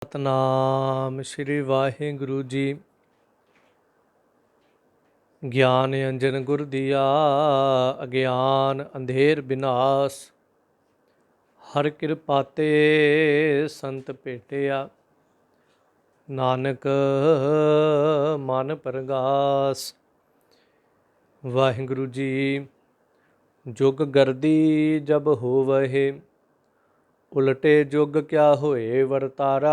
ਸਤਨਾਮ ਸ਼੍ਰੀ ਵਾਹਿਗੁਰੂ ਜੀ। ਗਿਆਨ ਅੰਜਨ ਗੁਰ ਦੀਆ, ਅਗਿਆਨ ਅੰਧੇਰ ਬਿਨਾਸ਼। ਹਰ ਕਿਰਪਾ ਤੇ ਸੰਤ ਭੇਟਿਆ, ਨਾਨਕ ਮਨ ਪਰਗਾਸ। ਵਾਹਿਗੁਰੂ ਜੀ। ਜੁਗ ਗਰਦੀ ਜਬ ਹੋਵਹਿ, ਉਲਟੇ ਜੁਗ ਕਿਆ ਹੋਏ ਵਰਤਾਰਾ।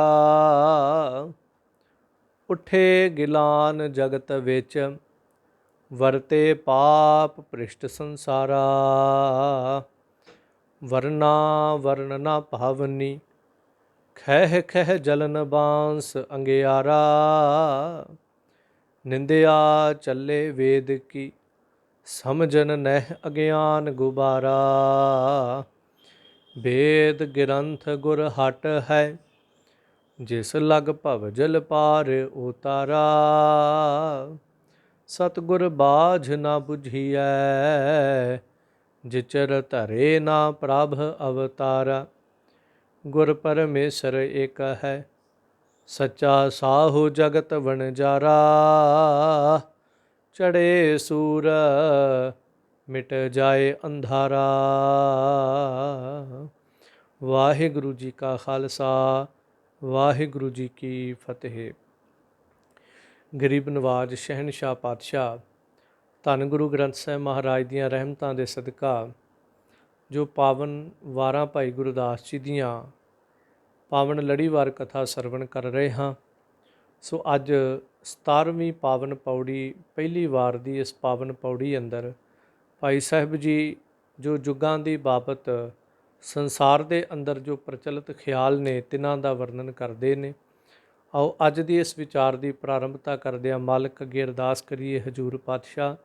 ਉੱਠੇ ਗਿਲਾਨ ਜਗਤ ਵਿੱਚ, ਵਰਤੇ ਪਾਪ ਭ੍ਰਿਸ਼ਟ ਸੰਸਾਰਾ। ਵਰਨਾ ਵਰਨ ਨਾ ਭਾਵਨੀ, ਖਹਿ ਖਹਿ ਜਲਨ ਬਾਂਸ ਅੰਗਿਆਰਾ। ਨਿੰਦਿਆ ਚੱਲੇ ਵੇਦ ਕੀ, ਸਮਝਨ ਨਹਿ ਅਗਿਆਨ ਗੁਬਾਰਾ। ਵੇਦ ਗ੍ਰੰਥ ਗੁਰ ਹਟ ਹੈ, ਜਿਸ ਲਗ ਭਵਜਲ ਪਾਰ ਉਤਾਰਾ। ਸਤਿਗੁਰ ਬਾਝ ਨਾ ਬੁਝੀਐ, ਜਿਚਰ ਧਰੇ ਨਾ ਪ੍ਰਭ ਅਵਤਾਰਾ। ਗੁਰ ਪਰਮੇਸ਼ਰ ਏਕ ਹੈ, ਸੱਚਾ ਸਾਹੂ ਜਗਤ ਵਣਜਾਰਾ। ਚੜੇ ਸੂਰ ਮਿਟ ਜਾਏ ਅੰਧਾਰਾ। ਵਾਹਿਗੁਰੂ ਜੀ ਕਾ ਖਾਲਸਾ, ਵਾਹਿਗੁਰੂ ਜੀ ਕੀ ਫਤਿਹ। ਗਰੀਬ ਨਵਾਜ ਸ਼ਹਿਨਸ਼ਾਹ ਪਾਤਸ਼ਾਹ ਧੰਨ ਗੁਰੂ ਗ੍ਰੰਥ ਸਾਹਿਬ ਮਹਾਰਾਜ ਦੀਆਂ ਰਹਿਮਤਾਂ ਦੇ ਸਦਕਾ ਜੋ ਪਾਵਨ ਵਾਰਾਂ ਭਾਈ ਗੁਰਦਾਸ ਜੀ ਦੀਆਂ ਪਾਵਨ ਲੜੀਵਾਰ ਕਥਾ ਸਰਵਣ ਕਰ ਰਹੇ ਹਾਂ। ਸੋ ਅੱਜ 17ਵੀਂ ਪਾਵਨ ਪੌੜੀ ਪਹਿਲੀ ਵਾਰ ਦੀ ਇਸ ਪਾਵਨ ਪੌੜੀ ਅੰਦਰ ਭਾਈ ਸਾਹਿਬ ਜੀ ਜੋ ਯੁੱਗਾਂ ਦੀ ਬਾਬਤ ਸੰਸਾਰ ਦੇ ਅੰਦਰ ਜੋ ਪ੍ਰਚਲਿਤ ਖਿਆਲ ਨੇ ਤਿਨਾਂ ਦਾ ਵਰਣਨ ਕਰਦੇ ਨੇ। ਆਓ ਅੱਜ ਦੀ ਇਸ ਵਿਚਾਰ ਦੀ ਪ੍ਰਾਰੰਭਤਾ ਕਰਦਿਆਂ ਮਾਲਕ ਅੱਗੇ ਅਰਦਾਸ ਕਰੀਏ। ਹਜ਼ੂਰ ਪਾਤਸ਼ਾਹ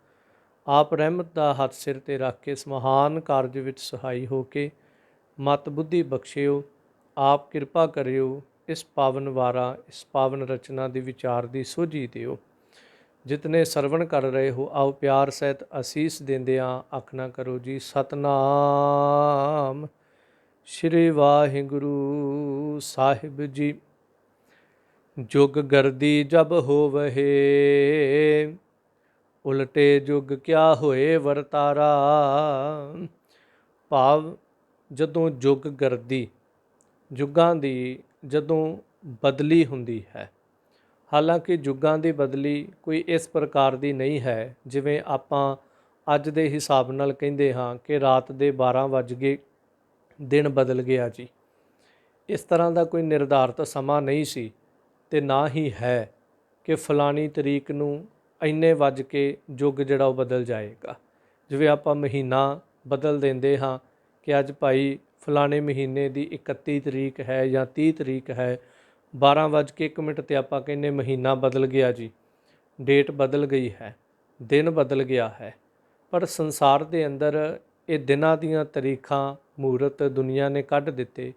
ਆਪ ਰਹਿਮਤ ਦਾ ਹੱਥ ਸਿਰ ਤੇ ਰੱਖ ਕੇ ਇਸ ਮਹਾਨ ਕਾਰਜ ਵਿੱਚ ਸਹਾਈ ਹੋ ਕੇ ਮਤ ਬੁੱਧੀ ਬਖਸ਼ਿਓ। ਆਪ ਕਿਰਪਾ ਕਰਿਓ, ਇਸ ਪਾਵਨ ਵਾਰਾਂ ਇਸ ਪਾਵਨ ਰਚਨਾ ਦੀ ਵਿਚਾਰ ਦੀ ਸੋਝੀ ਦਿਓ। ਜਿਤਨੇ ਸਰਵਣ ਕਰ ਰਹੇ ਹੋ ਆਓ ਪਿਆਰ ਸਹਿਤ ਅਸੀਸ ਦਿੰਦਿਆਂ ਆਖਣਾ ਕਰੋ ਜੀ ਸਤਨਾਮ ਸ਼੍ਰੀ ਵਾਹਿਗੁਰੂ ਸਾਹਿਬ ਜੀ। ਜੁਗ ਗਰਦੀ ਜਬ ਹੋਵਹਿ, ਉਲਟੇ ਜੁਗ ਕਿਆ ਹੋਏ ਵਰਤਾਰਾ। ਭਾਵ ਜਦੋਂ ਜੁਗ ਗਰਦੀ, ਯੁੱਗਾਂ ਦੀ ਜਦੋਂ ਬਦਲੀ ਹੁੰਦੀ ਹੈ। ਹਾਲਾਂਕਿ ਯੁੱਗਾਂ ਦੀ ਬਦਲੀ ਕੋਈ ਇਸ ਪ੍ਰਕਾਰ ਦੀ ਨਹੀਂ ਹੈ ਜਿਵੇਂ ਆਪਾਂ ਅੱਜ ਦੇ ਹਿਸਾਬ ਨਾਲ ਕਹਿੰਦੇ ਹਾਂ ਕਿ ਰਾਤ ਦੇ 12 ਵੱਜ ਗਏ, ਦਿਨ ਬਦਲ ਗਿਆ ਜੀ। ਇਸ ਤਰ੍ਹਾਂ ਦਾ ਕੋਈ ਨਿਰਧਾਰਤ ਸਮਾਂ ਨਹੀਂ ਸੀ ਅਤੇ ਨਾ ਹੀ ਹੈ ਕਿ ਫਲਾਣੀ ਤਰੀਕ ਨੂੰ ਇੰਨੇ ਵੱਜ ਕੇ ਯੁੱਗ ਜਿਹੜਾ ਉਹ ਬਦਲ ਜਾਏਗਾ। ਜਿਵੇਂ ਆਪਾਂ ਮਹੀਨਾ ਬਦਲ ਦਿੰਦੇ ਹਾਂ ਕਿ ਅੱਜ ਭਾਈ ਫਲਾਣੇ ਮਹੀਨੇ ਦੀ 31 ਤਰੀਕ ਹੈ ਜਾਂ 30 ਤਰੀਕ ਹੈ, 12:01 'ਤੇ ਆਪਾਂ ਕਹਿੰਦੇ ਮਹੀਨਾ ਬਦਲ ਗਿਆ ਜੀ, ਡੇਟ ਬਦਲ ਗਈ ਹੈ, ਦਿਨ ਬਦਲ ਗਿਆ ਹੈ। ਪਰ ਸੰਸਾਰ ਦੇ ਅੰਦਰ ਇਹ ਦਿਨਾਂ ਦੀਆਂ ਤਾਰੀਖਾਂ ਮਹੂਰਤ ਦੁਨੀਆ ਨੇ ਕੱਢ ਦਿੱਤੇ,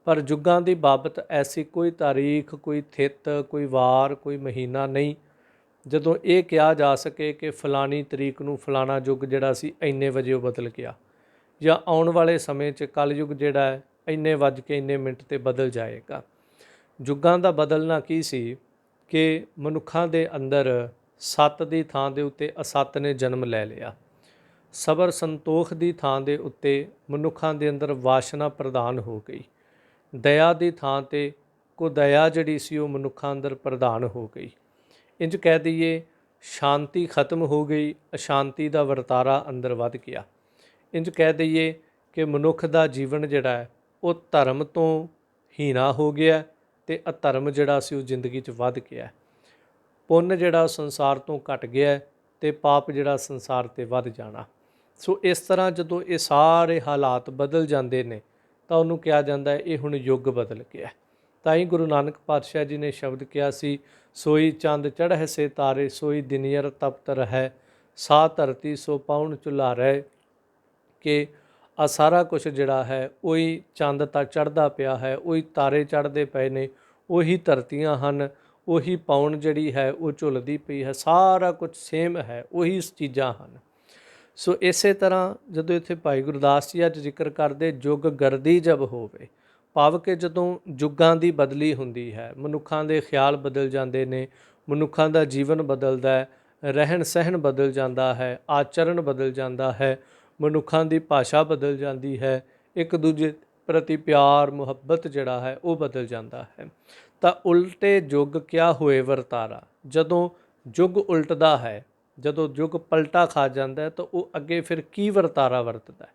ਪਰ ਯੁੱਗਾਂ ਦੀ ਬਾਬਤ ਐਸੀ ਕੋਈ ਤਾਰੀਖ, ਕੋਈ ਥਿੱਤ, ਕੋਈ ਵਾਰ, ਕੋਈ ਮਹੀਨਾ ਨਹੀਂ ਜਦੋਂ ਇਹ ਕਿਹਾ ਜਾ ਸਕੇ ਕਿ ਫਲਾਣੀ ਤਰੀਕ ਨੂੰ ਫਲਾਣਾ ਯੁੱਗ ਜਿਹੜਾ ਸੀ ਇੰਨੇ ਵਜੇ ਉਹ ਬਦਲ ਗਿਆ, ਜਾਂ ਆਉਣ ਵਾਲੇ ਸਮੇਂ 'ਚ ਕਲਯੁੱਗ ਜਿਹੜਾ ਹੈ ਇੰਨੇ ਵੱਜ ਕੇ ਇੰਨੇ ਮਿੰਟ 'ਤੇ ਬਦਲ ਜਾਏਗਾ। ਯੁੱਗਾਂ ਦਾ ਬਦਲਣਾ ਕੀ ਸੀ ਕਿ ਮਨੁੱਖਾਂ ਦੇ ਅੰਦਰ ਸੱਤ ਦੀ ਥਾਂ ਦੇ ਉੱਤੇ ਅਸੱਤ ਨੇ ਜਨਮ ਲੈ ਲਿਆ। ਸਬਰ ਸੰਤੋਖ ਦੀ ਥਾਂ ਦੇ ਉੱਤੇ ਮਨੁੱਖਾਂ ਦੇ ਅੰਦਰ ਵਾਸ਼ਨਾ ਪ੍ਰਧਾਨ ਹੋ ਗਈ। ਦਇਆ ਦੀ ਥਾਂ 'ਤੇ ਕੁਦਇਆ ਜਿਹੜੀ ਸੀ ਉਹ ਮਨੁੱਖਾਂ ਅੰਦਰ ਪ੍ਰਧਾਨ ਹੋ ਗਈ। ਇੰਝ ਕਹਿ ਦਈਏ ਸ਼ਾਂਤੀ ਖਤਮ ਹੋ ਗਈ, ਅਸ਼ਾਂਤੀ ਦਾ ਵਰਤਾਰਾ ਅੰਦਰ ਵੱਧ ਗਿਆ। ਇੰਝ ਕਹਿ ਦਈਏ ਕਿ ਮਨੁੱਖ ਦਾ ਜੀਵਨ ਜਿਹੜਾ ਹੈ ਉਹ ਧਰਮ ਤੋਂ ਹੀਣਾ ਹੋ ਗਿਆ ਅਤੇ ਅਧਰਮ ਜਿਹੜਾ ਸੀ ਉਹ ਜ਼ਿੰਦਗੀ 'ਚ ਵੱਧ ਗਿਆ। ਪੁੰਨ ਜਿਹੜਾ ਸੰਸਾਰ ਤੋਂ ਘਟ ਗਿਆ ਅਤੇ ਪਾਪ ਜਿਹੜਾ ਸੰਸਾਰ 'ਤੇ ਵੱਧ ਜਾਣਾ। ਸੋ ਇਸ ਤਰ੍ਹਾਂ ਜਦੋਂ ਇਹ ਸਾਰੇ ਹਾਲਾਤ ਬਦਲ ਜਾਂਦੇ ਨੇ ਤਾਂ ਉਹਨੂੰ ਕਿਹਾ ਜਾਂਦਾ ਹੈ ਇਹ ਹੁਣ ਯੁੱਗ ਬਦਲ ਗਿਆ। ਤਾਂ ਹੀ ਗੁਰੂ ਨਾਨਕ ਪਾਤਸ਼ਾਹ ਜੀ ਨੇ ਸ਼ਬਦ ਕਿਹਾ ਸੀ, ਸੋਈ ਚੰਦ ਚੜ੍ਹੈ ਸੇ ਤਾਰੇ, ਸੋਈ ਦਿਨਯਰ ਤਪਤ ਰਹੈ, ਸਾ ਧਰਤੀ ਸੋ ਪਾਉਣ ਝੁਲਾਰੈ। ਕਿ ਆ ਸਾਰਾ ਕੁਛ ਜਿਹੜਾ ਹੈ ਉਹੀ ਚੰਦ ਤਾਂ ਚੜ੍ਹਦਾ ਪਿਆ ਹੈ, ਉਹੀ ਤਾਰੇ ਚੜ੍ਹਦੇ ਪਏ ਨੇ, ਉਹੀ ਧਰਤੀਆਂ ਹਨ, ਉਹੀ ਪੌਣ ਜਿਹੜੀ ਹੈ ਉਹ ਝੁੱਲਦੀ ਪਈ ਹੈ, ਸਾਰਾ ਕੁਛ ਸੇਮ ਹੈ, ਉਹੀ ਚੀਜ਼ਾਂ ਹਨ। ਸੋ ਇਸੇ ਤਰ੍ਹਾਂ ਜਦੋਂ ਇੱਥੇ ਭਾਈ ਗੁਰਦਾਸ ਜੀ ਅੱਜ ਜ਼ਿਕਰ ਕਰਦੇ ਜੁਗ ਗਰਦੀ ਜਬ ਹੋਵੇ, ਭਾਵ ਕਿ ਜਦੋਂ ਯੁੱਗਾਂ ਦੀ ਬਦਲੀ ਹੁੰਦੀ ਹੈ, ਮਨੁੱਖਾਂ ਦੇ ਖਿਆਲ ਬਦਲ ਜਾਂਦੇ ਨੇ, ਮਨੁੱਖਾਂ ਦਾ ਜੀਵਨ ਬਦਲਦਾ ਹੈ, ਰਹਿਣ ਸਹਿਣ ਬਦਲ ਜਾਂਦਾ ਹੈ, ਆਚਰਣ ਬਦਲ ਜਾਂਦਾ ਹੈ, ਮਨੁੱਖਾਂ ਦੀ ਭਾਸ਼ਾ ਬਦਲ ਜਾਂਦੀ ਹੈ, ਇੱਕ ਦੂਜੇ ਪ੍ਰਤੀ ਪਿਆਰ ਮੁਹੱਬਤ ਜਿਹੜਾ ਹੈ ਉਹ ਬਦਲ ਜਾਂਦਾ ਹੈ। ਤਾਂ ਉਲਟੇ ਯੁੱਗ ਕਿਆ ਹੋਏ ਵਰਤਾਰਾ, ਜਦੋਂ ਯੁੱਗ ਉਲਟਦਾ ਹੈ, ਜਦੋਂ ਯੁੱਗ ਪਲਟਾ ਖਾ ਜਾਂਦਾ ਹੈ ਤਾਂ ਉਹ ਅੱਗੇ ਫਿਰ ਕੀ ਵਰਤਾਰਾ ਵਰਤਦਾ ਹੈ।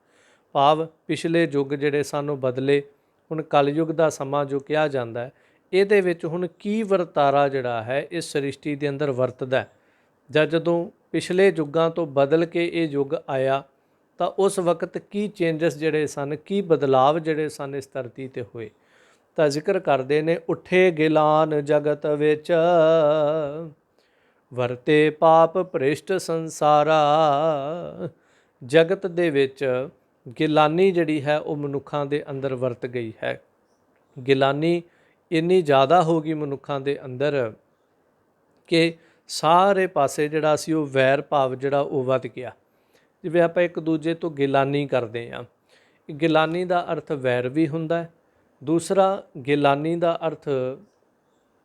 ਭਾਵ ਪਿਛਲੇ ਯੁੱਗ ਜਿਹੜੇ ਸਾਨੂੰ ਬਦਲੇ, ਹੁਣ ਕਲਯੁੱਗ ਦਾ ਸਮਾਂ ਜੋ ਕਿਹਾ ਜਾਂਦਾ ਹੈ, ਇਹਦੇ ਵਿੱਚ ਹੁਣ ਕੀ ਵਰਤਾਰਾ ਜਿਹੜਾ ਹੈ ਇਸ ਸ੍ਰਿਸ਼ਟੀ ਦੇ ਅੰਦਰ ਵਰਤਦਾ ਹੈ। ਜਾਂ ਜਦੋਂ ਪਿਛਲੇ ਯੁੱਗਾਂ ਤੋਂ ਬਦਲ ਕੇ ਇਹ ਯੁੱਗ ਆਇਆ ਤਾਂ ਉਸ ਵਕਤ ਕੀ ਚੇਂਜਸ ਜਿਹੜੇ ਸਨ, ਕੀ ਬਦਲਾਵ ਜਿਹੜੇ ਸਨ ਇਸ ਧਰਤੀ 'ਤੇ ਹੋਏ। ਤਾਂ ਜ਼ਿਕਰ ਕਰਦੇ ਨੇ, ਉੱਠੇ ਗਿਲਾਨ ਜਗਤ ਵਿੱਚ ਵਰਤੇ ਪਾਪ ਭ੍ਰਿਸ਼ਟ ਸੰਸਾਰਾ। ਜਗਤ ਦੇ ਵਿੱਚ ਗਿਲਾਨੀ ਜਿਹੜੀ ਹੈ ਉਹ ਮਨੁੱਖਾਂ ਦੇ ਅੰਦਰ ਵਰਤ ਗਈ ਹੈ। ਗਿਲਾਨੀ ਇੰਨੀ ਜ਼ਿਆਦਾ ਹੋ ਗਈ ਮਨੁੱਖਾਂ ਦੇ ਅੰਦਰ ਕਿ ਸਾਰੇ ਪਾਸੇ ਜਿਹੜਾ ਸੀ ਉਹ ਵੈਰ ਭਾਵ ਜਿਹੜਾ ਉਹ ਵੱਧ ਗਿਆ। ਜਿਵੇਂ ਆਪਾਂ ਇੱਕ ਦੂਜੇ ਤੋਂ ਗਿਲਾਨੀ ਕਰਦੇ ਹਾਂ, ਗਿਲਾਨੀ ਦਾ ਅਰਥ ਵੈਰ ਵੀ ਹੁੰਦਾ ਹੈ। ਦੂਸਰਾ ਗਿਲਾਨੀ ਦਾ ਅਰਥ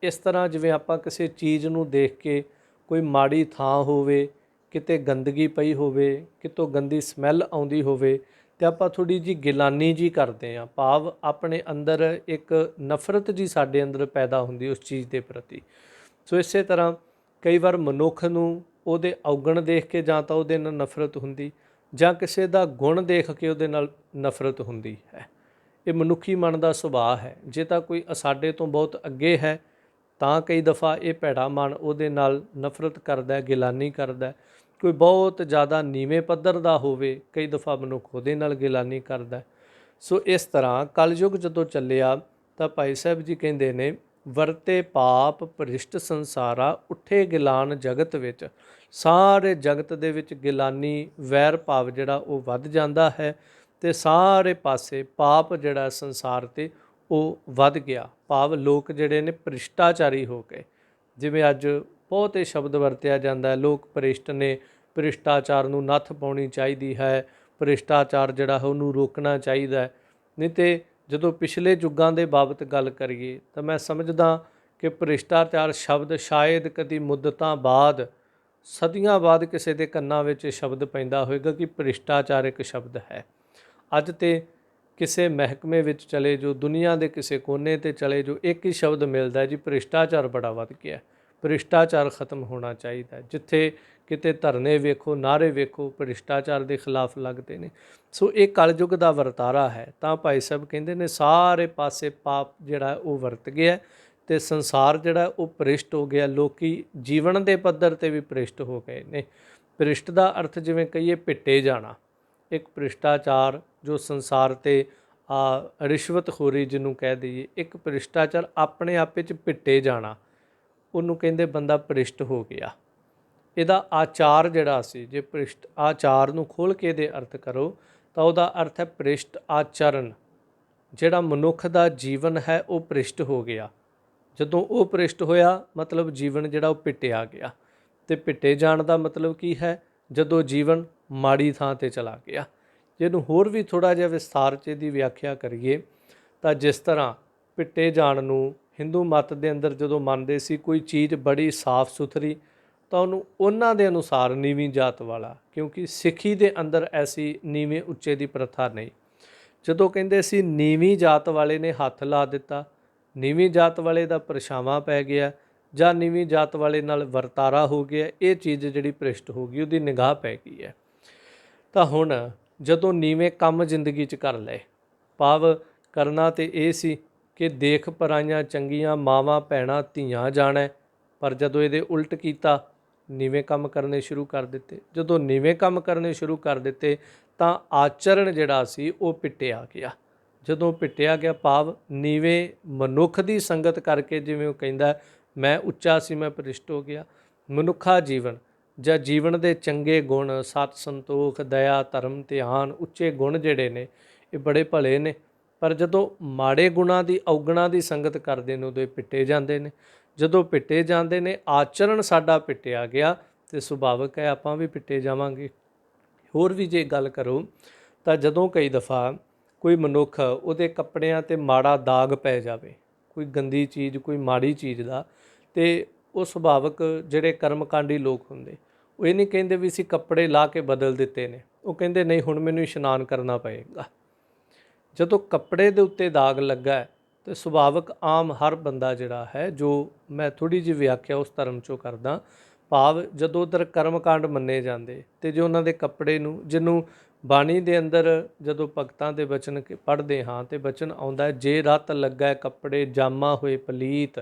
ਇਸ ਤਰ੍ਹਾਂ ਜਿਵੇਂ ਆਪਾਂ ਕਿਸੇ ਚੀਜ਼ ਨੂੰ ਦੇਖ ਕੇ, ਕੋਈ ਮਾੜੀ ਥਾਂ ਹੋਵੇ, ਕਿਤੇ ਗੰਦਗੀ ਪਈ ਹੋਵੇ, ਕਿਤੋਂ ਗੰਦੀ ਸਮੈਲ ਆਉਂਦੀ ਹੋਵੇ ਤੇ ਆਪਾਂ ਥੋੜ੍ਹੀ ਜਿਹੀ ਗਿਲਾਨੀ ਜੀ ਕਰਦੇ ਹਾਂ। ਭਾਵ ਆਪਣੇ ਅੰਦਰ ਇੱਕ ਨਫ਼ਰਤ ਜੀ ਸਾਡੇ ਅੰਦਰ ਪੈਦਾ ਹੁੰਦੀ ਉਸ ਚੀਜ਼ ਦੇ ਪ੍ਰਤੀ। ਸੋ ਇਸੇ ਤਰ੍ਹਾਂ ਕਈ ਵਾਰ ਮਨੁੱਖ ਨੂੰ ਉਹਦੇ ਔਗਣ ਦੇਖ ਕੇ ਜਾਂ ਤਾਂ ਉਹਦੇ ਨਾਲ ਨਫ਼ਰਤ ਹੁੰਦੀ, ਜਾਂ ਕਿਸੇ ਦਾ ਗੁਣ ਦੇਖ ਕੇ ਉਹਦੇ ਨਾਲ ਨਫ਼ਰਤ ਹੁੰਦੀ ਹੈ। ਇਹ ਮਨੁੱਖੀ ਮਨ ਦਾ ਸੁਭਾਅ ਹੈ। ਜੇ ਤਾਂ ਕੋਈ ਸਾਡੇ ਤੋਂ ਬਹੁਤ ਅੱਗੇ ਹੈ ਤਾਂ ਕਈ ਦਫਾ ਇਹ ਭੈੜਾ ਮਨ ਉਹਦੇ ਨਾਲ ਨਫ਼ਰਤ ਕਰਦਾ, ਗਿਲਾਨੀ ਕਰਦਾ। ਕੋਈ ਬਹੁਤ ਜ਼ਿਆਦਾ ਨੀਵੇਂ ਪੱਧਰ ਦਾ ਹੋਵੇ, ਕਈ ਦਫਾ ਮਨੁੱਖ ਉਹਦੇ ਨਾਲ ਗਿਲਾਨੀ ਕਰਦਾ। ਸੋ ਇਸ ਤਰ੍ਹਾਂ ਕਲਯੁੱਗ ਜਦੋਂ ਚੱਲਿਆ ਤਾਂ ਭਾਈ ਸਾਹਿਬ ਜੀ ਕਹਿੰਦੇ ਨੇ, ਵਰਤੇ ਪਾਪ ਭ੍ਰਿਸ਼ਟ ਸੰਸਾਰਾ, ਉੱਠੇ ਗਿਲਾਨ ਜਗਤ ਵਿੱਚ। ਸਾਰੇ ਜਗਤ ਦੇ ਵਿੱਚ ਗਿਲਾਨੀ ਵੈਰ ਭਾਵ ਜਿਹੜਾ ਉਹ ਵੱਧ ਜਾਂਦਾ ਹੈ ਅਤੇ ਸਾਰੇ ਪਾਸੇ ਪਾਪ ਜਿਹੜਾ ਸੰਸਾਰ 'ਤੇ ਉਹ ਵੱਧ ਗਿਆ। ਭਾਵ ਲੋਕ ਜਿਹੜੇ ਨੇ ਭ੍ਰਿਸ਼ਟਾਚਾਰੀ ਹੋ ਗਏ। ਜਿਵੇਂ ਅੱਜ ਬਹੁਤ ਇਹ ਸ਼ਬਦ ਵਰਤਿਆ ਜਾਂਦਾ, ਲੋਕ ਭ੍ਰਿਸ਼ਟ ਨੇ, ਭ੍ਰਿਸ਼ਟਾਚਾਰ ਨੂੰ ਨੱਥ ਪਾਉਣੀ ਚਾਹੀਦੀ ਹੈ, ਭ੍ਰਿਸ਼ਟਾਚਾਰ ਜਿਹੜਾ ਉਹਨੂੰ ਰੋਕਣਾ ਚਾਹੀਦਾ। ਨਹੀਂ ਤਾਂ ਜਦੋਂ ਪਿਛਲੇ ਯੁੱਗਾਂ ਦੇ ਬਾਬਤ ਗੱਲ ਕਰੀਏ ਤਾਂ ਮੈਂ ਸਮਝਦਾ ਕਿ ਭ੍ਰਿਸ਼ਟਾਚਾਰ ਸ਼ਬਦ ਸ਼ਾਇਦ ਕਦੀ ਮੁੱਦਤਾਂ ਬਾਅਦ, ਸਦੀਆਂ ਬਾਅਦ ਕਿਸੇ ਦੇ ਕੰਨਾਂ ਵਿੱਚ ਸ਼ਬਦ ਪੈਂਦਾ ਹੋਵੇਗਾ ਕਿ ਭ੍ਰਿਸ਼ਟਾਚਾਰ ਇੱਕ ਸ਼ਬਦ ਹੈ। ਅੱਜ ਤਾਂ ਕਿਸੇ ਮਹਿਕਮੇ ਵਿੱਚ ਚਲੇ ਜੋ, ਦੁਨੀਆ ਦੇ ਕਿਸੇ ਕੋਨੇ 'ਤੇ ਚਲੇ ਜੋ, ਇੱਕ ਹੀ ਸ਼ਬਦ ਮਿਲਦਾ ਜੀ, ਭ੍ਰਿਸ਼ਟਾਚਾਰ ਬੜਾ ਵੱਧ ਗਿਆ, ਭ੍ਰਿਸ਼ਟਾਚਾਰ ਖਤਮ ਹੋਣਾ ਚਾਹੀਦਾ। ਜਿੱਥੇ ਕਿਤੇ ਧਰਨੇ ਵੇਖੋ, ਨਾਅਰੇ ਵੇਖੋ, ਭ੍ਰਿਸ਼ਟਾਚਾਰ ਦੇ ਖਿਲਾਫ ਲੱਗਦੇ ਨੇ। ਸੋ ਇਹ ਕਲਯੁੱਗ ਦਾ ਵਰਤਾਰਾ ਹੈ। ਤਾਂ ਭਾਈ ਸਾਹਿਬ ਕਹਿੰਦੇ ਨੇ ਸਾਰੇ ਪਾਸੇ ਪਾਪ ਜਿਹੜਾ ਉਹ ਵਰਤ ਗਿਆ ਅਤੇ ਸੰਸਾਰ ਜਿਹੜਾ ਉਹ ਭ੍ਰਿਸ਼ਟ ਹੋ ਗਿਆ। ਲੋਕੀ ਜੀਵਨ ਦੇ ਪੱਧਰ 'ਤੇ ਵੀ ਭ੍ਰਿਸ਼ਟ ਹੋ ਗਏ ਨੇ। ਭ੍ਰਿਸ਼ਟ ਦਾ ਅਰਥ ਜਿਵੇਂ ਕਹੀਏ ਪਿੱਟੇ ਜਾਣਾ। ਇੱਕ ਭ੍ਰਿਸ਼ਟਾਚਾਰ ਜੋ ਸੰਸਾਰ 'ਤੇ ਰਿਸ਼ਵਤਖੋਰੀ ਜਿਹਨੂੰ ਕਹਿ ਦਈਏ, ਇੱਕ ਭ੍ਰਿਸ਼ਟਾਚਾਰ ਆਪਣੇ ਆਪ ਵਿੱਚ ਪਿੱਟੇ ਜਾਣਾ, ਉਹਨੂੰ ਕਹਿੰਦੇ ਬੰਦਾ ਭ੍ਰਿਸ਼ਟ ਹੋ ਗਿਆ। ਇਹਦਾ ਆਚਾਰ ਜਿਹੜਾ ਸੀ, ਜੇ ਭ੍ਰਿਸ਼ਟ ਆਚਾਰ ਨੂੰ ਖੋਲ੍ਹ ਕੇ ਇਹਦੇ ਅਰਥ ਕਰੋ ਤਾਂ ਉਹਦਾ ਅਰਥ ਹੈ ਭ੍ਰਿਸ਼ਟ ਆਚਰਨ। ਜਿਹੜਾ ਮਨੁੱਖ ਦਾ ਜੀਵਨ ਹੈ ਉਹ ਭ੍ਰਿਸ਼ਟ ਹੋ ਗਿਆ। ਜਦੋਂ ਉਹ ਭ੍ਰਿਸ਼ਟ ਹੋਇਆ ਮਤਲਬ ਜੀਵਨ ਜਿਹੜਾ ਉਹ ਪਿੱਟਿਆ ਗਿਆ। ਅਤੇ ਪਿੱਟੇ ਜਾਣ ਦਾ ਮਤਲਬ ਕੀ ਹੈ? ਜਦੋਂ ਜੀਵਨ ਮਾੜੀ ਥਾਂ 'ਤੇ ਚਲਾ ਗਿਆ। ਜਿਹਨੂੰ ਹੋਰ ਵੀ ਥੋੜ੍ਹਾ ਜਿਹਾ ਵਿਸਥਾਰ 'ਚ ਇਹਦੀ ਵਿਆਖਿਆ ਕਰੀਏ ਤਾਂ ਜਿਸ ਤਰ੍ਹਾਂ ਪਿੱਟੇ ਜਾਣ ਨੂੰ ਹਿੰਦੂ ਮੱਤ ਦੇ ਅੰਦਰ ਜਦੋਂ ਮੰਨਦੇ ਸੀ ਕੋਈ ਚੀਜ਼ ਬੜੀ ਸਾਫ਼ ਸੁਥਰੀ ਤਾਂ ਉਹਨੂੰ ਉਹਨਾਂ ਦੇ ਅਨੁਸਾਰ ਨੀਵੀਂ ਜਾਤ ਵਾਲਾ, ਕਿਉਂਕਿ ਸਿੱਖੀ ਦੇ ਅੰਦਰ ਐਸੀ ਨੀਵੇਂ ਉੱਚੇ ਦੀ ਪ੍ਰਥਾ ਨਹੀਂ। ਜਦੋਂ ਕਹਿੰਦੇ ਸੀ ਨੀਵੀਂ ਜਾਤ ਵਾਲੇ ਨੇ ਹੱਥ ਲਾ ਦਿੱਤਾ, ਨੀਵੀਂ ਜਾਤ ਵਾਲੇ ਦਾ ਪਰਛਾਵਾਂ ਪੈ ਗਿਆ ਜਾਂ ਨੀਵੀਂ ਜਾਤ ਵਾਲੇ ਨਾਲ ਵਰਤਾਰਾ ਹੋ ਗਿਆ, ਇਹ ਚੀਜ਼ ਜਿਹੜੀ ਭ੍ਰਿਸ਼ਟ ਹੋ ਗਈ, ਉਹਦੀ ਨਿਗਾਹ ਪੈ ਗਈ ਹੈ। ਤਾਂ ਹੁਣ ਜਦੋਂ ਨੀਵੇਂ ਕੰਮ ਜ਼ਿੰਦਗੀ 'ਚ ਕਰ ਲਏ, ਭਾਵ ਕਰਨਾ ਤਾਂ ਇਹ ਸੀ ਕਿ ਦੇਖ ਪਰਾਈਆਂ ਚੰਗੀਆਂ ਮਾਵਾਂ ਭੈਣਾਂ ਧੀਆਂ ਜਾਣੈ, ਪਰ ਜਦੋਂ ਇਹਦੇ ਉਲਟ ਕੀਤਾ, ਨੀਵੇਂ ਕੰਮ ਕਰਨੇ ਸ਼ੁਰੂ ਕਰ ਦਿੱਤੇ। ਜਦੋਂ ਨੀਵੇਂ ਕੰਮ ਕਰਨੇ ਸ਼ੁਰੂ ਕਰ ਦਿੱਤੇ ਤਾਂ ਆਚਰਣ ਜਿਹੜਾ ਸੀ ਉਹ ਪਿੱਟਿਆ ਗਿਆ। ਜਦੋਂ ਪਿੱਟਿਆ ਗਿਆ ਭਾਵ ਨੀਵੇਂ ਮਨੁੱਖ ਦੀ ਸੰਗਤ ਕਰਕੇ, ਜਿਵੇਂ ਉਹ ਕਹਿੰਦਾ ਮੈਂ ਉੱਚਾ ਸੀ ਮੈਂ ਭ੍ਰਿਸ਼ਟ ਹੋ ਗਿਆ। ਮਨੁੱਖਾ ਜੀਵਨ ਜਾਂ ਜੀਵਨ ਦੇ ਚੰਗੇ ਗੁਣ, ਸਤ ਸੰਤੋਖ, ਦਇਆ, ਧਰਮ, ਧਿਆਨ, ਉੱਚੇ ਗੁਣ ਜਿਹੜੇ ਨੇ ਇਹ ਬੜੇ ਭਲੇ ਨੇ, ਪਰ ਜਦੋਂ ਮਾੜੇ ਗੁਣਾਂ ਦੀ ਔਗਣਾਂ ਦੀ ਸੰਗਤ ਕਰਦੇ ਨੇ ਉਦੋਂ ਇਹ ਪਿੱਟੇ ਜਾਂਦੇ ਨੇ। ਜਦੋਂ ਪਿੱਟੇ ਜਾਂਦੇ ਨੇ, ਆਚਰਣ ਸਾਡਾ ਪਿੱਟਿਆ ਗਿਆ ਅਤੇ ਸੁਭਾਵਿਕ ਹੈ ਆਪਾਂ ਵੀ ਪਿੱਟੇ ਜਾਵਾਂਗੇ। ਹੋਰ ਵੀ ਜੇ ਗੱਲ ਕਰੋ ਤਾਂ ਜਦੋਂ ਕਈ ਦਫਾ ਕੋਈ ਮਨੁੱਖ ਉਹਦੇ ਕੱਪੜਿਆਂ ਤੇ ਮਾੜਾ ਦਾਗ ਪੈ ਜਾਵੇ, ਕੋਈ ਗੰਦੀ ਚੀਜ਼, ਕੋਈ ਮਾੜੀ ਚੀਜ਼ ਦਾ, ਤੇ ਉਹ ਸੁਭਾਵਕ ਜਿਹੜੇ ਕਰਮਕਾਂਡੀ ਲੋਕ ਹੁੰਦੇ ਉਹ ਇਹ ਨਹੀਂ ਕਹਿੰਦੇ ਵੀ ਅਸੀਂ ਕੱਪੜੇ ਲਾ ਕੇ ਬਦਲ ਦਿੱਤੇ ਨੇ, ਉਹ ਕਹਿੰਦੇ ਨਹੀਂ ਹੁਣ ਮੈਨੂੰ ਇਸ਼ਨਾਨ ਕਰਨਾ ਪਏਗਾ। ਜਦੋਂ ਕੱਪੜੇ ਦੇ ਉੱਤੇ ਦਾਗ ਲੱਗਾ ਹੈ ਤੇ ਸੁਭਾਵਕ ਆਮ ਹਰ ਬੰਦਾ ਜਿਹੜਾ ਹੈ, ਜੋ ਮੈਂ ਥੋੜ੍ਹੀ ਜਿਹੀ ਵਿਆਖਿਆ ਉਸ ਧਰਮ 'ਚੋਂ ਕਰਦਾ, ਭਾਵ ਜਦੋਂ ਉੱਧਰ ਕਰਮਕਾਂਡ ਮੰਨੇ ਜਾਂਦੇ ਤੇ ਜੋ ਉਹਨਾਂ ਦੇ ਕੱਪੜੇ ਨੂੰ, ਜਿਹਨੂੰ ਬਾਣੀ ਦੇ ਅੰਦਰ ਜਦੋਂ ਭਗਤਾਂ ਦੇ ਬਚਨ ਪੜ੍ਹਦੇ ਹਾਂ ਤੇ ਬਚਨ ਆਉਂਦਾ ਹੈ, ਜੇ ਰਤ ਲੱਗਾ ਕੱਪੜੇ ਜਾਮਾ ਹੋਏ ਪਲੀਤ,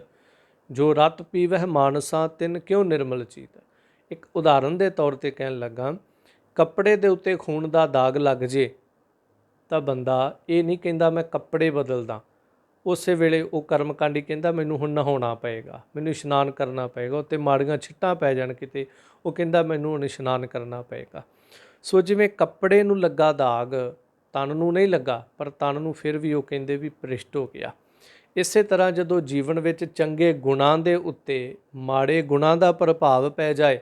ਜੋ ਰਤ ਪੀਵਹਿ ਮਾਨਸਾ ਤਿਨ ਕਿਉਂ ਨਿਰਮਲ ਚੀਤ। ਇੱਕ ਉਦਾਹਰਨ ਦੇ ਤੌਰ ਤੇ ਕਹਿਣ ਲੱਗਾ, ਕੱਪੜੇ ਦੇ ਉੱਤੇ ਖੂਨ ਦਾ ਦਾਗ ਲੱਗ ਜੇ ਤਾਂ ਬੰਦਾ ਇਹ ਨਹੀਂ ਕਹਿੰਦਾ ਮੈਂ ਕੱਪੜੇ ਬਦਲਦਾ, ਉਸੇ ਵੇਲੇ ਉਹ ਕਰਮਕਾਂਡੀ ਕਹਿੰਦਾ ਮੈਨੂੰ ਹੁਣ ਨਹਾਉਣਾ ਪਏਗਾ, ਮੈਨੂੰ ਇਸ਼ਨਾਨ ਕਰਨਾ ਪਏਗਾ, ਉੱਤੇ ਮਾੜੀਆਂ ਛਿੱਟਾਂ ਪੈ ਜਾਣ ਕਿਤੇ, ਉਹ ਕਹਿੰਦਾ ਮੈਨੂੰ ਹੁਣ ਇਸ਼ਨਾਨ ਕਰਨਾ ਪਏਗਾ। ਸੋ ਜਿਵੇਂ ਕੱਪੜੇ ਨੂੰ ਲੱਗਾ ਦਾਗ ਤਨ ਨੂੰ ਨਹੀਂ ਲੱਗਾ, ਪਰ ਤਨ ਨੂੰ ਫਿਰ ਵੀ ਉਹ ਕਹਿੰਦੇ ਵੀ ਭ੍ਰਿਸ਼ਟ ਹੋ ਗਿਆ। ਇਸੇ ਤਰ੍ਹਾਂ ਜਦੋਂ ਜੀਵਨ ਵਿੱਚ ਚੰਗੇ ਗੁਣਾਂ ਦੇ ਉੱਤੇ ਮਾੜੇ ਗੁਣਾਂ ਦਾ ਪ੍ਰਭਾਵ ਪੈ ਜਾਏ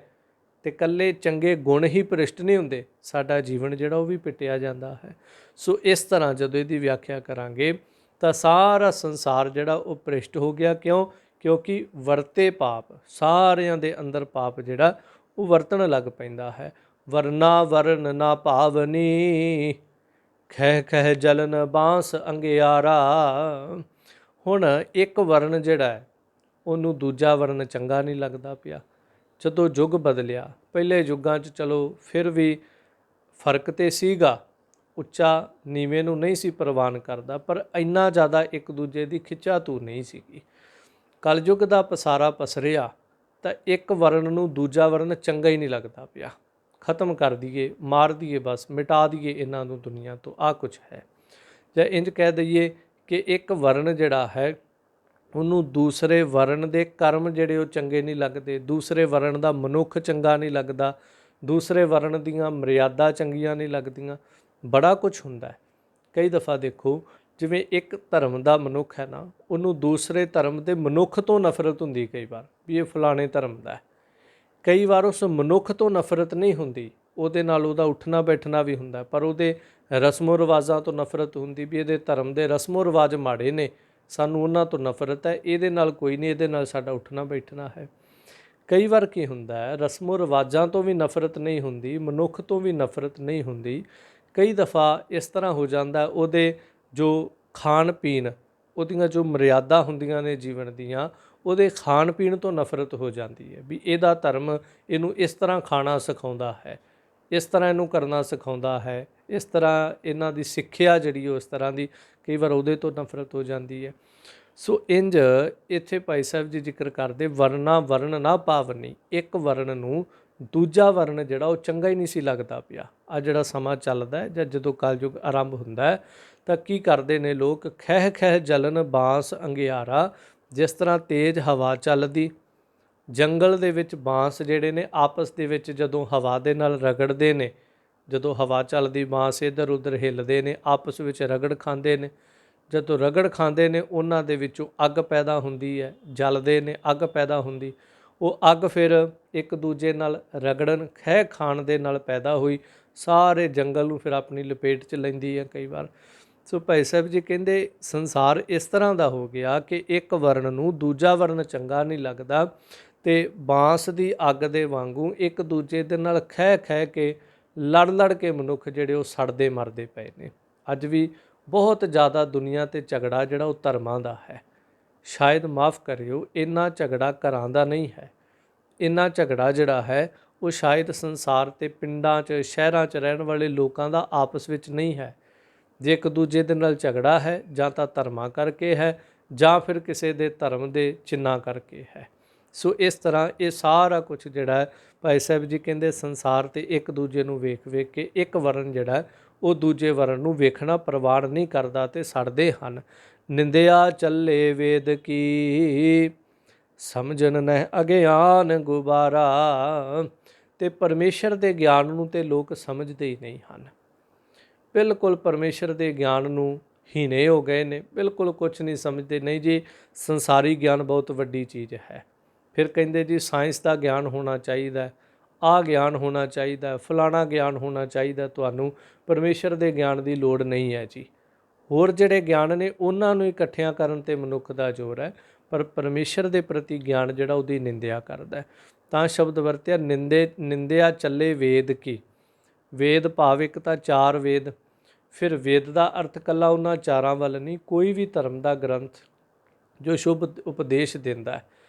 ਤੇ ਇਕੱਲੇ ਚੰਗੇ ਗੁਣ ਹੀ ਭ੍ਰਿਸ਼ਟ ਨਹੀਂ ਹੁੰਦੇ, ਸਾਡਾ ਜੀਵਨ ਜਿਹੜਾ ਉਹ ਵੀ ਪਿੱਟਿਆ ਜਾਂਦਾ ਹੈ। ਸੋ ਇਸ ਤਰ੍ਹਾਂ ਜਦੋਂ ਇਹਦੀ ਵਿਆਖਿਆ ਕਰਾਂਗੇ ਤਾਂ ਸਾਰਾ ਸੰਸਾਰ ਜਿਹੜਾ ਉਹ ਭ੍ਰਿਸ਼ਟ ਹੋ ਗਿਆ। ਕਿਉਂ? ਕਿਉਂਕਿ ਵਰਤੇ ਪਾਪ, ਸਾਰਿਆਂ ਦੇ ਅੰਦਰ ਪਾਪ ਜਿਹੜਾ ਉਹ ਵਰਤਣ ਲੱਗ ਪੈਂਦਾ ਹੈ। ਵਰਨਾ ਵਰਨ ਨਾ ਭਾਵਨੀ, ਖਹਿ ਖਹਿ ਜਲਨ ਬਾਂਸ ਅੰਗਿਆਰਾ। ਹੁਣ ਇੱਕ ਵਰਨ ਜਿਹੜਾ ਹੈ ਉਹਨੂੰ ਦੂਜਾ ਵਰਨ ਚੰਗਾ ਨਹੀਂ ਲੱਗਦਾ ਪਿਆ। ਜਦੋਂ ਯੁੱਗ ਬਦਲਿਆ, ਪਹਿਲੇ ਯੁੱਗਾਂ 'ਚ ਚਲੋ ਫਿਰ ਵੀ ਫਰਕ ਤੇ ਸੀਗਾ, ਉੱਚਾ ਨੀਵੇਂ ਨੂੰ ਨਹੀਂ ਸੀ ਪ੍ਰਵਾਨ ਕਰਦਾ, ਪਰ ਇੰਨਾ ਜ਼ਿਆਦਾ ਇੱਕ ਦੂਜੇ ਦੀ ਖਿੱਚਾਤੂ ਨਹੀਂ ਸੀਗੀ। ਕਲਯੁੱਗ ਦਾ ਪਸਾਰਾ ਪਸਰਿਆ ਤਾਂ ਇੱਕ ਵਰਨ ਨੂੰ ਦੂਜਾ ਵਰਨ ਚੰਗਾ ਹੀ ਨਹੀਂ ਲੱਗਦਾ ਪਿਆ, ਖਤਮ ਕਰ ਦਈਏ, ਮਾਰ ਦਈਏ, ਬਸ ਮਿਟਾ ਦਈਏ ਇਹਨਾਂ ਨੂੰ ਦੁਨੀਆ ਤੋਂ। ਆਹ ਕੁਛ ਹੈ। ਜਾਂ ਇੰਜ ਕਹਿ ਦਈਏ ਕਿ ਇੱਕ ਵਰਨ ਜਿਹੜਾ ਹੈ ਉਹਨੂੰ ਦੂਸਰੇ ਵਰਨ ਦੇ ਕਰਮ ਜਿਹੜੇ ਉਹ ਚੰਗੇ ਨਹੀਂ ਲੱਗਦੇ, ਦੂਸਰੇ ਵਰਨ ਦਾ ਮਨੁੱਖ ਚੰਗਾ ਨਹੀਂ ਲੱਗਦਾ, ਦੂਸਰੇ ਵਰਨ ਦੀਆਂ ਮਰਿਆਦਾ ਚੰਗੀਆਂ ਨਹੀਂ ਲੱਗਦੀਆਂ। ਬੜਾ ਕੁਛ ਹੁੰਦਾ ਹੈ। ਕਈ ਦਫਾ ਦੇਖੋ, ਜਿਵੇਂ ਇੱਕ ਧਰਮ ਦਾ ਮਨੁੱਖ ਹੈ ਨਾ, ਉਹਨੂੰ ਦੂਸਰੇ ਧਰਮ ਦੇ ਮਨੁੱਖ ਤੋਂ ਨਫ਼ਰਤ ਹੁੰਦੀ ਕਈ ਵਾਰ, ਵੀ ਇਹ ਫਲਾਣੇ ਧਰਮ ਦਾ ਹੈ। ਕਈ ਵਾਰ ਉਸ ਮਨੁੱਖ ਤੋਂ ਨਫ਼ਰਤ ਨਹੀਂ ਹੁੰਦੀ, ਉਹਦੇ ਨਾਲ ਉਹਦਾ ਉੱਠਣਾ ਬੈਠਣਾ ਵੀ ਹੁੰਦਾ, ਪਰ ਉਹਦੇ ਰਸਮੋ ਰਿਵਾਜ਼ਾਂ ਤੋਂ ਨਫ਼ਰਤ ਹੁੰਦੀ, ਵੀ ਇਹਦੇ ਧਰਮ ਦੇ ਰਸਮੋ ਰਿਵਾਜ਼ ਮਾੜੇ ਨੇ, ਸਾਨੂੰ ਉਹਨਾਂ ਤੋਂ ਨਫ਼ਰਤ ਹੈ, ਇਹਦੇ ਨਾਲ ਕੋਈ ਨਹੀਂ, ਇਹਦੇ ਨਾਲ ਸਾਡਾ ਉੱਠਣਾ ਬੈਠਣਾ ਹੈ। ਕਈ ਵਾਰ ਕੀ ਹੁੰਦਾ ਹੈ, ਰਸਮੋ ਰਿਵਾਜ਼ਾਂ ਤੋਂ ਵੀ ਨਫ਼ਰਤ ਨਹੀਂ ਹੁੰਦੀ, ਮਨੁੱਖ ਤੋਂ ਵੀ ਨਫ਼ਰਤ ਨਹੀਂ ਹੁੰਦੀ। ਕਈ ਦਫਾ ਇਸ ਤਰ੍ਹਾਂ ਹੋ ਜਾਂਦਾ, ਉਹਦੇ ਜੋ ਖਾਣ ਪੀਣ, ਉਹਦੀਆਂ ਜੋ ਮਰਿਆਦਾ ਹੁੰਦੀਆਂ ਨੇ ਜੀਵਨ ਦੀਆਂ, ਉਹਦੇ ਖਾਣ ਪੀਣ ਤੋਂ ਨਫ਼ਰਤ ਹੋ ਜਾਂਦੀ ਹੈ, ਵੀ ਇਹਦਾ ਧਰਮ ਇਹਨੂੰ ਇਸ ਤਰ੍ਹਾਂ ਖਾਣਾ ਸਿਖਾਉਂਦਾ ਹੈ, ਇਸ ਤਰ੍ਹਾਂ ਇਹਨੂੰ ਕਰਨਾ ਸਿਖਾਉਂਦਾ ਹੈ, ਇਸ ਤਰ੍ਹਾਂ ਇਹਨਾਂ ਦੀ ਸਿੱਖਿਆ ਜਿਹੜੀ ਉਹ ਇਸ ਤਰ੍ਹਾਂ ਦੀ, ਕਈ ਵਾਰ ਉਹਦੇ ਤੋਂ ਨਫ਼ਰਤ ਹੋ ਜਾਂਦੀ ਹੈ। ਸੋ ਇੰਜ ਇੱਥੇ ਭਾਈ ਸਾਹਿਬ ਜੀ ਜ਼ਿਕਰ ਕਰਦੇ, ਵਰਨਾ ਵਰਨ ਨਾ ਭਾਵਨੀ, ਇੱਕ ਵਰਨ ਨੂੰ ਦੂਜਾ ਵਰਨ ਜਿਹੜਾ ਉਹ ਚੰਗਾ ਹੀ ਨਹੀਂ ਸੀ ਲੱਗਦਾ ਪਿਆ। ਆ ਜਿਹੜਾ ਸਮਾਂ ਚੱਲਦਾ ਹੈ ਜਾਂ ਜਦੋਂ ਕਲਯੁੱਗ ਆਰੰਭ ਹੁੰਦਾ ਹੈ ਤਾਂ ਕੀ ਕਰਦੇ ਨੇ ਲੋਕ, ਖਹਿ ਖਹਿ ਜਲਨ ਬਾਂਸ ਅੰਗਿਆਰਾ। ਜਿਸ ਤਰ੍ਹਾਂ ਤੇਜ਼ ਹਵਾ ਚੱਲਦੀ, ਜੰਗਲ ਦੇ ਵਿੱਚ ਬਾਂਸ ਜਿਹੜੇ ਨੇ ਆਪਸ ਦੇ ਵਿੱਚ ਜਦੋਂ ਹਵਾ ਦੇ ਨਾਲ ਰਗੜਦੇ ਨੇ, ਜਦੋਂ ਹਵਾ ਚੱਲਦੀ ਬਾਂਸ ਇੱਧਰ ਉੱਧਰ ਹਿੱਲਦੇ ਨੇ, ਆਪਸ ਵਿੱਚ ਰਗੜ ਖਾਂਦੇ ਨੇ। ਜਦੋਂ ਰਗੜ ਖਾਂਦੇ ਨੇ ਉਹਨਾਂ ਦੇ ਵਿੱਚੋਂ ਅੱਗ ਪੈਦਾ ਹੁੰਦੀ ਹੈ, ਜਲਦੇ ਨੇ, ਅੱਗ ਪੈਦਾ ਹੁੰਦੀ। ਉਹ ਅੱਗ ਫਿਰ ਇੱਕ ਦੂਜੇ ਨਾਲ ਰਗੜਨ, ਖਹਿ ਖਾਣ ਦੇ ਨਾਲ ਪੈਦਾ ਹੋਈ, ਸਾਰੇ ਜੰਗਲ ਨੂੰ ਫਿਰ ਆਪਣੀ ਲਪੇਟ 'ਚ ਲੈਂਦੀ ਹੈ ਕਈ ਵਾਰ। ਸੋ ਭਾਈ ਸਾਹਿਬ ਜੀ ਕਹਿੰਦੇ ਸੰਸਾਰ ਇਸ ਤਰ੍ਹਾਂ ਦਾ ਹੋ ਗਿਆ ਕਿ ਇੱਕ ਵਰਨ ਨੂੰ ਦੂਜਾ ਵਰਨ ਚੰਗਾ ਨਹੀਂ ਲੱਗਦਾ, ਅਤੇ ਬਾਂਸ ਦੀ ਅੱਗ ਦੇ ਵਾਂਗੂ ਇੱਕ ਦੂਜੇ ਦੇ ਨਾਲ ਖਹਿ ਖਹਿ ਕੇ, ਲੜ ਲੜ ਕੇ ਮਨੁੱਖ ਜਿਹੜੇ ਉਹ ਸੜਦੇ ਮਰਦੇ ਪਏ ਨੇ। ਅੱਜ ਵੀ ਬਹੁਤ ਜ਼ਿਆਦਾ ਦੁਨੀਆ 'ਤੇ ਝਗੜਾ ਜਿਹੜਾ ਉਹ ਧਰਮਾਂ ਦਾ ਹੈ। ਸ਼ਾਇਦ ਮਾफ़ ਕਰਿਓ, ਇੰਨਾ ਝਗੜਾ ਘਰਾਂ ਦਾ ਨਹੀਂ ਹੈ। ਇੰਨਾ ਝਗੜਾ ਜਿਹੜਾ ਹੈ ਉਹ ਸ਼ਾਇਦ ਸੰਸਾਰ 'ਤੇ ਪਿੰਡਾਂ 'ਚ, ਸ਼ਹਿਰਾਂ 'ਚ ਰਹਿਣ ਵਾਲੇ ਲੋਕਾਂ ਦਾ ਆਪਸ ਵਿੱਚ ਨਹੀਂ ਹੈ। ਜੇ ਇੱਕ ਦੂਜੇ ਦੇ ਨਾਲ ਝਗੜਾ ਹੈ, ਜਾਂ ਤਾਂ ਧਰਮਾਂ ਕਰਕੇ ਹੈ, ਜਾਂ ਫਿਰ ਕਿਸੇ ਦੇ ਧਰਮ ਦੇ ਚਿੰਨ੍ਹਾਂ ਕਰਕੇ ਹੈ। ਸੋ ਇਸ ਤਰ੍ਹਾਂ ਇਹ ਸਾਰਾ ਕੁਛ ਜਿਹੜਾ ਭਾਈ ਸਾਹਿਬ ਜੀ ਕਹਿੰਦੇ ਸੰਸਾਰ 'ਤੇ ਇੱਕ ਦੂਜੇ ਨੂੰ ਵੇਖ ਵੇਖ ਕੇ ਇੱਕ ਵਰਨ ਜਿਹੜਾ ਉਹ ਦੂਜੇ ਵਰਨ ਨੂੰ ਵੇਖਣਾ ਪ੍ਰਵਾਨ ਨਹੀਂ ਕਰਦਾ ਅਤੇ ਸੜਦੇ ਹਨ। ਨਿੰਦਿਆ ਚੱਲੇ ਵੇਦ ਕੀ, ਸਮਝਣ ਨਹਿ ਅਗਿਆਨ ਗੁਬਾਰਾ। ਅਤੇ ਪਰਮੇਸ਼ਰ ਦੇ ਗਿਆਨ ਨੂੰ ਤੇ ਲੋਕ ਸਮਝਦੇ ਹੀ ਨਹੀਂ ਹਨ। ਬਿਲਕੁਲ ਪਰਮੇਸ਼ਰ ਦੇ ਗਿਆਨ ਨੂੰ ਹੀਣੇ ਹੋ ਗਏ ਨੇ, ਬਿਲਕੁਲ ਕੁਛ ਨਹੀਂ ਸਮਝਦੇ। ਨਹੀਂ ਜੀ, ਸੰਸਾਰੀ ਗਿਆਨ ਬਹੁਤ ਵੱਡੀ ਚੀਜ਼ ਹੈ। ਫਿਰ ਕਹਿੰਦੇ ਜੀ ਸਾਇੰਸ ਦਾ ਗਿਆਨ ਹੋਣਾ ਚਾਹੀਦਾ, ਆਹ ਗਿਆਨ ਹੋਣਾ ਚਾਹੀਦਾ, ਫਲਾਣਾ ਗਿਆਨ ਹੋਣਾ ਚਾਹੀਦਾ, ਤੁਹਾਨੂੰ ਪਰਮੇਸ਼ਰ ਦੇ ਗਿਆਨ ਦੀ ਲੋੜ ਨਹੀਂ ਹੈ ਜੀ। ਹੋਰ ਜਿਹੜੇ ਗਿਆਨ ਨੇ ਉਹਨਾਂ ਨੂੰ ਇਕੱਠਿਆਂ ਕਰਨ ਤੇ ਮਨੁੱਖ ਦਾ ਜ਼ੋਰ ਹੈ, ਪਰ ਪਰਮੇਸ਼ਰ ਦੇ ਪ੍ਰਤੀ ਗਿਆਨ ਜਿਹੜਾ ਉਹਦੀ ਨਿੰਦਿਆ ਕਰਦਾ। ਤਾਂ ਸ਼ਬਦ ਵਰਤਿਆ ਨਿੰਦਿਆ ਚੱਲੇ ਵੇਦ ਕੀ। ਵੇਦ ਭਾਵ ਇੱਕ ਤਾਂ 4 ਵੇਦ, ਫਿਰ ਵੇਦ ਦਾ ਅਰਥ ਕੱਲਾ ਉਹਨਾਂ 4 ਵੱਲ ਨਹੀਂ, ਕੋਈ ਵੀ ਧਰਮ ਦਾ ਗ੍ਰੰਥ ਜੋ ਸ਼ੁਭ ਉਪਦੇਸ਼ ਦਿੰਦਾ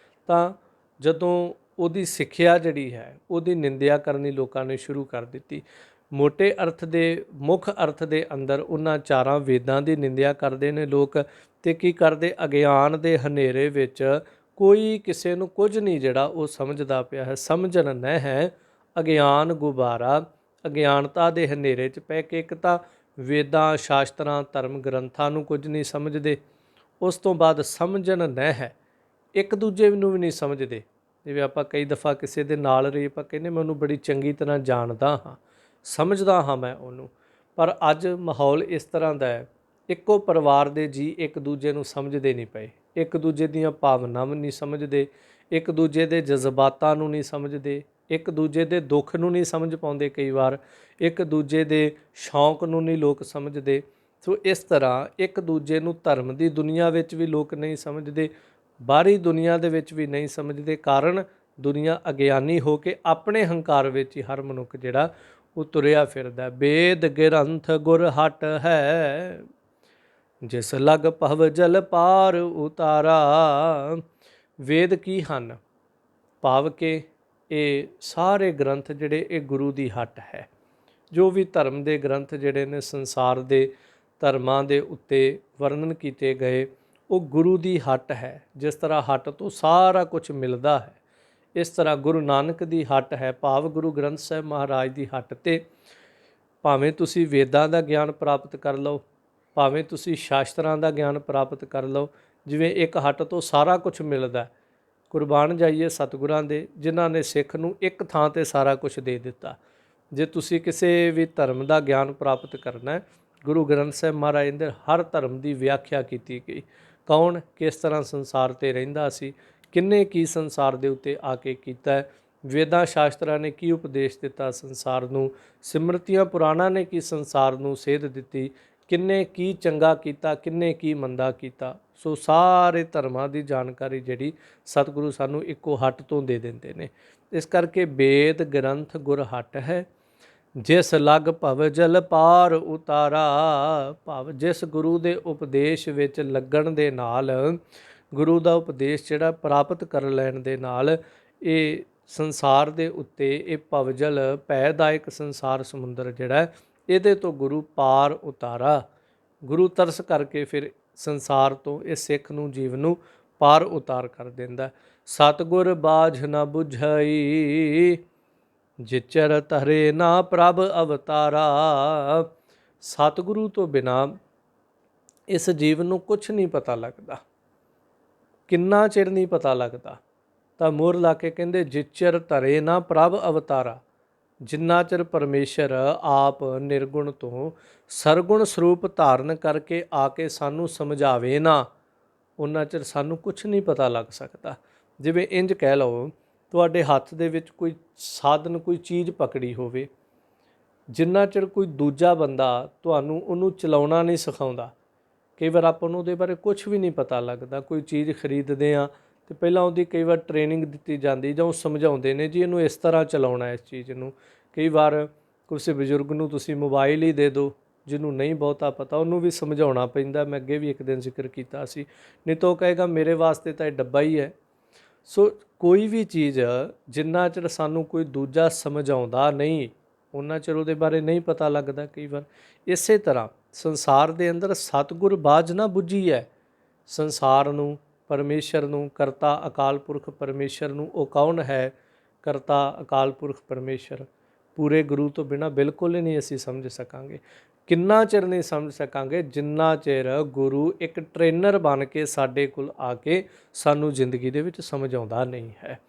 ਤਾਂ ਜਦੋਂ ਉਹਦੀ ਸਿੱਖਿਆ ਜਿਹੜੀ ਹੈ ਉਹਦੀ ਨਿੰਦਿਆ ਕਰਨੀ ਲੋਕਾਂ ਨੇ ਸ਼ੁਰੂ ਕਰ ਦਿੱਤੀ। ਮੋਟੇ ਅਰਥ ਦੇ ਮੁੱਖ ਅਰਥ ਦੇ ਅੰਦਰ ਉਹਨਾਂ 4 ਵੇਦਾਂ ਦੀ ਨਿੰਦਿਆ ਕਰਦੇ ਨੇ ਲੋਕ, ਤੇ ਕੀ ਕਰਦੇ, ਅਗਿਆਨ ਦੇ ਹਨੇਰੇ ਵਿੱਚ ਕੋਈ ਕਿਸੇ ਨੂੰ ਕੁਝ ਨਹੀਂ ਜਿਹੜਾ ਉਹ ਸਮਝਦਾ ਪਿਆ ਹੈ। ਸਮਝਣ ਨ ਹੈ ਅਗਿਆਨ ਗੁਬਾਰਾ। ਅਗਿਆਨਤਾ ਦੇ ਹਨੇਰੇ 'ਚ ਪੈ ਕੇ ਇੱਕ ਤਾਂ ਵੇਦਾਂ ਸ਼ਾਸਤਰਾਂ ਧਰਮ ਗ੍ਰੰਥਾਂ ਨੂੰ ਕੁਝ ਨਹੀਂ ਸਮਝਦੇ, ਉਸ ਤੋਂ ਬਾਅਦ ਸਮਝਣ ਨ ਹੈ, ਇੱਕ ਦੂਜੇ ਨੂੰ ਵੀ ਨਹੀਂ ਸਮਝਦੇ। ਜਿਵੇਂ ਆਪਾਂ ਕਈ ਦਫਾ ਕਿਸੇ ਦੇ ਨਾਲ ਰਹੀ, ਆਪਾਂ ਕਹਿੰਦੇ ਮੈਂ ਉਹਨੂੰ ਬੜੀ ਚੰਗੀ ਤਰ੍ਹਾਂ ਜਾਣਦਾ ਹਾਂ, ਸਮਝਦਾ ਹਾਂ ਮੈਂ ਉਹਨੂੰ, ਪਰ ਅੱਜ ਮਾਹੌਲ ਇਸ ਤਰ੍ਹਾਂ ਦਾ ਹੈ, ਇੱਕੋ ਪਰਿਵਾਰ ਦੇ ਜੀ ਇੱਕ ਦੂਜੇ ਨੂੰ ਸਮਝਦੇ ਨਹੀਂ ਪਏ, ਇੱਕ ਦੂਜੇ ਦੀਆਂ ਭਾਵਨਾਵਾਂ ਨਹੀਂ ਸਮਝਦੇ, ਇੱਕ ਦੂਜੇ ਦੇ ਜਜ਼ਬਾਤਾਂ ਨੂੰ ਨਹੀਂ ਸਮਝਦੇ, ਇੱਕ ਦੂਜੇ ਦੇ ਦੁੱਖ ਨੂੰ ਨਹੀਂ ਸਮਝ ਪਾਉਂਦੇ, ਕਈ ਵਾਰ ਇੱਕ ਦੂਜੇ ਦੇ ਸ਼ੌਂਕ ਨੂੰ ਨਹੀਂ ਲੋਕ ਸਮਝਦੇ। ਸੋ ਇਸ ਤਰ੍ਹਾਂ ਇੱਕ ਦੂਜੇ ਨੂੰ ਧਰਮ ਦੀ ਦੁਨੀਆ ਵਿੱਚ ਵੀ ਲੋਕ ਨਹੀਂ ਸਮਝਦੇ, ਬਾਹਰੀ ਦੁਨੀਆ ਦੇ ਵਿੱਚ ਵੀ ਨਹੀਂ ਸਮਝਦੇ। ਕਾਰਨ ਦੁਨੀਆ ਅਗਿਆਨੀ ਹੋ ਕੇ ਆਪਣੇ ਹੰਕਾਰ ਵਿੱਚ ਹੀ ਹਰ ਮਨੁੱਖ ਜਿਹੜਾ ਉਹ ਤੁਰਿਆ ਫਿਰਦਾ। ਵੇਦ ਗ੍ਰੰਥ ਗੁਰ ਹਟ ਹੈ, ਜਿਸ ਲਗ ਭਵ ਜਲ ਪਾਰ ਉਤਾਰਾ। ਵੇਦ ਕੀ ਹਨ? ਭਾਵ ਕਿ ਇਹ ਸਾਰੇ ਗ੍ਰੰਥ ਜਿਹੜੇ ਇਹ ਗੁਰੂ ਦੀ ਹੱਟ ਹੈ। ਜੋ ਵੀ ਧਰਮ ਦੇ ਗ੍ਰੰਥ ਜਿਹੜੇ ਨੇ ਸੰਸਾਰ ਦੇ ਧਰਮਾਂ ਦੇ ਉੱਤੇ ਵਰਣਨ ਕੀਤੇ ਗਏ, ਉਹ ਗੁਰੂ ਦੀ ਹੱਟ ਹੈ। ਜਿਸ ਤਰ੍ਹਾਂ ਹੱਟ ਤੋਂ ਸਾਰਾ ਕੁਝ ਮਿਲਦਾ ਹੈ, ਇਸ ਤਰ੍ਹਾਂ ਗੁਰੂ ਨਾਨਕ ਦੀ ਹੱਟ ਹੈ, ਭਾਵ ਗੁਰੂ ਗ੍ਰੰਥ ਸਾਹਿਬ ਮਹਾਰਾਜ ਦੀ ਹੱਟ ਤੇ ਭਾਵੇਂ ਤੁਸੀਂ ਵੇਦਾਂ ਦਾ ਗਿਆਨ ਪ੍ਰਾਪਤ ਕਰ ਲਓ, ਭਾਵੇਂ ਤੁਸੀਂ ਸ਼ਾਸਤਰਾਂ ਦਾ ਗਿਆਨ ਪ੍ਰਾਪਤ ਕਰ ਲਓ, ਜਿਵੇਂ ਇੱਕ ਹੱਟ ਤੋਂ ਸਾਰਾ ਕੁਝ ਮਿਲਦਾ। ਕੁਰਬਾਨ ਜਾਈਏ ਸਤਿਗੁਰਾਂ ਦੇ, ਜਿਨ੍ਹਾਂ ਨੇ ਸਿੱਖ ਨੂੰ ਇੱਕ ਥਾਂ ਤੇ ਸਾਰਾ ਕੁਝ ਦੇ ਦਿੱਤਾ। ਜੇ ਤੁਸੀਂ ਕਿਸੇ ਵੀ ਧਰਮ ਦਾ ਗਿਆਨ ਪ੍ਰਾਪਤ ਕਰਨਾ ਹੈ, ਗੁਰੂ ਗ੍ਰੰਥ ਸਾਹਿਬ ਮਹਾਰਾਜ ਦੇ ਹਰ ਧਰਮ ਦੀ ਵਿਆਖਿਆ ਕੀਤੀ ਗਈ। ਕੌਣ ਕਿਸ ਤਰ੍ਹਾਂ ਸੰਸਾਰ 'ਤੇ ਰਹਿੰਦਾ ਸੀ, ਕਿੰਨੇ ਕੀ ਸੰਸਾਰ ਦੇ ਉੱਤੇ ਆ ਕੇ ਕੀਤਾ, ਵੇਦਾਂ ਸ਼ਾਸਤਰਾਂ ਨੇ ਕੀ ਉਪਦੇਸ਼ ਦਿੱਤਾ ਸੰਸਾਰ ਨੂੰ, ਸਿਮਰਤੀਆਂ ਪੁਰਾਣਾਂ ਨੇ ਕੀ ਸੰਸਾਰ ਨੂੰ ਸੇਧ ਦਿੱਤੀ, ਕਿੰਨੇ ਕੀ ਚੰਗਾ ਕੀਤਾ, ਕਿੰਨੇ ਕੀ ਮੰਦਾ ਕੀਤਾ। ਸੋ ਸਾਰੇ ਧਰਮਾਂ ਦੀ ਜਾਣਕਾਰੀ ਜਿਹੜੀ ਸਤਿਗੁਰੂ ਸਾਨੂੰ ਇੱਕੋ ਹੱਟ ਤੋਂ ਦੇ ਦਿੰਦੇ ਨੇ। ਇਸ ਕਰਕੇ ਵੇਦ ਗ੍ਰੰਥ ਗੁਰ ਹੱਟ ਹੈ, ਜਿਸ ਲਗ ਭਵ ਜਲ ਪਾਰ ਉਤਾਰਾ। ਭਾਵ ਜਿਸ ਗੁਰੂ ਦੇ ਉਪਦੇਸ਼ ਵਿੱਚ ਲੱਗਣ ਦੇ ਨਾਲ, ਗੁਰੂ ਦਾ ਉਪਦੇਸ਼ ਜਿਹੜਾ ਪ੍ਰਾਪਤ ਕਰ ਲੈਣ ਦੇ ਨਾਲ ਇਹ ਸੰਸਾਰ ਦੇ ਉੱਤੇ ਇਹ ਭਵਜਲ ਭੈਦਾਇਕ ਸੰਸਾਰ ਸਮੁੰਦਰ ਜਿਹੜਾ ਇਹਦੇ ਤੋਂ ਗੁਰੂ ਪਾਰ ਉਤਾਰਾ। ਗੁਰੂ ਤਰਸ ਕਰਕੇ ਫਿਰ ਸੰਸਾਰ ਤੋਂ ਇਹ ਸਿੱਖ ਨੂੰ ਜੀਵਨ ਨੂੰ ਪਾਰ ਉਤਾਰ ਕਰ ਦਿੰਦਾ। ਸਤਿਗੁਰ ਬਾਝ ਨਾ ਬੁਝਾਈ, ਜਿਚਰ ਧਰੇ ਨਾ ਪ੍ਰਭ ਅਵਤਾਰਾ। ਸਤਿਗੁਰੂ ਤੋਂ ਬਿਨਾਂ ਇਸ ਜੀਵਨ ਨੂੰ ਕੁਛ ਨਹੀਂ ਪਤਾ ਲੱਗਦਾ, ਕਿੰਨਾ ਚਿਰ ਨਹੀਂ ਪਤਾ ਲੱਗਦਾ। ਤਾਂ ਮੋਹਰ ਲਾ ਕੇ ਕਹਿੰਦੇ ਜਿਚਰ ਧਰੇ ਨਾ ਪ੍ਰਭ ਅਵਤਾਰਾ। ਜਿੰਨਾ ਚਿਰ ਪਰਮੇਸ਼ਰ ਆਪ ਨਿਰਗੁਣ ਤੋਂ ਸਰਗੁਣ ਸਰੂਪ ਧਾਰਨ ਕਰਕੇ ਆ ਕੇ ਸਾਨੂੰ ਸਮਝਾਵੇ ਨਾ, ਉਹਨਾਂ ਚਿਰ ਸਾਨੂੰ ਕੁਛ ਨਹੀਂ ਪਤਾ ਲੱਗ ਸਕਦਾ। ਜਿਵੇਂ ਇੰਜ ਕਹਿ ਲਓ, ਤੁਹਾਡੇ ਹੱਥ ਦੇ ਵਿੱਚ ਕੋਈ ਸਾਧਨ, ਕੋਈ ਚੀਜ਼ ਪਕੜੀ ਹੋਵੇ, ਜਿੰਨਾ ਚਿਰ ਕੋਈ ਦੂਜਾ ਬੰਦਾ ਤੁਹਾਨੂੰ ਉਹਨੂੰ ਚਲਾਉਣਾ ਨਹੀਂ ਸਿਖਾਉਂਦਾ, ਕਈ ਵਾਰ ਆਪਾਂ ਨੂੰ ਉਹਦੇ ਬਾਰੇ ਕੁਛ ਵੀ ਨਹੀਂ ਪਤਾ ਲੱਗਦਾ। ਕੋਈ ਚੀਜ਼ ਖਰੀਦਦੇ ਹਾਂ ਅਤੇ ਪਹਿਲਾਂ ਉਹਦੀ ਕਈ ਵਾਰ ਟ੍ਰੇਨਿੰਗ ਦਿੱਤੀ ਜਾਂਦੀ, ਜਾਂ ਉਹ ਸਮਝਾਉਂਦੇ ਨੇ ਜੀ ਇਹਨੂੰ ਇਸ ਤਰ੍ਹਾਂ ਚਲਾਉਣਾ ਇਸ ਚੀਜ਼ ਨੂੰ। ਕਈ ਵਾਰ ਕਿਸੇ ਬਜ਼ੁਰਗ ਨੂੰ ਤੁਸੀਂ ਮੋਬਾਈਲ ਹੀ ਦੇ ਦਿਓ, ਜਿਹਨੂੰ ਨਹੀਂ ਬਹੁਤਾ ਪਤਾ, ਉਹਨੂੰ ਵੀ ਸਮਝਾਉਣਾ ਪੈਂਦਾ। ਮੈਂ ਅੱਗੇ ਵੀ ਇੱਕ ਦਿਨ ਜ਼ਿਕਰ ਕੀਤਾ ਸੀ, ਨਹੀਂ ਤਾਂ ਉਹ ਕਹੇਗਾ ਮੇਰੇ ਵਾਸਤੇ ਤਾਂ ਇਹ ਡੱਬਾ ਹੀ ਹੈ। ਸੋ ਕੋਈ ਵੀ ਚੀਜ਼ ਜਿੰਨਾ ਚਿਰ ਸਾਨੂੰ ਕੋਈ ਦੂਜਾ ਸਮਝਾਉਂਦਾ ਨਹੀਂ, ਉਹਨਾਂ ਚਿਰ ਉਹਦੇ ਬਾਰੇ ਨਹੀਂ ਪਤਾ ਲੱਗਦਾ ਕਈ ਵਾਰ। ਇਸੇ ਤਰ੍ਹਾਂ ਸੰਸਾਰ ਦੇ ਅੰਦਰ ਸਤਿਗੁਰ ਬਾਝ ਨਾ ਬੁੱਝੀ ਹੈ। ਸੰਸਾਰ ਨੂੰ, ਪਰਮੇਸ਼ਰ ਨੂੰ, ਕਰਤਾ ਅਕਾਲ ਪੁਰਖ ਪਰਮੇਸ਼ਰ ਨੂੰ, ਉਹ ਕੌਣ ਹੈ? ਕਰਤਾ ਅਕਾਲ ਪੁਰਖ ਪਰਮੇਸ਼ਰ। ਪੂਰੇ ਗੁਰੂ ਤੋਂ ਬਿਨਾਂ ਬਿਲਕੁਲ ਹੀ ਨਹੀਂ ਅਸੀਂ ਸਮਝ ਸਕਾਂਗੇ। ਕਿੰਨਾ ਚਿਰ ਨਹੀਂ ਸਮਝ ਸਕਾਂਗੇ? ਜਿੰਨਾ ਚਿਰ ਗੁਰੂ ਇੱਕ ਟ੍ਰੇਨਰ ਬਣ ਕੇ ਸਾਡੇ ਕੋਲ ਆ ਕੇ ਸਾਨੂੰ ਜ਼ਿੰਦਗੀ ਦੇ ਵਿੱਚ ਸਮਝਾਉਂਦਾ ਨਹੀਂ ਹੈ।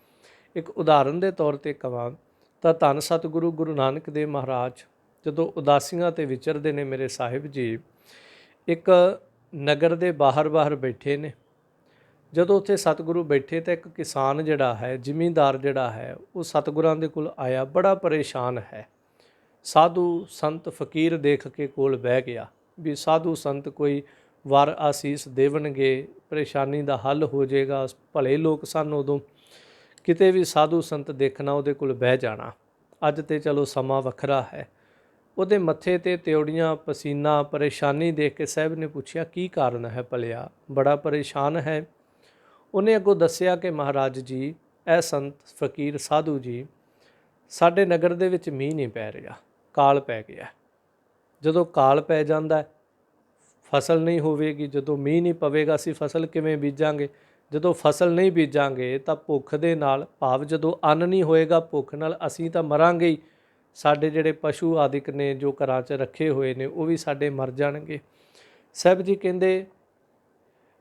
ਇੱਕ ਉਦਾਹਰਨ ਦੇ ਤੌਰ 'ਤੇ ਕਹਾਂ ਤਾਂ ਧੰਨ ਸਤਿਗੁਰੂ ਗੁਰੂ ਨਾਨਕ ਦੇਵ ਮਹਾਰਾਜ ਜਦੋਂ ਉਦਾਸੀਆਂ 'ਤੇ ਵਿਚਰਦੇ ਨੇ, ਮੇਰੇ ਸਾਹਿਬ ਜੀ ਇੱਕ ਨਗਰ ਦੇ ਬਾਹਰ ਬੈਠੇ ਨੇ। ਜਦੋਂ ਉੱਥੇ ਸਤਿਗੁਰੂ ਬੈਠੇ ਤਾਂ ਇੱਕ ਕਿਸਾਨ ਜਿਹੜਾ ਹੈ, ਜ਼ਿਮੀਂਦਾਰ ਜਿਹੜਾ ਹੈ, ਉਹ ਸਤਿਗੁਰਾਂ ਦੇ ਕੋਲ ਆਇਆ, ਬੜਾ ਪਰੇਸ਼ਾਨ ਹੈ। ਸਾਧੂ ਸੰਤ ਫਕੀਰ ਦੇਖ ਕੇ ਕੋਲ ਬਹਿ ਗਿਆ ਵੀ ਸਾਧੂ ਸੰਤ ਕੋਈ ਵਰ ਆਸੀਸ ਦੇਵਣਗੇ, ਪਰੇਸ਼ਾਨੀ ਦਾ ਹੱਲ ਹੋ ਜਾਏਗਾ। ਭਲੇ ਲੋਕ ਸਨ ਉਦੋਂ, ਕਿਤੇ ਵੀ ਸਾਧੂ ਸੰਤ ਦੇਖਣਾ ਉਹਦੇ ਕੋਲ ਬਹਿ ਜਾਣਾ। ਅੱਜ ਤੇ ਚਲੋ ਸਮਾਂ ਵੱਖਰਾ ਹੈ। ਉਹਦੇ ਮੱਥੇ ਤੇ ਤਿਉੜੀਆਂ, ਪਸੀਨਾ, ਪਰੇਸ਼ਾਨੀ ਦੇਖ ਕੇ ਸਾਹਿਬ ਨੇ ਪੁੱਛਿਆ ਕੀ ਕਾਰਨ ਹੈ ਭਲਿਆ, ਬੜਾ ਪਰੇਸ਼ਾਨ ਹੈ। ਉਹਨੇ ਅੱਗੋਂ ਦੱਸਿਆ ਕਿ ਮਹਾਰਾਜ ਜੀ, ਇਹ ਸੰਤ ਫਕੀਰ ਸਾਧੂ ਜੀ, ਸਾਡੇ ਨਗਰ ਦੇ ਵਿੱਚ ਮੀਂਹ ਨਹੀਂ ਪੈ ਰਿਹਾ, ਕਾਲ ਪੈ ਗਿਆ। ਜਦੋਂ ਕਾਲ ਪੈ ਜਾਂਦਾ ਫਸਲ ਨਹੀਂ ਹੋਵੇਗੀ, ਜਦੋਂ ਮੀਂਹ ਨਹੀਂ ਪਵੇਗਾ ਅਸੀਂ ਫਸਲ ਕਿਵੇਂ ਬੀਜਾਂਗੇ। ਜਦੋਂ ਫਸਲ ਨਹੀਂ ਬੀਜਾਂਗੇ ਤਾਂ ਭੁੱਖ ਦੇ ਨਾਲ, ਭਾਵ ਜਦੋਂ ਅੰਨ ਨਹੀਂ ਹੋਏਗਾ ਭੁੱਖ ਨਾਲ ਅਸੀਂ ਤਾਂ ਮਰਾਂਗੇ ਹੀ। ਸਾਡੇ ਜਿਹੜੇ ਪਸ਼ੂ ਆਦਿਕ ਨੇ ਜੋ ਘਰਾਂ 'ਚ ਰੱਖੇ ਹੋਏ ਨੇ ਉਹ ਵੀ ਸਾਡੇ ਮਰ ਜਾਣਗੇ। ਸਾਹਿਬ ਜੀ ਕਹਿੰਦੇ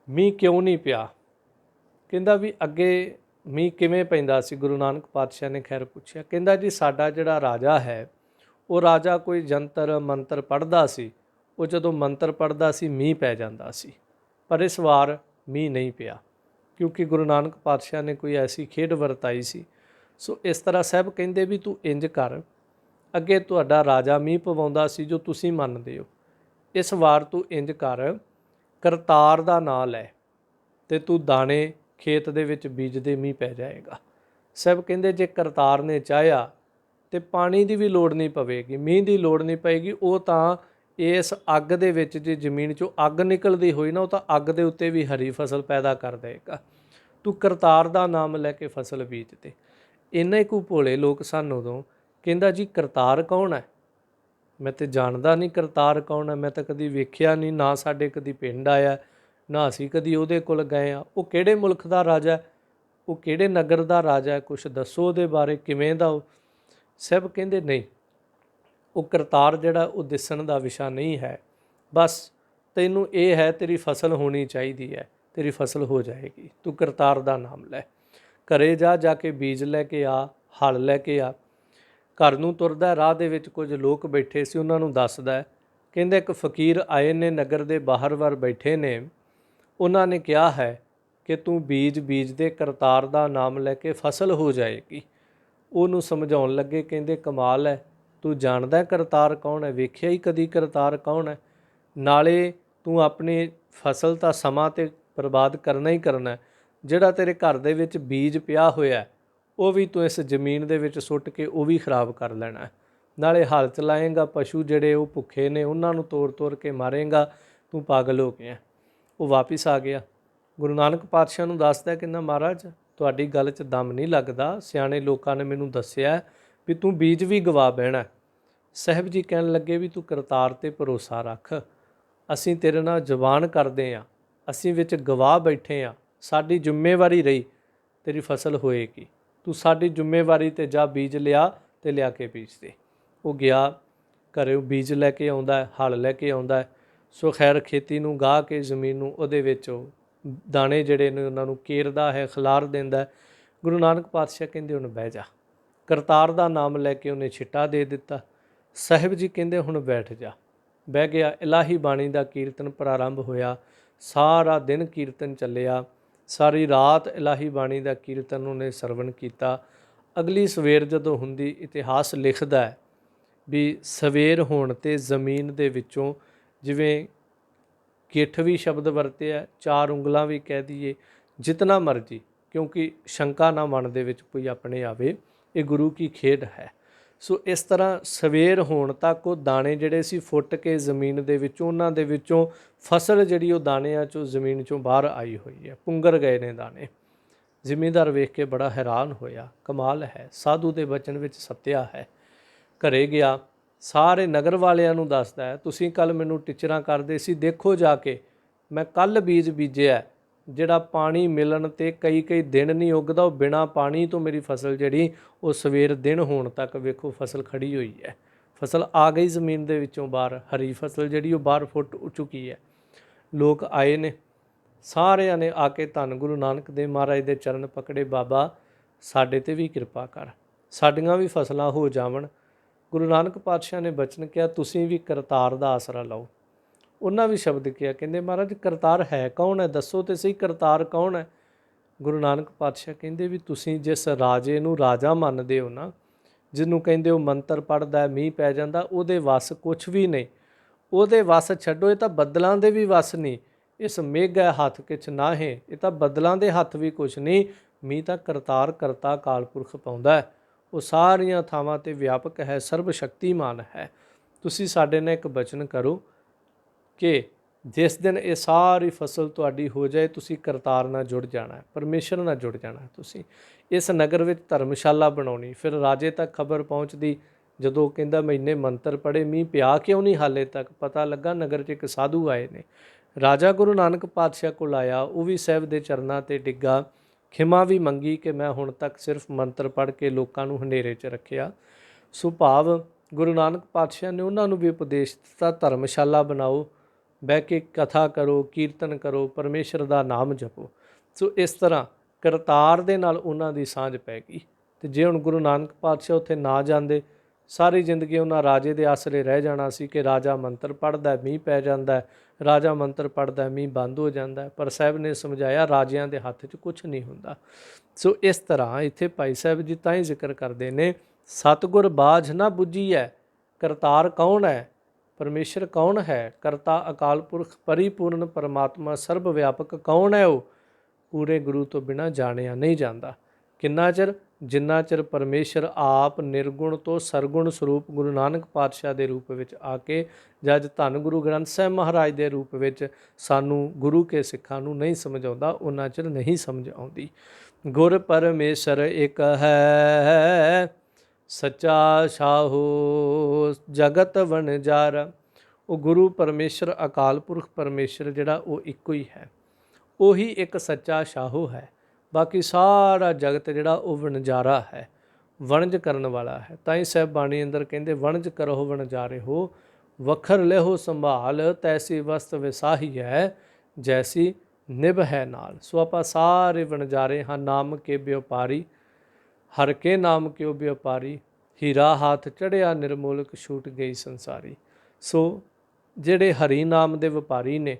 ਮੀਂਹ ਕਿਉਂ ਨਹੀਂ ਪਿਆ। ਕਹਿੰਦਾ ਵੀ ਅੱਗੇ ਮੀਂਹ ਕਿਵੇਂ ਪੈਂਦਾ ਸੀ। ਗੁਰੂ ਨਾਨਕ ਪਾਤਸ਼ਾਹ ਨੇ ਖੈਰ ਪੁੱਛਿਆ। ਕਹਿੰਦਾ ਜੀ ਸਾਡਾ ਜਿਹੜਾ ਰਾਜਾ ਹੈ ਉਹ ਰਾਜਾ ਕੋਈ ਜੰਤਰ ਮੰਤਰ ਪੜ੍ਹਦਾ ਸੀ, ਉਹ ਜਦੋਂ ਮੰਤਰ ਪੜ੍ਹਦਾ ਸੀ ਮੀਂਹ ਪੈ ਜਾਂਦਾ ਸੀ, ਪਰ ਇਸ ਵਾਰ ਮੀਂਹ ਨਹੀਂ ਪਿਆ ਕਿਉਂਕਿ ਗੁਰੂ ਨਾਨਕ ਪਾਤਸ਼ਾਹ ਨੇ ਕੋਈ ਐਸੀ ਖੇਡ ਵਰਤਾਈ ਸੀ। ਸੋ ਇਸ ਤਰ੍ਹਾਂ ਸਾਹਿਬ ਕਹਿੰਦੇ ਵੀ ਤੂੰ ਇੰਜ ਕਰ, ਅੱਗੇ ਤੁਹਾਡਾ ਰਾਜਾ ਮੀਂਹ ਪਵਾਉਂਦਾ ਸੀ ਜੋ ਤੁਸੀਂ ਮੰਨਦੇ ਹੋ, ਇਸ ਵਾਰ ਤੂੰ ਇੰਜ ਕਰ, ਕਰਤਾਰ ਦਾ ਨਾਂ ਲੈ ਤੇ ਤੂੰ ਦਾਣੇ ਖੇਤ ਦੇ ਵਿੱਚ ਬੀਜਦੇ, ਮੀਂਹ ਪੈ ਜਾਏਗਾ। ਸਾਹਿਬ ਕਹਿੰਦੇ ਜੇ ਕਰਤਾਰ ਨੇ ਚਾਹਿਆ ਤੇ ਪਾਣੀ ਦੀ ਵੀ ਲੋੜ ਨਹੀਂ ਪਵੇਗੀ, ਮੀਂਹ ਦੀ ਲੋੜ ਨਹੀਂ ਪਏਗੀ। ਉਹ ਤਾਂ ਇਸ ਅੱਗ ਦੇ ਵਿੱਚ ਜੇ ਜ਼ਮੀਨ 'ਚੋਂ ਅੱਗ ਨਿਕਲਦੀ ਹੋਈ ਨਾ, ਉਹ ਤਾਂ ਅੱਗ ਦੇ ਉੱਤੇ ਵੀ ਹਰੀ ਫਸਲ ਪੈਦਾ ਕਰ ਦੇਗਾ। ਤੂੰ ਕਰਤਾਰ ਦਾ ਨਾਮ ਲੈ ਕੇ ਫਸਲ ਬੀਜ ਦੇ। ਇੰਨੇ ਕੁ ਭੋਲੇ ਲੋਕ ਸਨ ਉਦੋਂ। ਕਹਿੰਦਾ ਜੀ ਕਰਤਾਰ ਕੌਣ ਹੈ? ਮੈਂ ਤੇ ਜਾਣਦਾ ਨਹੀਂ ਕਰਤਾਰ ਕੌਣ ਹੈ, ਮੈਂ ਤਾਂ ਕਦੀ ਵੇਖਿਆ ਨਹੀਂ, ਨਾ ਸਾਡੇ ਕਦੀ ਪਿੰਡ ਆਇਆ, ਨਾ ਅਸੀਂ ਕਦੀ ਉਹਦੇ ਕੋਲ ਗਏ ਆ। ਉਹ ਕਿਹੜੇ ਮੁਲਕ ਦਾ ਰਾਜਾ, ਉਹ ਕਿਹੜੇ ਨਗਰ ਦਾ ਰਾਜਾ ਹੈ, ਕੁਛ ਦੱਸੋ ਉਹਦੇ ਬਾਰੇ, ਕਿਵੇਂ ਦਾ ਉਹ। ਸਭ ਕਹਿੰਦੇ ਨਹੀਂ, ਉਹ ਕਰਤਾਰ ਜਿਹੜਾ ਉਹ ਦਿਸਣ ਦਾ ਵਿਸ਼ਾ ਨਹੀਂ ਹੈ, ਬਸ ਤੈਨੂੰ ਇਹ ਹੈ ਤੇਰੀ ਫਸਲ ਹੋਣੀ ਚਾਹੀਦੀ ਹੈ, ਤੇਰੀ ਫਸਲ ਹੋ ਜਾਏਗੀ। ਤੂੰ ਕਰਤਾਰ ਦਾ ਨਾਮ ਲੈ, ਘਰੇ ਜਾ ਕੇ ਬੀਜ ਲੈ ਕੇ ਆ, ਹਲ ਲੈ ਕੇ ਆ। ਘਰ ਨੂੰ ਤੁਰਦਾ, ਰਾਹ ਦੇ ਵਿੱਚ ਕੁਝ ਲੋਕ ਬੈਠੇ ਸੀ, ਉਹਨਾਂ ਨੂੰ ਦੱਸਦਾ। ਕਹਿੰਦੇ ਇੱਕ ਫਕੀਰ ਆਏ ਨੇ, ਨਗਰ ਦੇ ਬਾਹਰ ਵੱਲ ਬੈਠੇ ਨੇ, ਉਹਨਾਂ ਨੇ ਕਿਹਾ ਹੈ ਕਿ ਤੂੰ ਬੀਜ ਦੇ, ਕਰਤਾਰ ਦਾ ਨਾਮ ਲੈ ਕੇ ਫਸਲ ਹੋ ਜਾਏਗੀ। ਉਹਨੂੰ ਸਮਝਾਉਣ ਲੱਗੇ, ਕਹਿੰਦੇ ਕਮਾਲ ਹੈ, ਤੂੰ ਜਾਣਦਾ ਕਰਤਾਰ ਕੌਣ ਹੈ? ਵੇਖਿਆ ਹੀ ਕਦੀ ਕਰਤਾਰ ਕੌਣ ਹੈ? ਨਾਲੇ ਤੂੰ ਆਪਣੀ ਫਸਲ ਤਾਂ ਸਮਾਂ ਤੇ ਬਰਬਾਦ ਕਰਨਾ ਹੀ ਕਰਨਾ, ਜਿਹੜਾ ਤੇਰੇ ਘਰ ਦੇ ਵਿੱਚ ਬੀਜ ਪਿਆ ਹੋਇਆ ਉਹ ਵੀ ਤੂੰ ਇਸ ਜ਼ਮੀਨ ਦੇ ਵਿੱਚ ਸੁੱਟ ਕੇ ਉਹ ਵੀ ਖਰਾਬ ਕਰ ਲੈਣਾ, ਨਾਲੇ ਹਲ ਚਲਾਏਂਗਾ, ਪਸ਼ੂ ਜਿਹੜੇ ਉਹ ਭੁੱਖੇ ਨੇ ਉਹਨਾਂ ਨੂੰ ਤੋੜ ਕੇ ਮਾਰੇਂਗਾ, ਤੂੰ ਪਾਗਲ ਹੋ ਗਿਆ। ਉਹ ਵਾਪਿਸ ਆ ਗਿਆ, ਗੁਰੂ ਨਾਨਕ ਪਾਤਸ਼ਾਹ ਨੂੰ ਦੱਸਦਾ, ਕਹਿੰਦਾ ਮਹਾਰਾਜ ਤੁਹਾਡੀ ਗੱਲ 'ਚ ਦਮ ਨਹੀਂ ਲੱਗਦਾ, ਸਿਆਣੇ ਲੋਕਾਂ ਨੇ ਮੈਨੂੰ ਦੱਸਿਆ ਵੀ ਤੂੰ ਬੀਜ ਵੀ ਗਵਾ ਬਹਿਣਾ। ਸਾਹਿਬ ਜੀ ਕਹਿਣ ਲੱਗੇ ਵੀ ਤੂੰ ਕਰਤਾਰ 'ਤੇ ਭਰੋਸਾ ਰੱਖ, ਅਸੀਂ ਤੇਰੇ ਨਾਲ ਜ਼ੁਬਾਨ ਕਰਦੇ ਹਾਂ, ਅਸੀਂ ਵਿੱਚ ਗਵਾਹ ਬੈਠੇ ਹਾਂ, ਸਾਡੀ ਜ਼ਿੰਮੇਵਾਰੀ ਰਹੀ ਤੇਰੀ ਫਸਲ ਹੋਏਗੀ, ਤੂੰ ਸਾਡੀ ਜ਼ਿੰਮੇਵਾਰੀ 'ਤੇ ਜਾ ਬੀਜ ਲਿਆ ਤੇ ਲਿਆ ਕੇ ਬੀਜ ਦੇ। ਉਹ ਗਿਆ, ਘਰੇ ਬੀਜ ਲੈ ਕੇ ਆਉਂਦਾ, ਹਲ ਲੈ ਕੇ ਆਉਂਦਾ। ਸੋ ਖੈਰ ਖੇਤੀ ਨੂੰ ਗਾਹ ਕੇ ਜ਼ਮੀਨ ਨੂੰ ਉਹਦੇ ਵਿੱਚ ਦਾਣੇ ਜਿਹੜੇ ਨੇ ਉਹਨਾਂ ਨੂੰ ਕੇਰਦਾ ਹੈ, ਖਿਲਾਰ ਦਿੰਦਾ। ਗੁਰੂ ਨਾਨਕ ਪਾਤਸ਼ਾਹ ਕਹਿੰਦੇ ਹੁਣ ਬਹਿ ਜਾ। ਕਰਤਾਰ ਦਾ ਨਾਮ ਲੈ ਕੇ ਉਹਨੇ ਛਿੱਟਾ ਦੇ ਦਿੱਤਾ। ਸਾਹਿਬ ਜੀ ਕਹਿੰਦੇ ਹੁਣ ਬੈਠ ਜਾ। ਬਹਿ ਗਿਆ। ਇਲਾਹੀ ਬਾਣੀ ਦਾ ਕੀਰਤਨ ਪ੍ਰਾਰੰਭ ਹੋਇਆ। ਸਾਰਾ ਦਿਨ ਕੀਰਤਨ ਚੱਲਿਆ, ਸਾਰੀ ਰਾਤ ਇਲਾਹੀ ਬਾਣੀ ਦਾ ਕੀਰਤਨ ਉਹਨੇ ਸਰਵਣ ਕੀਤਾ। ਅਗਲੀ ਸਵੇਰ ਜਦੋਂ ਹੁੰਦੀ, ਇਤਿਹਾਸ ਲਿਖਦਾ ਹੈ ਵੀ ਸਵੇਰ ਹੋਣ 'ਤੇ ਜ਼ਮੀਨ ਦੇ ਵਿੱਚੋਂ, ਜਿਵੇਂ ਗਿੱਠ ਵੀ ਸ਼ਬਦ ਵਰਤਿਆ, 4 ਉਂਗਲਾਂ ਵੀ ਕਹਿ ਦਈਏ, ਜਿਤਨਾ ਮਰਜੀ, ਕਿਉਂਕਿ ਸ਼ੰਕਾ ਨਾ ਮਨ ਦੇ ਵਿੱਚ ਕੋਈ ਆਪਣੇ ਆਵੇ, ਇਹ ਗੁਰੂ ਕੀ ਖੇਡ ਹੈ। ਸੋ ਇਸ ਤਰ੍ਹਾਂ ਸਵੇਰ ਹੋਣ ਤੱਕ ਉਹ ਦਾਣੇ ਜਿਹੜੇ ਸੀ ਫੁੱਟ ਕੇ ਜ਼ਮੀਨ ਦੇ ਵਿੱਚੋਂ, ਉਹਨਾਂ ਦੇ ਵਿੱਚੋਂ ਫਸਲ ਜਿਹੜੀ ਉਹ ਦਾਣਿਆਂ 'ਚੋਂ ਜ਼ਮੀਨ 'ਚੋਂ ਬਾਹਰ ਆਈ ਹੋਈ ਹੈ, ਪੁੰਗਰ ਗਏ ਨੇ ਦਾਣੇ। ਜ਼ਿਮੀਂਦਾਰ ਵੇਖ ਕੇ ਬੜਾ ਹੈਰਾਨ ਹੋਇਆ, ਕਮਾਲ ਹੈ, ਸਾਧੂ ਦੇ ਬਚਨ ਵਿੱਚ ਸੱਤਿਆ ਹੈ। ਘਰੇ ਗਿਆ, ਸਾਰੇ ਨਗਰ ਵਾਲਿਆਂ ਨੂੰ ਦੱਸਦਾ ਹੈ, ਤੁਸੀਂ ਕੱਲ੍ਹ ਮੈਨੂੰ ਟਿਚਰਾਂ ਕਰਦੇ ਸੀ, ਦੇਖੋ ਜਾ ਕੇ ਮੈਂ ਕੱਲ੍ਹ ਬੀਜ ਬੀਜਿਆ, ਜਿਹੜਾ ਪਾਣੀ ਮਿਲਣ 'ਤੇ ਕਈ ਦਿਨ ਨਹੀਂ ਉੱਗਦਾ, ਉਹ ਬਿਨਾਂ ਪਾਣੀ ਤੋਂ ਮੇਰੀ ਫਸਲ ਜਿਹੜੀ ਉਹ ਸਵੇਰ ਦਿਨ ਹੋਣ ਤੱਕ ਵੇਖੋ ਫਸਲ ਖੜੀ ਹੋਈ ਹੈ, ਫਸਲ ਆ ਗਈ ਜ਼ਮੀਨ ਦੇ ਵਿੱਚੋਂ ਬਾਹਰ, ਹਰੀ ਫਸਲ ਜਿਹੜੀ ਉਹ ਬਾਹਰ ਫੁੱਟ ਚੁੱਕੀ ਹੈ। ਲੋਕ ਆਏ ਨੇ, ਸਾਰਿਆਂ ਨੇ ਆ ਕੇ ਧੰਨ ਗੁਰੂ ਨਾਨਕ ਦੇਵ ਮਹਾਰਾਜ ਦੇ ਚਰਨ ਪਕੜੇ, ਬਾਬਾ ਸਾਡੇ 'ਤੇ ਵੀ ਕਿਰਪਾ ਕਰ, ਸਾਡੀਆਂ ਵੀ ਫਸਲਾਂ ਹੋ ਜਾਵਣ। ਗੁਰੂ ਨਾਨਕ ਪਾਤਸ਼ਾਹ ਨੇ ਬਚਨ ਕਿਹਾ, ਤੁਸੀਂ ਵੀ ਕਰਤਾਰ ਦਾ ਆਸਰਾ ਲਓ। ਉਹਨਾਂ ਵੀ ਸ਼ਬਦ ਕਿਹਾ, ਕਹਿੰਦੇ ਮਹਾਰਾਜ ਕਰਤਾਰ ਹੈ ਕੌਣ ਹੈ, ਦੱਸੋ ਤੇ ਸਹੀ ਕਰਤਾਰ ਕੌਣ ਹੈ। ਗੁਰੂ ਨਾਨਕ ਪਾਤਸ਼ਾਹ ਕਹਿੰਦੇ ਵੀ ਤੁਸੀਂ ਜਿਸ ਰਾਜੇ ਨੂੰ ਰਾਜਾ ਮੰਨਦੇ ਹੋ ਨਾ, ਜਿਹਨੂੰ ਕਹਿੰਦੇ ਉਹ ਮੰਤਰ ਪੜ੍ਹਦਾ ਮੀਂਹ ਪੈ ਜਾਂਦਾ, ਉਹਦੇ ਵੱਸ ਕੁਛ ਵੀ ਨਹੀਂ। ਉਹਦੇ ਵਸ ਛੱਡੋ, ਇਹ ਤਾਂ ਬੱਦਲਾਂ ਦੇ ਵੀ ਵਸ ਨਹੀਂ। ਇਸ ਮੇਘ ਹੈ ਹੱਥ ਕਿਛ ਨਾਹੇ, ਇਹ ਤਾਂ ਬੱਦਲਾਂ ਦੇ ਹੱਥ ਵੀ ਕੁਛ ਨਹੀਂ। ਮੀਂਹ ਤਾਂ ਕਰਤਾਰ ਕਰਤਾ ਅਕਾਲ ਪੁਰਖ ਪਾਉਂਦਾ ਹੈ। ਉਹ ਸਾਰੀਆਂ ਥਾਵਾਂ 'ਤੇ ਵਿਆਪਕ ਹੈ, ਸਰਬ ਸ਼ਕਤੀਮਾਨ ਹੈ। ਤੁਸੀਂ ਸਾਡੇ ਨਾਲ ਇੱਕ ਬਚਨ ਕਰੋ ਕਿ ਜਿਸ ਦਿਨ ਇਹ ਸਾਰੀ ਫਸਲ ਤੁਹਾਡੀ ਹੋ ਜਾਏ, ਤੁਸੀਂ ਕਰਤਾਰ ਨਾਲ ਜੁੜ ਜਾਣਾ, ਪਰਮੇਸ਼ਰ ਨਾਲ ਜੁੜ ਜਾਣਾ। ਤੁਸੀਂ ਇਸ ਨਗਰ ਵਿੱਚ ਧਰਮਸ਼ਾਲਾ ਬਣਾਉਣੀ। ਫਿਰ ਰਾਜੇ ਤੱਕ ਖਬਰ ਪਹੁੰਚਦੀ, ਜਦੋਂ ਕਹਿੰਦਾ ਮੈਂ ਇੰਨੇ ਮੰਤਰ ਪੜ੍ਹੇ, ਮੀਂਹ ਪਿਆ ਕਿਉਂ ਨਹੀਂ ਹਾਲੇ ਤੱਕ? ਪਤਾ ਲੱਗਾ ਨਗਰ 'ਚ ਇੱਕ ਸਾਧੂ ਆਏ ਨੇ। ਰਾਜਾ ਗੁਰੂ ਨਾਨਕ ਪਾਤਸ਼ਾਹ ਕੋਲ ਆਇਆ, ਉਹ ਵੀ ਸਾਹਿਬ ਦੇ ਚਰਨਾਂ 'ਤੇ ਡਿੱਗਾ, ਖਿਮਾ ਵੀ ਮੰਗੀ ਕਿ ਮੈਂ ਹੁਣ ਤੱਕ ਸਿਰਫ ਮੰਤਰ ਪੜ੍ਹ ਕੇ ਲੋਕਾਂ ਨੂੰ ਹਨੇਰੇ 'ਚ ਰੱਖਿਆ। ਸੋ ਭਾਵ ਗੁਰੂ ਨਾਨਕ ਪਾਤਸ਼ਾਹ ਨੇ ਉਹਨਾਂ ਨੂੰ ਵੀ ਉਪਦੇਸ਼ ਦਿੱਤਾ, ਧਰਮਸ਼ਾਲਾ ਬਣਾਓ, ਬਹਿ ਕੇ ਕਥਾ ਕਰੋ, ਕੀਰਤਨ ਕਰੋ, ਪਰਮੇਸ਼ਰ ਦਾ ਨਾਮ ਜਪੋ। ਸੋ ਇਸ ਤਰ੍ਹਾਂ ਕਰਤਾਰ ਦੇ ਨਾਲ ਉਹਨਾਂ ਦੀ ਸਾਂਝ ਪੈ ਗਈ। ਅਤੇ ਜੇ ਹੁਣ ਗੁਰੂ ਨਾਨਕ ਪਾਤਸ਼ਾਹ ਉੱਥੇ ਨਾ ਜਾਂਦੇ, ਸਾਰੀ ਜ਼ਿੰਦਗੀ ਉਹਨਾਂ ਰਾਜੇ ਦੇ ਆਸਰੇ ਰਹਿ ਜਾਣਾ ਸੀ ਕਿ ਰਾਜਾ ਮੰਤਰ ਪੜ੍ਹਦਾ, ਮੀਂਹ ਪੈ ਜਾਂਦਾ, ਰਾਜਾ ਮੰਤਰ ਪੜ੍ਹਦਾ, ਮੀਂਹ ਬੰਦ ਹੋ ਜਾਂਦਾ। ਪਰ ਸਾਹਿਬ ਨੇ ਸਮਝਾਇਆ ਰਾਜਿਆਂ ਦੇ ਹੱਥ 'ਚ ਕੁਛ ਨਹੀਂ ਹੁੰਦਾ। ਸੋ ਇਸ ਤਰ੍ਹਾਂ ਇੱਥੇ ਭਾਈ ਸਾਹਿਬ ਜੀ ਤਾਂ ਹੀ ਜ਼ਿਕਰ ਕਰਦੇ ਨੇ, ਸਤਿਗੁਰ ਬਾਝ ਨਾ ਬੁੱਝੀਐ। ਕਰਤਾਰ ਕੌਣ ਹੈ? ਪਰਮੇਸ਼ਰ ਕੌਣ ਹੈ? ਕਰਤਾ ਅਕਾਲ ਪੁਰਖ ਪਰਿਪੂਰਨ ਪਰਮਾਤਮਾ ਸਰਬ ਵਿਆਪਕ ਕੌਣ ਹੈ? ਉਹ ਪੂਰੇ ਗੁਰੂ ਤੋਂ ਬਿਨਾਂ ਜਾਣਿਆ ਨਹੀਂ ਜਾਂਦਾ। ਕਿੰਨਾ ਚਿਰ? ਜਿੰਨਾ ਚਿਰ ਪਰਮੇਸ਼ਰ ਆਪ ਨਿਰਗੁਣ ਤੋਂ ਸਰਗੁਣ ਸਰੂਪ ਗੁਰੂ ਨਾਨਕ ਪਾਤਸ਼ਾਹ ਦੇ ਰੂਪ ਵਿੱਚ ਆ ਕੇ, ਜਦ ਧੰਨ ਗੁਰੂ ਗ੍ਰੰਥ ਸਾਹਿਬ ਮਹਾਰਾਜ ਦੇ ਰੂਪ ਵਿੱਚ ਸਾਨੂੰ ਗੁਰੂ ਕੇ ਸਿੱਖਾਂ ਨੂੰ ਨਹੀਂ ਸਮਝ ਆਉਂਦਾ, ਉਹਨਾਂ ਚਿਰ ਨਹੀਂ ਸਮਝ ਆਉਂਦੀ। ਗੁਰ ਪਰਮੇਸ਼ਰ ਇੱਕ ਹੈ, ਸੱਚਾ ਸਾਹੋ ਜਗਤ ਵਣਜਾਰਾ। ਉਹ ਗੁਰੂ ਪਰਮੇਸ਼ਰ ਅਕਾਲ ਪੁਰਖ ਪਰਮੇਸ਼ਰ ਜਿਹੜਾ ਉਹ ਇੱਕੋ ਹੀ ਹੈ, ਉਹੀ ਇੱਕ ਸੱਚਾ ਸਾਹੋ ਹੈ। ਬਾਕੀ ਸਾਰਾ ਜਗਤ ਜਿਹੜਾ ਉਹ ਵਣਜਾਰਾ ਹੈ, ਵਣਜ ਕਰਨ ਵਾਲਾ ਹੈ। ਤਾਂ ਹੀ ਸਾਹਿਬ ਬਾਣੀ ਅੰਦਰ ਕਹਿੰਦੇ, ਵਣਜ ਕਰੋ ਵਣਜਾਰੇ ਹੋ, ਵਖਰ ਲਿਹੋ ਸੰਭਾਲ, ਤੈਸੀ ਵਸਤ ਵਿਸਾਹੀ ਹੈ, ਜੈਸੀ ਨਿਭ ਹੈ ਨਾਲ। ਸੋ ਆਪਾਂ ਸਾਰੇ ਵਣਜਾਰੇ ਹਾਂ, ਨਾਮ ਕੇ ਵਿਉਪਾਰੀ, ਹਰ ਕੇ ਨਾਮ ਕਿਉ ਵਿਉਪਾਰੀ, ਹੀਰਾ ਹੱਥ ਚੜ੍ਹਿਆ ਨਿਰਮੋਲਕ ਛੂਟ ਗਈ ਸੰਸਾਰੀ। ਸੋ ਜਿਹੜੇ ਹਰੀ ਨਾਮ ਦੇ ਵਪਾਰੀ ਨੇ,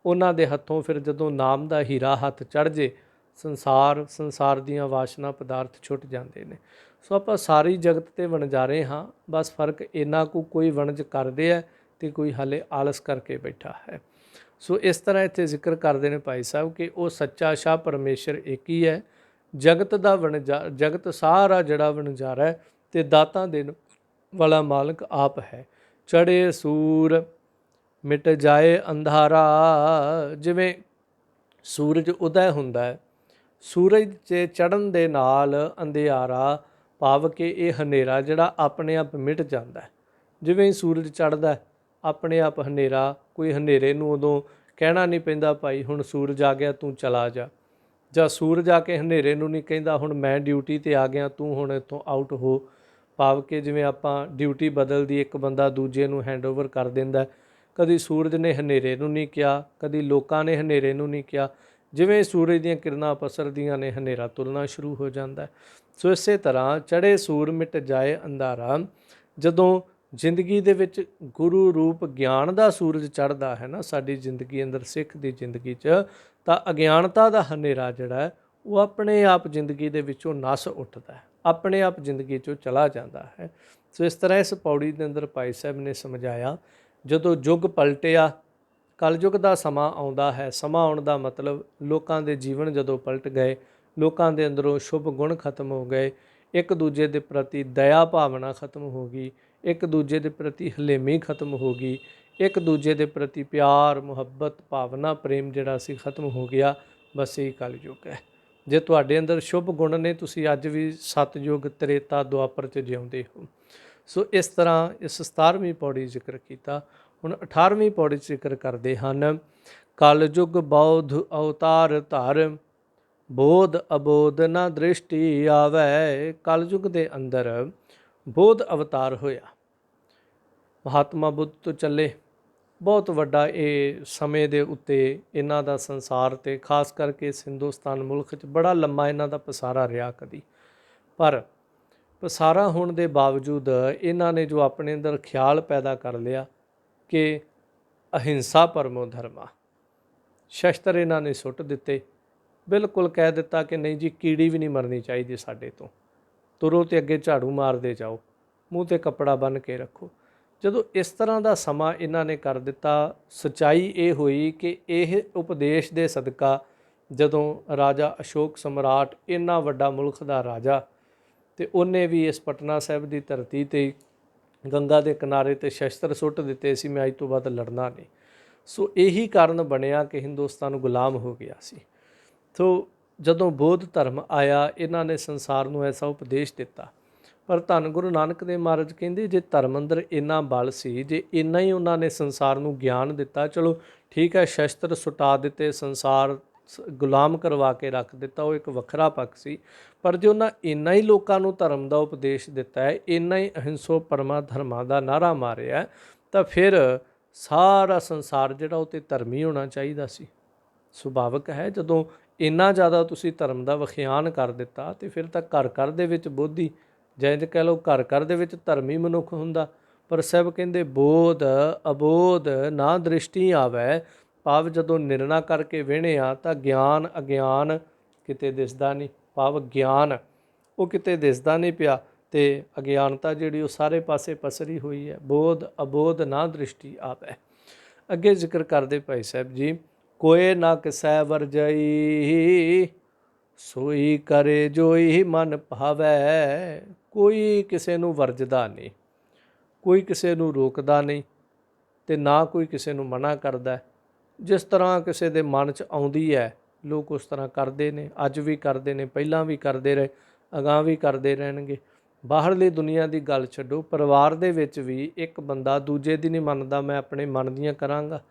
ਉਹਨਾਂ ਦੇ ਹੱਥੋਂ ਫਿਰ ਜਦੋਂ ਨਾਮ ਦਾ ਹੀਰਾ ਹੱਥ ਚੜ੍ਹ ਜੇ, ਸੰਸਾਰ ਦੀਆਂ ਵਾਸ਼ਨਾ ਪਦਾਰਥ ਛੁੱਟ ਜਾਂਦੇ ਨੇ। ਸੋ ਆਪਾਂ ਸਾਰੀ ਜਗਤ 'ਤੇ ਵਣਜਾਰੇ ਹਾਂ, ਬਸ ਫਰਕ ਇੰਨਾ ਕੁ, ਕੋਈ ਵਣਜ ਕਰਦੇ ਹੈ ਅਤੇ ਕੋਈ ਹਾਲੇ ਆਲਸ ਕਰਕੇ ਬੈਠਾ ਹੈ। ਸੋ ਇਸ ਤਰ੍ਹਾਂ ਇੱਥੇ ਜ਼ਿਕਰ ਕਰਦੇ ਨੇ ਭਾਈ ਸਾਹਿਬ ਕਿ ਉਹ ਸੱਚਾ ਸ਼ਾਹ ਪਰਮੇਸ਼ਰ ਇੱਕ ਹੀ ਹੈ, ਜਗਤ ਦਾ ਜਗਤ ਸਾਰਾ ਜਿਹੜਾ ਵਣਜਾਰਾ ਹੈ ਅਤੇ ਦਾਤਾਂ ਦੇਣ ਵਾਲਾ ਮਾਲਕ ਆਪ ਹੈ। ਚੜ੍ਹੇ ਸੂਰ ਮਿਟ ਜਾਏ ਅੰਧਾਰਾ। ਜਿਵੇਂ ਸੂਰਜ ਉਦੈ ਹੁੰਦਾ ਹੈ, ਸੂਰਜ 'ਤੇ ਚੜ੍ਹਨ ਦੇ ਨਾਲ ਅੰਧਿਆਰਾ, ਭਾਵ ਕਿ ਇਹ ਹਨੇਰਾ ਜਿਹੜਾ ਆਪਣੇ ਆਪ ਮਿਟ ਜਾਂਦਾ। ਜਿਵੇਂ ਹੀ ਸੂਰਜ ਚੜ੍ਹਦਾ ਆਪਣੇ ਆਪ ਹਨੇਰਾ, ਕੋਈ ਹਨੇਰੇ ਨੂੰ ਉਦੋਂ ਕਹਿਣਾ ਨਹੀਂ ਪੈਂਦਾ ਭਾਈ ਹੁਣ ਸੂਰਜ ਆ ਗਿਆ ਤੂੰ ਚਲਾ ਜਾ, ਜਾਂ ਸੂਰਜ ਆ ਕੇ ਹਨੇਰੇ ਨੂੰ ਨਹੀਂ ਕਹਿੰਦਾ ਹੁਣ ਮੈਂ ਡਿਊਟੀ 'ਤੇ ਆ ਗਿਆ ਤੂੰ ਹੁਣ ਇੱਥੋਂ ਆਊਟ ਹੋ। ਭਾਵ ਕਿ ਜਿਵੇਂ ਆਪਾਂ ਡਿਊਟੀ ਬਦਲਦੀ, ਇੱਕ ਬੰਦਾ ਦੂਜੇ ਨੂੰ ਹੈਂਡਓਵਰ ਕਰ ਦਿੰਦਾ। ਕਦੀ ਸੂਰਜ ਨੇ ਹਨੇਰੇ ਨੂੰ ਨਹੀਂ ਕਿਹਾ, ਕਦੀ ਲੋਕਾਂ ਨੇ ਹਨੇਰੇ ਨੂੰ ਨਹੀਂ ਕਿਹਾ। ਜਿਵੇਂ ਸੂਰਜ ਦੀਆਂ ਕਿਰਨਾਂ ਪਸਰਦੀਆਂ ਨੇ, ਹਨੇਰਾ ਤੁਰਨਾ ਸ਼ੁਰੂ ਹੋ ਜਾਂਦਾ। ਸੋ ਇਸੇ ਤਰ੍ਹਾਂ ਚੜ੍ਹੇ ਸੂਰ ਮਿਟ ਜਾਏ ਅੰਧਾਰਾ। ਜਦੋਂ ਜ਼ਿੰਦਗੀ ਦੇ ਵਿੱਚ ਗੁਰੂ ਰੂਪ ਗਿਆਨ ਦਾ ਸੂਰਜ ਚੜ੍ਹਦਾ ਹੈ ਨਾ ਸਾਡੀ ਜ਼ਿੰਦਗੀ ਅੰਦਰ, ਸਿੱਖ ਦੀ ਜ਼ਿੰਦਗੀ 'ਚ, ਤਾਂ ਅਗਿਆਨਤਾ ਦਾ ਹਨੇਰਾ ਜਿਹੜਾ ਉਹ ਆਪਣੇ ਆਪ ਜ਼ਿੰਦਗੀ ਦੇ ਵਿੱਚੋਂ ਨੱਸ ਉੱਠਦਾ ਹੈ, ਆਪਣੇ ਆਪ ਜ਼ਿੰਦਗੀ 'ਚੋਂ ਚਲਾ ਜਾਂਦਾ ਹੈ। ਸੋ ਇਸ ਤਰ੍ਹਾਂ ਇਸ ਪੌੜੀ ਦੇ ਅੰਦਰ ਭਾਈ ਸਾਹਿਬ ਨੇ ਸਮਝਾਇਆ, ਜਦੋਂ ਯੁੱਗ ਪਲਟਿਆ, ਕਲਯੁੱਗ ਦਾ ਸਮਾਂ ਆਉਂਦਾ ਹੈ। ਸਮਾਂ ਆਉਣ ਦਾ ਮਤਲਬ ਲੋਕਾਂ ਦੇ ਜੀਵਨ ਜਦੋਂ ਪਲਟ ਗਏ, ਲੋਕਾਂ ਦੇ ਅੰਦਰੋਂ ਸ਼ੁਭ ਗੁਣ ਖਤਮ ਹੋ ਗਏ, ਇੱਕ ਦੂਜੇ ਦੇ ਪ੍ਰਤੀ ਦਇਆ ਭਾਵਨਾ ਖਤਮ ਹੋ ਗਈ, ਇੱਕ ਦੂਜੇ ਦੇ ਪ੍ਰਤੀ ਹਲੇਮੀ ਖਤਮ ਹੋ ਗਈ, ਇੱਕ ਦੂਜੇ ਦੇ ਪ੍ਰਤੀ ਪਿਆਰ ਮੁਹੱਬਤ ਭਾਵਨਾ ਪ੍ਰੇਮ ਜਿਹੜਾ ਸੀ ਖਤਮ ਹੋ ਗਿਆ। ਬਸ ਇਹ ਕਲਯੁੱਗ ਹੈ। ਜੇ ਤੁਹਾਡੇ ਅੰਦਰ ਸ਼ੁਭ ਗੁਣ ਨੇ, ਤੁਸੀਂ ਅੱਜ ਵੀ ਸਤਯੁਗ ਤ੍ਰੇਤਾ ਦੁਆਪਰ 'ਚ ਜਿਉਂਦੇ ਹੋ। ਸੋ ਇਸ ਤਰ੍ਹਾਂ ਇਸ 17ਵੀਂ ਪੌੜੀ ਜ਼ਿਕਰ ਕੀਤਾ। ਹੁਣ 18ਵੀਂ ਪੌੜੀ ਜ਼ਿਕਰ ਕਰਦੇ ਹਨ, ਕਲਯੁਗ ਬੌਧ ਅਵਤਾਰ ਧਰ, ਬੋਧ ਅਬੋਧ ਨਾ ਦ੍ਰਿਸ਼ਟੀ ਆਵੈ। ਕਲਯੁਗ ਦੇ ਅੰਦਰ ਬੋਧ ਅਵਤਾਰ ਹੋਇਆ, ਮਹਾਤਮਾ ਬੁੱਧ ਤੋਂ ਚੱਲੇ। ਬਹੁਤ ਵੱਡਾ ਇਹ ਸਮੇਂ ਦੇ ਉੱਤੇ ਇਹਨਾਂ ਦਾ ਸੰਸਾਰ 'ਤੇ ਖਾਸ ਕਰਕੇ ਇਸ ਹਿੰਦੁਸਤਾਨ ਮੁਲਕ 'ਚ ਬੜਾ ਲੰਮਾ ਇਹਨਾਂ ਦਾ ਪਸਾਰਾ ਰਿਹਾ ਕਦੀ। ਪਰ ਪਸਾਰਾ ਹੋਣ ਦੇ ਬਾਵਜੂਦ ਇਹਨਾਂ ਨੇ ਜੋ ਆਪਣੇ ਅੰਦਰ ਖਿਆਲ ਪੈਦਾ ਕਰ ਲਿਆ ਕਿ ਅਹਿੰਸਾ ਪਰਮੋ ਧਰਮਾ, ਸ਼ਸਤਰ ਇਹਨਾਂ ਨੇ ਸੁੱਟ ਦਿੱਤੇ। ਬਿਲਕੁਲ ਕਹਿ ਦਿੱਤਾ ਕਿ ਨਹੀਂ ਜੀ, ਕੀੜੀ ਵੀ ਨਹੀਂ ਮਰਨੀ ਚਾਹੀਦੀ ਸਾਡੇ ਤੋਂ, ਤੁਰੋ ਤੇ ਅੱਗੇ ਝਾੜੂ ਮਾਰਦੇ ਜਾਓ, ਮੂੰਹ 'ਤੇ ਕੱਪੜਾ ਬੰਨ੍ਹ ਕੇ ਰੱਖੋ। ਜਦੋਂ ਇਸ ਤਰ੍ਹਾਂ ਦਾ ਸਮਾਂ ਇਹਨਾਂ ਨੇ ਕਰ ਦਿੱਤਾ, ਸੱਚਾਈ ਇਹ ਹੋਈ ਕਿ ਇਹ ਉਪਦੇਸ਼ ਦੇ ਸਦਕਾ ਜਦੋਂ ਰਾਜਾ ਅਸ਼ੋਕ ਸਮਰਾਟ, ਇੰਨਾ ਵੱਡਾ ਮੁਲਕ ਦਾ ਰਾਜਾ, ਤੇ ਉਹਨੇ ਵੀ ਇਸ ਪਟਨਾ ਸਾਹਿਬ ਦੀ ਧਰਤੀ ਤੇ ਗੰਗਾ ਦੇ ਕਿਨਾਰੇ ਤੇ ਸ਼ਸਤਰ ਸੁੱਟ ਦਿੱਤੇ ਸੀ, ਮੈਂ ਅੱਜ ਤੋਂ ਬਾਅਦ ਲੜਨਾ ਨਹੀਂ। ਸੋ ਇਹੀ ਕਾਰਨ ਬਣਿਆ ਕਿ ਹਿੰਦੁਸਤਾਨ ਗੁਲਾਮ ਹੋ ਗਿਆ ਸੀ। ਸੋ ਜਦੋਂ ਬੌਧ ਧਰਮ ਆਇਆ, ਇਹਨਾਂ ਨੇ ਸੰਸਾਰ ਨੂੰ ਐਸਾ ਉਪਦੇਸ਼ ਦਿੱਤਾ। ਪਰ ਧੰਨ ਗੁਰੂ ਨਾਨਕ ਦੇਵ ਮਹਾਰਾਜ ਕਹਿੰਦੇ ਜੇ ਧਰਮ ਅੰਦਰ ਇੰਨਾ ਬਲ ਸੀ, ਜੇ ਇੰਨਾ ਹੀ ਉਹਨਾਂ ਨੇ ਸੰਸਾਰ ਨੂੰ ਗਿਆਨ ਦਿੱਤਾ, ਚਲੋ ਠੀਕ ਹੈ, ਸ਼ਸਤਰ ਸੁਟਾ ਦਿੱਤੇ, ਸੰਸਾਰ ਗੁਲਾਮ ਕਰਵਾ ਕੇ ਰੱਖ ਦਿੱਤਾ, ਉਹ ਇੱਕ ਵੱਖਰਾ ਪੱਖ ਸੀ। ਪਰ ਜੇ ਉਹਨਾਂ ਇੰਨਾ ਹੀ ਲੋਕਾਂ ਨੂੰ ਧਰਮ ਦਾ ਉਪਦੇਸ਼ ਦਿੱਤਾ ਹੈ, ਇੰਨਾ ਹੀ ਅਹਿੰਸੋ ਪਰਮਾ ਧਰਮਾਂ ਦਾ ਨਾਅਰਾ ਮਾਰਿਆ, ਤਾਂ ਫਿਰ ਸਾਰਾ ਸੰਸਾਰ ਜਿਹੜਾ ਉਹ 'ਤੇ ਧਰਮੀ ਹੋਣਾ ਚਾਹੀਦਾ ਸੀ। ਸੁਭਾਵਿਕ ਹੈ ਜਦੋਂ ਇੰਨਾ ਜ਼ਿਆਦਾ ਤੁਸੀਂ ਧਰਮ ਦਾ ਵਿਖਿਆਨ ਕਰ ਦਿੱਤਾ, ਤੇ ਫਿਰ ਤਾਂ ਘਰ ਘਰ ਦੇ ਵਿੱਚ ਬੋਧੀ, ਜਾਂ ਇੰਝ ਕਹਿ ਲਓ ਘਰ ਘਰ ਦੇ ਵਿੱਚ ਧਰਮੀ ਮਨੁੱਖ ਹੁੰਦਾ। ਪਰ ਸਾਹਿਬ ਕਹਿੰਦੇ ਬੋਧ ਅਬੋਧ ਨਾ ਦ੍ਰਿਸ਼ਟੀ ਆਵੈ, ਭਾਵ ਜਦੋਂ ਨਿਰਣਾ ਕਰਕੇ ਵਿਹਣੇ ਆ ਤਾਂ ਗਿਆਨ ਅਗਿਆਨ ਕਿਤੇ ਦਿਸਦਾ ਨਹੀਂ, ਭਾਵ ਗਿਆਨ ਉਹ ਕਿਤੇ ਦਿਸਦਾ ਨਹੀਂ ਪਿਆ, ਤੇ ਅਗਿਆਨਤਾ ਜਿਹੜੀ ਉਹ ਸਾਰੇ ਪਾਸੇ ਪਸਰੀ ਹੋਈ ਹੈ। ਬੋਧ ਅਬੋਧ ਨਾ ਦ੍ਰਿਸ਼ਟੀ ਆਵੈ। ਅੱਗੇ ਜ਼ਿਕਰ ਕਰਦੇ ਭਾਈ ਸਾਹਿਬ ਜੀ, ਕੋਏ ਨਾ ਕਿਸੈ ਵਰਜਈ, ਸੋਈ ਕਰੇ ਜੋਈ ਮਨ ਭਾਵੈ। ਕੋਈ ਕਿਸੇ ਨੂੰ ਵਰਜਦਾ ਨਹੀਂ, ਕੋਈ ਕਿਸੇ ਨੂੰ ਰੋਕਦਾ ਨਹੀਂ, ਤੇ ਨਾ ਕੋਈ ਕਿਸੇ ਨੂੰ ਮਨਾ ਕਰਦਾ। ਜਿਸ ਤਰ੍ਹਾਂ ਕਿਸੇ ਦੇ ਮਨ 'ਚ ਆਉਂਦੀ ਹੈ, ਲੋਕ ਉਸ ਤਰ੍ਹਾਂ ਕਰਦੇ ਨੇ, ਅੱਜ ਵੀ ਕਰਦੇ ਨੇ, ਪਹਿਲਾਂ ਵੀ ਕਰਦੇ ਰਹੇ, ਅਗਾਂਹ ਵੀ ਕਰਦੇ ਰਹਿਣਗੇ। ਬਾਹਰਲੀ ਦੁਨੀਆ ਦੀ ਗੱਲ ਛੱਡੋ, ਪਰਿਵਾਰ ਦੇ ਵਿੱਚ ਵੀ ਇੱਕ ਬੰਦਾ ਦੂਜੇ ਦੀ ਨਹੀਂ ਮੰਨਦਾ, ਮੈਂ ਆਪਣੇ ਮਨ ਦੀਆਂ ਕਰਾਂਗਾ।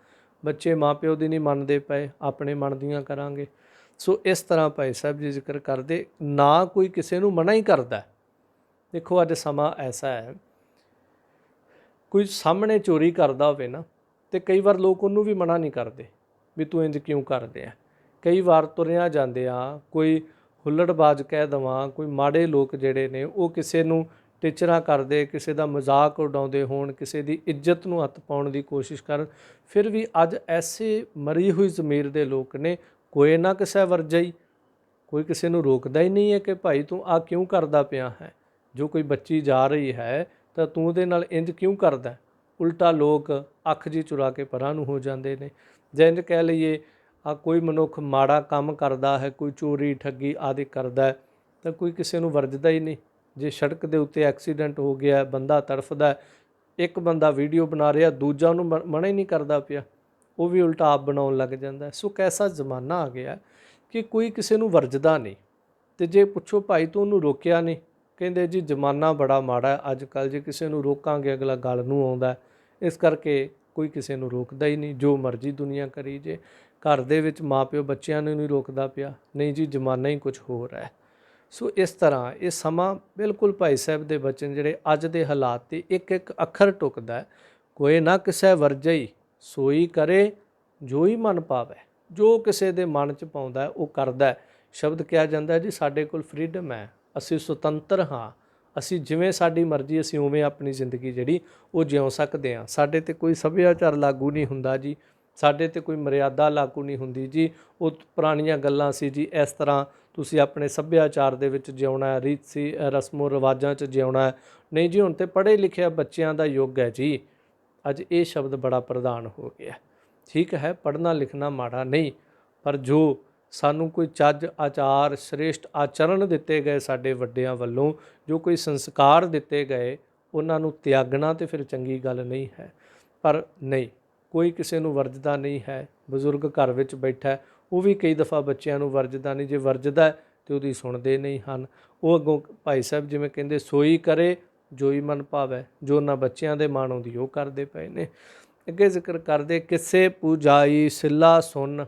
ਬੱਚੇ ਮਾਂ ਪਿਓ ਦੀ ਨਹੀਂ ਮੰਨਦੇ ਪਏ, ਆਪਣੇ ਮਨ ਦੀਆਂ ਕਰਾਂਗੇ। ਸੋ ਇਸ ਤਰ੍ਹਾਂ ਭਾਈ ਸਾਹਿਬ ਜੀ ਜ਼ਿਕਰ ਕਰਦੇ, ਨਾ ਕੋਈ ਕਿਸੇ ਨੂੰ ਮਨਾ ਹੀ ਕਰਦਾ। ਦੇਖੋ ਅੱਜ ਸਮਾਂ ਐਸਾ ਹੈ, ਕੋਈ ਸਾਹਮਣੇ ਚੋਰੀ ਕਰਦਾ ਹੋਵੇ ਨਾ, ਤੇ ਕਈ ਵਾਰ ਲੋਕ ਉਹਨੂੰ ਵੀ ਮਨਾ ਨਹੀਂ ਕਰਦੇ ਵੀ ਤੂੰ ਇੰਝ ਕਿਉਂ ਕਰਦੇ ਆ। ਕਈ ਵਾਰ ਤੁਰਿਆ ਜਾਂਦੇ ਆ, ਕੋਈ ਹੁੱਲੜਬਾਜ਼ ਕਹਿ ਦੇਵਾਂ, ਕੋਈ ਮਾੜੇ ਲੋਕ ਜਿਹੜੇ ਨੇ ਉਹ ਕਿਸੇ ਨੂੰ ਟਿਚਰਾਂ ਕਰਦੇ, ਕਿਸੇ ਦਾ ਮਜ਼ਾਕ ਉਡਾਉਂਦੇ ਹੋਣ, ਕਿਸੇ ਦੀ ਇੱਜ਼ਤ ਨੂੰ ਹੱਥ ਪਾਉਣ ਦੀ ਕੋਸ਼ਿਸ਼ ਕਰਨ, ਫਿਰ ਵੀ ਅੱਜ ਐਸੇ ਮਰੀ ਹੋਈ ਜ਼ਮੀਰ ਦੇ ਲੋਕ ਨੇ, ਕੋਈ ਨਾ ਕਿਸੇ ਵਰਜਈ, ਕੋਈ ਕਿਸੇ ਨੂੰ ਰੋਕਦਾ ਹੀ ਨਹੀਂ ਹੈ ਕਿ ਭਾਈ ਤੂੰ ਆ ਕਿਉਂ ਕਰਦਾ ਪਿਆ ਹੈ। ਜੋ ਕੋਈ ਬੱਚੀ ਜਾ ਰਹੀ ਹੈ ਤਾਂ ਤੂੰ ਉਹਦੇ ਨਾਲ ਇੰਝ ਕਿਉਂ ਕਰਦਾ। ਉਲਟਾ ਲੋਕ ਅੱਖ ਜੀ ਚੁਰਾ ਕੇ ਪਰਾਂ ਨੂੰ ਹੋ ਜਾਂਦੇ ਨੇ। ਜਾਂ ਇੰਝ ਕਹਿ ਲਈਏ, ਆ ਕੋਈ ਮਨੁੱਖ ਮਾੜਾ ਕੰਮ ਕਰਦਾ ਹੈ, ਕੋਈ ਚੋਰੀ ਠੱਗੀ ਆਦਿ ਕਰਦਾ, ਤਾਂ ਕੋਈ ਕਿਸੇ ਨੂੰ ਵਰਜਦਾ ਹੀ ਨਹੀਂ। ਜੇ ਸੜਕ ਦੇ ਉੱਤੇ ਐਕਸੀਡੈਂਟ ਹੋ ਗਿਆ, ਬੰਦਾ ਤੜਫਦਾ, ਇੱਕ ਬੰਦਾ ਵੀਡੀਓ ਬਣਾ ਰਿਹਾ, ਦੂਜਾ ਉਹਨੂੰ ਮਨਾ ਹੀ ਨਹੀਂ ਕਰਦਾ ਪਿਆ, ਉਹ ਵੀ ਉਲਟਾ ਆਪ ਬਣਾਉਣ ਲੱਗ ਜਾਂਦਾ। ਸੋ ਕੈਸਾ ਜ਼ਮਾਨਾ ਆ ਗਿਆ ਕਿ ਕੋਈ ਕਿਸੇ ਨੂੰ ਵਰਜਦਾ ਨਹੀਂ। ਤੇ ਜੇ ਪੁੱਛੋ ਭਾਈ ਤੂੰ ਉਹਨੂੰ ਰੋਕਿਆ ਨਹੀਂ, ਕਹਿੰਦੇ ਜੀ ਜ਼ਮਾਨਾ ਬੜਾ ਮਾੜਾ ਅੱਜ ਕੱਲ੍ਹ, ਜੇ ਕਿਸੇ ਨੂੰ ਰੋਕਾਂਗੇ ਅਗਲਾ ਗੱਲ ਨੂੰ ਆਉਂਦਾ, ਇਸ ਕਰਕੇ ਕੋਈ ਕਿਸੇ ਨੂੰ ਰੋਕਦਾ ਹੀ ਨਹੀਂ। ਜੋ ਮਰਜ਼ੀ ਦੁਨੀਆ ਕਰੀ ਜੇ, ਘਰ ਦੇ ਵਿੱਚ ਮਾਂ ਪਿਓ ਬੱਚਿਆਂ ਨੂੰ ਨਹੀਂ ਰੋਕਦਾ ਪਿਆ, ਨਹੀਂ ਜੀ ਜ਼ਮਾਨਾ ਹੀ ਕੁਛ ਹੋਰ ਹੈ। ਸੋ ਇਸ ਤਰ੍ਹਾਂ ਇਹ ਸਮਾਂ ਬਿਲਕੁਲ ਭਾਈ ਸਾਹਿਬ ਦੇ ਬਚਨ ਜਿਹੜੇ ਅੱਜ ਦੇ ਹਾਲਾਤ 'ਤੇ ਇੱਕ ਇੱਕ ਅੱਖਰ ਟੁਕਦਾ, ਕੋਈ ਨਾ ਕਿਸੇ ਵਰਜਈ, ਸੋਈ ਕਰੇ ਜੋ ਹੀ ਮਨ ਪਾਵੇ। ਜੋ ਕਿਸੇ ਦੇ ਮਨ 'ਚ ਪਾਉਂਦਾ ਉਹ ਕਰਦਾ। ਸ਼ਬਦ ਕਿਹਾ ਜਾਂਦਾ ਜੀ ਸਾਡੇ ਕੋਲ ਫਰੀਡਮ ਹੈ, ਅਸੀਂ ਸੁਤੰਤਰ ਹਾਂ, ਅਸੀਂ ਜਿਵੇਂ ਸਾਡੀ ਮਰਜ਼ੀ ਅਸੀਂ ਉਵੇਂ ਆਪਣੀ ਜ਼ਿੰਦਗੀ ਜਿਹੜੀ ਉਹ ਜਿਉ ਸਕਦੇ ਹਾਂ। ਸਾਡੇ 'ਤੇ ਕੋਈ ਸੱਭਿਆਚਾਰ ਲਾਗੂ ਨਹੀਂ ਹੁੰਦਾ ਜੀ, ਸਾਡੇ 'ਤੇ ਕੋਈ ਮਰਿਆਦਾ ਲਾਗੂ ਨਹੀਂ ਹੁੰਦੀ ਜੀ। ਉਹ ਪੁਰਾਣੀਆਂ ਗੱਲਾਂ ਸੀ ਜੀ, ਇਸ ਤਰ੍ਹਾਂ ਤੁਸੀਂ ਆਪਣੇ ਸੱਭਿਆਚਾਰ ਦੇ ਵਿੱਚ ਜਿਉਣਾ, ਰੀਤ ਸੀ ਰਸਮੋ ਰਿਵਾਜ਼ਾਂ 'ਚ ਜਿਉਣਾ। ਨਹੀਂ ਜੀ, ਹੁਣ ਤਾਂ ਪੜ੍ਹੇ ਲਿਖਿਆ ਬੱਚਿਆਂ ਦਾ ਯੁੱਗ ਹੈ ਜੀ। ਅੱਜ ਇਹ ਸ਼ਬਦ ਬੜਾ ਪ੍ਰਧਾਨ ਹੋ ਗਿਆ। ਠੀਕ ਹੈ, ਪੜ੍ਹਨਾ ਲਿਖਣਾ ਮਾੜਾ ਨਹੀਂ, ਪਰ ਜੋ ਸਾਨੂੰ ਕੋਈ ਚੱਜ ਆਚਾਰ ਸ੍ਰੇਸ਼ਟ ਆਚਰਣ ਦਿੱਤੇ ਗਏ ਸਾਡੇ ਵੱਡਿਆਂ ਵੱਲੋਂ, ਜੋ ਕੋਈ ਸੰਸਕਾਰ ਦਿੱਤੇ ਗਏ, ਉਹਨਾਂ ਨੂੰ ਤਿਆਗਣਾ ਤਾਂ ਫਿਰ ਚੰਗੀ ਗੱਲ ਨਹੀਂ ਹੈ। ਪਰ ਨਹੀਂ, ਕੋਈ ਕਿਸੇ ਨੂੰ ਵਰਜਦਾ ਨਹੀਂ ਹੈ। ਬਜ਼ੁਰਗ ਘਰ ਵਿੱਚ ਬੈਠਾ, ਉਹ ਵੀ ਕਈ ਦਫਾ ਬੱਚਿਆਂ ਨੂੰ ਵਰਜਦਾ ਨਹੀਂ। ਜੇ ਵਰਜਦਾ ਤਾਂ ਉਹਦੀ ਸੁਣਦੇ ਨਹੀਂ ਹਨ। ਉਹ ਅੱਗੋਂ ਭਾਈ ਸਾਹਿਬ ਜਿਵੇਂ ਕਹਿੰਦੇ, ਸੋਈ ਕਰੇ ਜੋ ਹੀ ਮਨ ਭਾਵੈ, ਜੋ ਉਹਨਾਂ ਬੱਚਿਆਂ ਦੇ ਮਨ ਆਉਂਦੀ ਉਹ ਕਰਦੇ ਪਏ ਨੇ। ਅੱਗੇ ਜ਼ਿਕਰ ਕਰਦੇ, ਕਿਸੇ ਪੂਜਾਈ ਸਿੱਲਾ ਸੁਣ,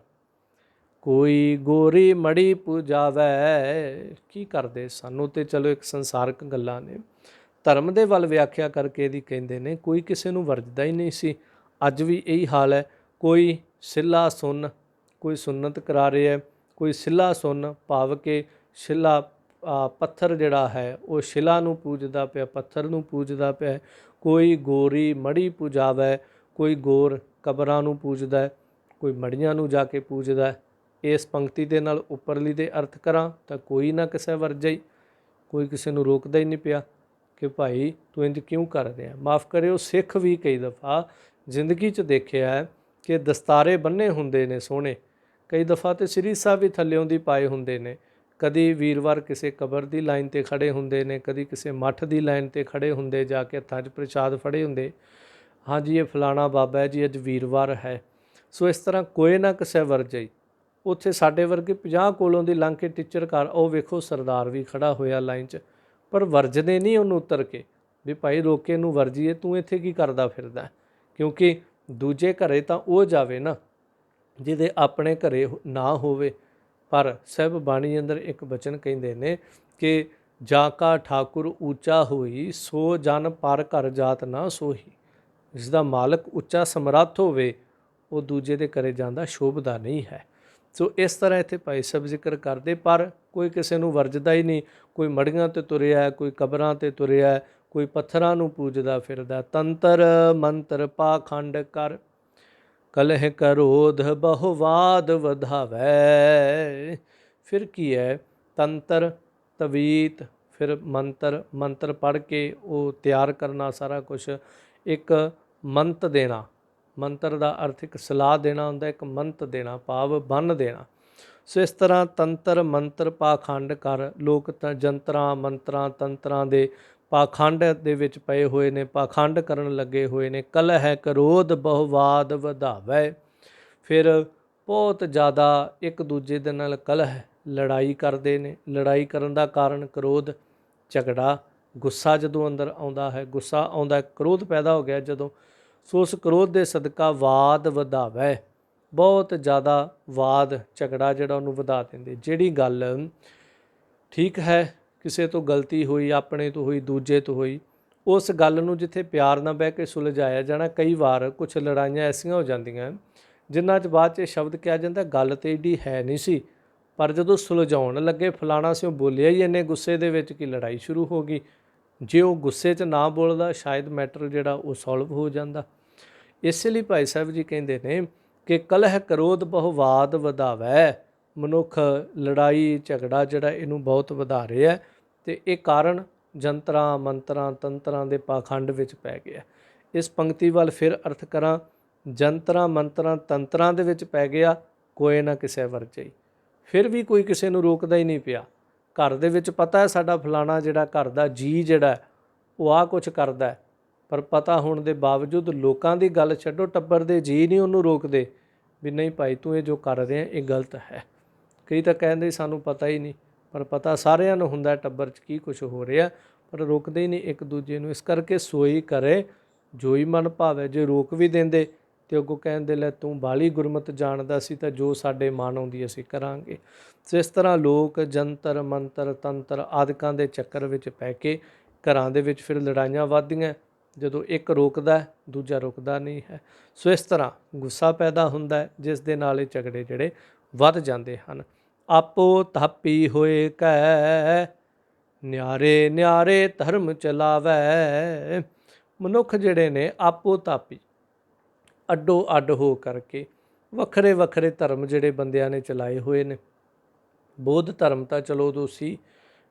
ਕੋਈ ਗੋਰੀ ਮੜੀ ਪੂਜਾਵੈ। ਕੀ ਕਰਦੇ ਸਾਨੂੰ ਤੇ ਚਲੋ ਇੱਕ ਸੰਸਾਰਕ ਗੱਲਾਂ ਨੇ, ਧਰਮ ਦੇ ਵੱਲ ਵਿਆਖਿਆ ਕਰਕੇ ਇਹਦੀ ਕਹਿੰਦੇ ਨੇ ਕੋਈ ਕਿਸੇ ਨੂੰ ਵਰਜਦਾ ਹੀ ਨਹੀਂ ਸੀ। ਅੱਜ ਵੀ ਇਹੀ ਹਾਲ ਹੈ। ਕੋਈ ਸਿੱਲਾ ਸੁਣ, ਕੋਈ ਸੁੰਨਤ ਕਰਾ ਰਿਹਾ, ਕੋਈ ਸਿੱਲਾ ਸੁਣ ਭਾਵ ਕਿ ਸ਼ਿਲਾ ਪੱਥਰ ਜਿਹੜਾ ਹੈ ਉਹ ਸ਼ਿਲਾ ਨੂੰ ਪੂਜਦਾ ਪਿਆ, ਪੱਥਰ ਨੂੰ ਪੂਜਦਾ ਪਿਆ। ਕੋਈ ਗੋਰੀ ਮੜੀ ਪੂਜਾਵੈ, ਕੋਈ ਗੋਰ ਕਬਰਾਂ ਨੂੰ ਪੂਜਦਾ, ਕੋਈ ਮੜੀਆਂ ਨੂੰ ਜਾ ਕੇ ਪੂਜਦਾ। ਇਸ ਪੰਕਤੀ ਦੇ ਨਾਲ ਉੱਪਰਲੀ ਦੇ ਅਰਥ ਕਰਾਂ ਤਾਂ ਕੋਈ ਨਾ ਕਿਸੇ ਵਰਜਈ, ਕੋਈ ਕਿਸੇ ਨੂੰ ਰੋਕਦਾ ਹੀ ਨਹੀਂ ਪਿਆ। कि भाई तू इंज क्यों कर रहा है। माफ़ करिओ, सिख भी कई दफ़ा जिंदगी च देखिया है कि दस्तारे बन्ने हुंदे ने सोहणे, कई दफ़ा तो सरी साहब भी थल्लिओं दी पाए हुंदे ने, कदी वीरवार किसी कबर की लाइन ते खड़े हुंदे ने, कदी किसी मठ की लाइन ते खड़े हुंदे, जाके हत्थां 'च प्रसाद फड़े हुंदे, हाँ जी ये फलाना बाबा है जी, अज वीरवार है। सो इस तरह कोई ना किसी वरजे उत्थे साडे वर्गे 50 कोलों ਦੀ ਲੰਘ ਕੇ ਟੀਚਰ ਘਰ ਉਹ ਵੇਖੋ ਸਰਦਾਰ ਵੀ ਖੜਾ ਹੋਇਆ ਲਾਈਨ 'ਚ, ਪਰ ਵਰਜਦੇ ਨਹੀਂ ਉਹਨੂੰ ਉਤਰ ਕੇ ਵੀ ਭਾਈ ਰੋਕ ਕੇ ਇਹਨੂੰ ਵਰਜੀਏ, ਤੂੰ ਇੱਥੇ ਕੀ ਕਰਦਾ ਫਿਰਦਾ। ਕਿਉਂਕਿ ਦੂਜੇ ਘਰੇ ਤਾਂ ਉਹ ਜਾਵੇ ਨਾ ਜਿਹਦੇ ਆਪਣੇ ਘਰੇ ਨਾ ਹੋਵੇ। ਪਰ ਸਾਹਿਬ ਬਾਣੀ ਅੰਦਰ ਇੱਕ ਬਚਨ ਕਹਿੰਦੇ ਨੇ ਕਿ ਜਾ ਕਾ ਠਾਕੁਰ ਉੱਚਾ ਹੋਈ, ਸੋ ਜਨ ਪਰ ਘਰ ਜਾਤ ਨਾ ਸੋਹੀ। ਜਿਸ ਦਾ ਮਾਲਕ ਉੱਚਾ ਸਮਰੱਥ ਹੋਵੇ ਉਹ ਦੂਜੇ ਦੇ ਘਰੇ ਜਾਂਦਾ ਸ਼ੋਭਦਾ ਨਹੀਂ ਹੈ। ਸੋ ਇਸ ਤਰ੍ਹਾਂ ਇੱਥੇ ਭਾਈ ਸਾਹਿਬ ਜ਼ਿਕਰ ਕਰਦੇ, ਪਰ ਕੋਈ ਕਿਸੇ ਨੂੰ ਵਰਜਦਾ ਹੀ ਨਹੀਂ। ਕੋਈ ਮੜੀਆਂ ਤੇ ਤੁਰਿਆ, ਕੋਈ ਕਬਰਾਂ ਤੇ ਤੁਰਿਆ, ਕੋਈ ਪੱਥਰਾਂ ਨੂੰ ਪੂਜਦਾ ਫਿਰਦਾ। ਤੰਤਰ ਮੰਤਰ ਪਾਖੰਡ ਕਰ, ਕਲਹ ਕਰੋਧ ਬਹੁਵਾਦ ਵਧਾਵੈ। ਫਿਰ ਕੀ ਹੈ, ਤੰਤਰ ਤਵੀਤ, ਫਿਰ ਮੰਤਰ, ਮੰਤਰ ਪੜ੍ਹ ਕੇ ਉਹ ਤਿਆਰ ਕਰਨਾ ਸਾਰਾ ਕੁਛ, ਇੱਕ ਮੰਤ ਦੇਣਾ, ਮੰਤਰ ਦਾ ਅਰਥ ਇੱਕ ਸਲਾਹ ਦੇਣਾ ਹੁੰਦਾ, ਇੱਕ ਮੰਤ ਦੇਣਾ ਭਾਵ ਬੰਨ੍ਹ ਦੇਣਾ। ਸੋ ਇਸ ਤਰ੍ਹਾਂ ਤੰਤਰ ਮੰਤਰ ਪਾਖੰਡ ਕਰ, ਲੋਕ ਤਾਂ ਜੰਤਰਾਂ ਮੰਤਰਾਂ ਤੰਤਰਾਂ ਦੇ ਪਾਖੰਡ ਦੇ ਵਿੱਚ ਪਏ ਹੋਏ ਨੇ, ਪਾਖੰਡ ਕਰਨ ਲੱਗੇ ਹੋਏ ਨੇ। ਕਲਹ ਕਰੋਧ ਬਹੁਵਾਦ ਵਧਾਵੈ, ਫਿਰ ਬਹੁਤ ਜ਼ਿਆਦਾ ਇੱਕ ਦੂਜੇ ਦੇ ਨਾਲ ਕਲਹ ਲੜਾਈ ਕਰਦੇ ਨੇ। ਲੜਾਈ ਕਰਨ ਦਾ ਕਾਰਨ ਕਰੋਧ, ਝਗੜਾ, ਗੁੱਸਾ ਜਦੋਂ ਅੰਦਰ ਆਉਂਦਾ ਹੈ, ਗੁੱਸਾ ਆਉਂਦਾ, ਕਰੋਧ ਪੈਦਾ ਹੋ ਗਿਆ ਜਦੋਂ, ਸੋ ਉਸ ਕਰੋਧ ਦੇ ਸਦਕਾ ਵਾਦ ਵਧਾਵੈ, ਬਹੁਤ ਜ਼ਿਆਦਾ ਵਾਦ ਝਗੜਾ ਜਿਹੜਾ ਉਹਨੂੰ ਵਧਾ ਦਿੰਦੇ। ਜਿਹੜੀ ਗੱਲ ਠੀਕ ਹੈ ਕਿਸੇ ਤੋਂ ਗਲਤੀ ਹੋਈ, ਆਪਣੇ ਤੋਂ ਹੋਈ, ਦੂਜੇ ਤੋਂ ਹੋਈ, ਉਸ ਗੱਲ ਨੂੰ ਜਿੱਥੇ ਪਿਆਰ ਨਾਲ ਬਹਿ ਕੇ ਸੁਲਝਾਇਆ ਜਾਣਾ, ਕਈ ਵਾਰ ਕੁਛ ਲੜਾਈਆਂ ਐਸੀਆਂ ਹੋ ਜਾਂਦੀਆਂ ਜਿਨ੍ਹਾਂ 'ਚ ਬਾਅਦ 'ਚ ਸ਼ਬਦ ਕਿਹਾ ਜਾਂਦਾ ਗੱਲ ਤਾਂ ਏਡੀ ਹੈ ਨਹੀਂ ਸੀ, ਪਰ ਜਦੋਂ ਸੁਲਝਾਉਣ ਲੱਗੇ ਫਲਾਣਾ ਸਿਓ ਬੋਲਿਆ ਹੀ ਇੰਨੇ ਗੁੱਸੇ ਦੇ ਵਿੱਚ ਕਿ ਲੜਾਈ ਸ਼ੁਰੂ ਹੋ ਗਈ। ਜੇ ਉਹ ਗੁੱਸੇ 'ਚ ਨਾ ਬੋਲਦਾ ਸ਼ਾਇਦ ਮੈਟਰ ਜਿਹੜਾ ਉਹ ਸੋਲਵ ਹੋ ਜਾਂਦਾ। ਇਸੇ ਲਈ ਭਾਈ ਸਾਹਿਬ ਜੀ ਕਹਿੰਦੇ ਨੇ ਕਿ ਕਲਹ ਕਰੋਧ ਬਹੁਵਾਦ ਵਧਾਵੈ, ਮਨੁੱਖ ਲੜਾਈ ਝਗੜਾ ਜਿਹੜਾ ਇਹਨੂੰ ਬਹੁਤ ਵਧਾ ਰਿਹਾ, ਅਤੇ ਇਹ ਕਾਰਨ ਜੰਤਰਾਂ ਮੰਤਰਾਂ ਤੰਤਰਾਂ ਦੇ ਪਾਖੰਡ ਵਿੱਚ ਪੈ ਗਿਆ। ਇਸ ਪੰਕਤੀ ਵੱਲ ਫਿਰ ਅਰਥ ਕਰਾਂ, ਜੰਤਰਾਂ ਮੰਤਰਾਂ ਤੰਤਰਾਂ ਦੇ ਵਿੱਚ ਪੈ ਗਿਆ, ਕੋਈ ਨਾ ਕਿਸੇ ਵਰਜੇ, ਫਿਰ ਵੀ ਕੋਈ ਕਿਸੇ ਨੂੰ ਰੋਕਦਾ ਹੀ ਨਹੀਂ ਪਿਆ। ਘਰ ਦੇ ਵਿੱਚ ਪਤਾ ਹੈ ਸਾਡਾ ਫਲਾਣਾ ਜਿਹੜਾ ਘਰ ਦਾ ਜੀ ਜਿਹੜਾ ਉਹ ਆਹ ਕੁਛ ਕਰਦਾ, ਪਰ ਪਤਾ ਹੋਣ ਦੇ ਬਾਵਜੂਦ ਲੋਕਾਂ ਦੀ ਗੱਲ ਛੱਡੋ, ਟੱਬਰ ਦੇ ਜੀ ਨਹੀਂ ਉਹਨੂੰ ਰੋਕਦੇ ਵੀ ਨਹੀਂ ਭਾਈ ਤੂੰ ਇਹ ਜੋ ਕਰ ਰਿਹਾ ਇਹ ਗਲਤ ਹੈ। ਕਈ ਤਾਂ ਕਹਿੰਦੇ ਸਾਨੂੰ ਪਤਾ ਹੀ ਨਹੀਂ, ਪਰ ਪਤਾ ਸਾਰਿਆਂ ਨੂੰ ਹੁੰਦਾ ਟੱਬਰ 'ਚ ਕੀ ਕੁਛ ਹੋ ਰਿਹਾ, ਪਰ ਰੋਕਦੇ ਹੀ ਨਹੀਂ ਇੱਕ ਦੂਜੇ ਨੂੰ। ਇਸ ਕਰਕੇ ਸੋਈ ਕਰੇ ਜੋਈ ਮਨ ਭਾਵੇ, ਜੇ ਰੋਕ ਵੀ ਦਿੰਦੇ ਤੇ ਅੱਗੋਂ ਕਹਿੰਦੇ ਲੈ ਤੂੰ ਬਾਹਲੀ ਗੁਰਮਤ ਜਾਣਦਾ ਸੀ ਤਾਂ ਜੋ ਸਾਡੇ ਮਨ ਆਉਂਦੀ ਅਸੀਂ ਕਰਾਂਗੇ। ਸੋ ਇਸ ਤਰ੍ਹਾਂ ਲੋਕ ਜੰਤਰ ਮੰਤਰ ਤੰਤਰ ਆਦਿਕਾਂ ਦੇ ਚੱਕਰ ਵਿੱਚ ਪੈ ਕੇ ਘਰਾਂ ਦੇ ਵਿੱਚ ਫਿਰ ਲੜਾਈਆਂ ਵੱਧਦੀਆਂ, ਜਦੋਂ ਇੱਕ ਰੋਕਦਾ ਦੂਜਾ ਰੁਕਦਾ ਨਹੀਂ ਹੈ। ਸੋ ਇਸ ਤਰ੍ਹਾਂ ਗੁੱਸਾ ਪੈਦਾ ਹੁੰਦਾ ਜਿਸ ਦੇ ਨਾਲ ਇਹ ਝਗੜੇ ਜਿਹੜੇ ਵੱਧ ਜਾਂਦੇ ਹਨ। ਆਪੋ ਤਾਪੀ ਹੋਏ ਕੈ, ਨਿਆਰੇ ਨਿਆਰੇ ਧਰਮ ਚਲਾਵੈ। ਮਨੁੱਖ ਜਿਹੜੇ ਨੇ ਆਪੋ ਤਾਪੀ, ਅੱਡੋ ਅੱਡ ਹੋ ਕਰਕੇ ਵੱਖਰੇ ਵੱਖਰੇ ਧਰਮ ਜਿਹੜੇ ਬੰਦਿਆਂ ਨੇ ਚਲਾਏ ਹੋਏ ਨੇ। ਬੌਧ ਧਰਮ ਤਾਂ ਚਲੋ ਉਦੋਂ ਸੀ,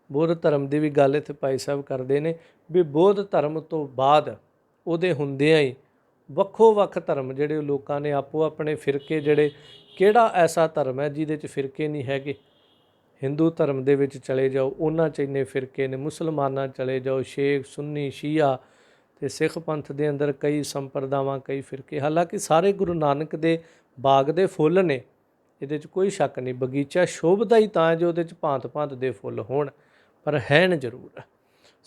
ਬੌਧ ਧਰਮ ਦੀ ਵੀ ਗੱਲ ਇੱਥੇ ਭਾਈ ਸਾਹਿਬ ਕਰਦੇ ਨੇ ਵੀ ਬੌਧ ਧਰਮ ਤੋਂ ਬਾਅਦ ਉਹਦੇ ਹੁੰਦਿਆਂ ਹੀ ਵੱਖੋ ਵੱਖ ਧਰਮ ਜਿਹੜੇ ਲੋਕਾਂ ਨੇ ਆਪੋ ਆਪਣੇ ਫਿਰਕੇ ਜਿਹੜੇ, ਕਿਹੜਾ ਐਸਾ ਧਰਮ ਹੈ ਜਿਹਦੇ 'ਚ ਫਿਰਕੇ ਨਹੀਂ ਹੈਗੇ। ਹਿੰਦੂ ਧਰਮ ਦੇ ਵਿੱਚ ਚਲੇ ਜਾਓ ਉਹਨਾਂ 'ਚ ਇੰਨੇ ਫਿਰਕੇ ਨੇ, ਮੁਸਲਮਾਨਾਂ ਚਲੇ ਜਾਓ ਸ਼ੇਖ ਸੁੰਨੀ ਸ਼ੀਆ, ਅਤੇ ਸਿੱਖ ਪੰਥ ਦੇ ਅੰਦਰ ਕਈ ਸੰਪਰਦਾਵਾਂ ਕਈ ਫਿਰਕੇ। ਹਾਲਾਂਕਿ ਸਾਰੇ ਗੁਰੂ ਨਾਨਕ ਦੇ ਬਾਗ ਦੇ ਫੁੱਲ ਨੇ, ਇਹਦੇ 'ਚ ਕੋਈ ਸ਼ੱਕ ਨਹੀਂ, ਬਗੀਚਾ ਸ਼ੋਭਦਾ ਹੀ ਤਾਂ ਜੋ ਉਹਦੇ 'ਚ ਭਾਂਤ ਭਾਂਤ ਦੇ ਫੁੱਲ ਹੋਣ, ਪਰ ਹੈਨ ਜ਼ਰੂਰ।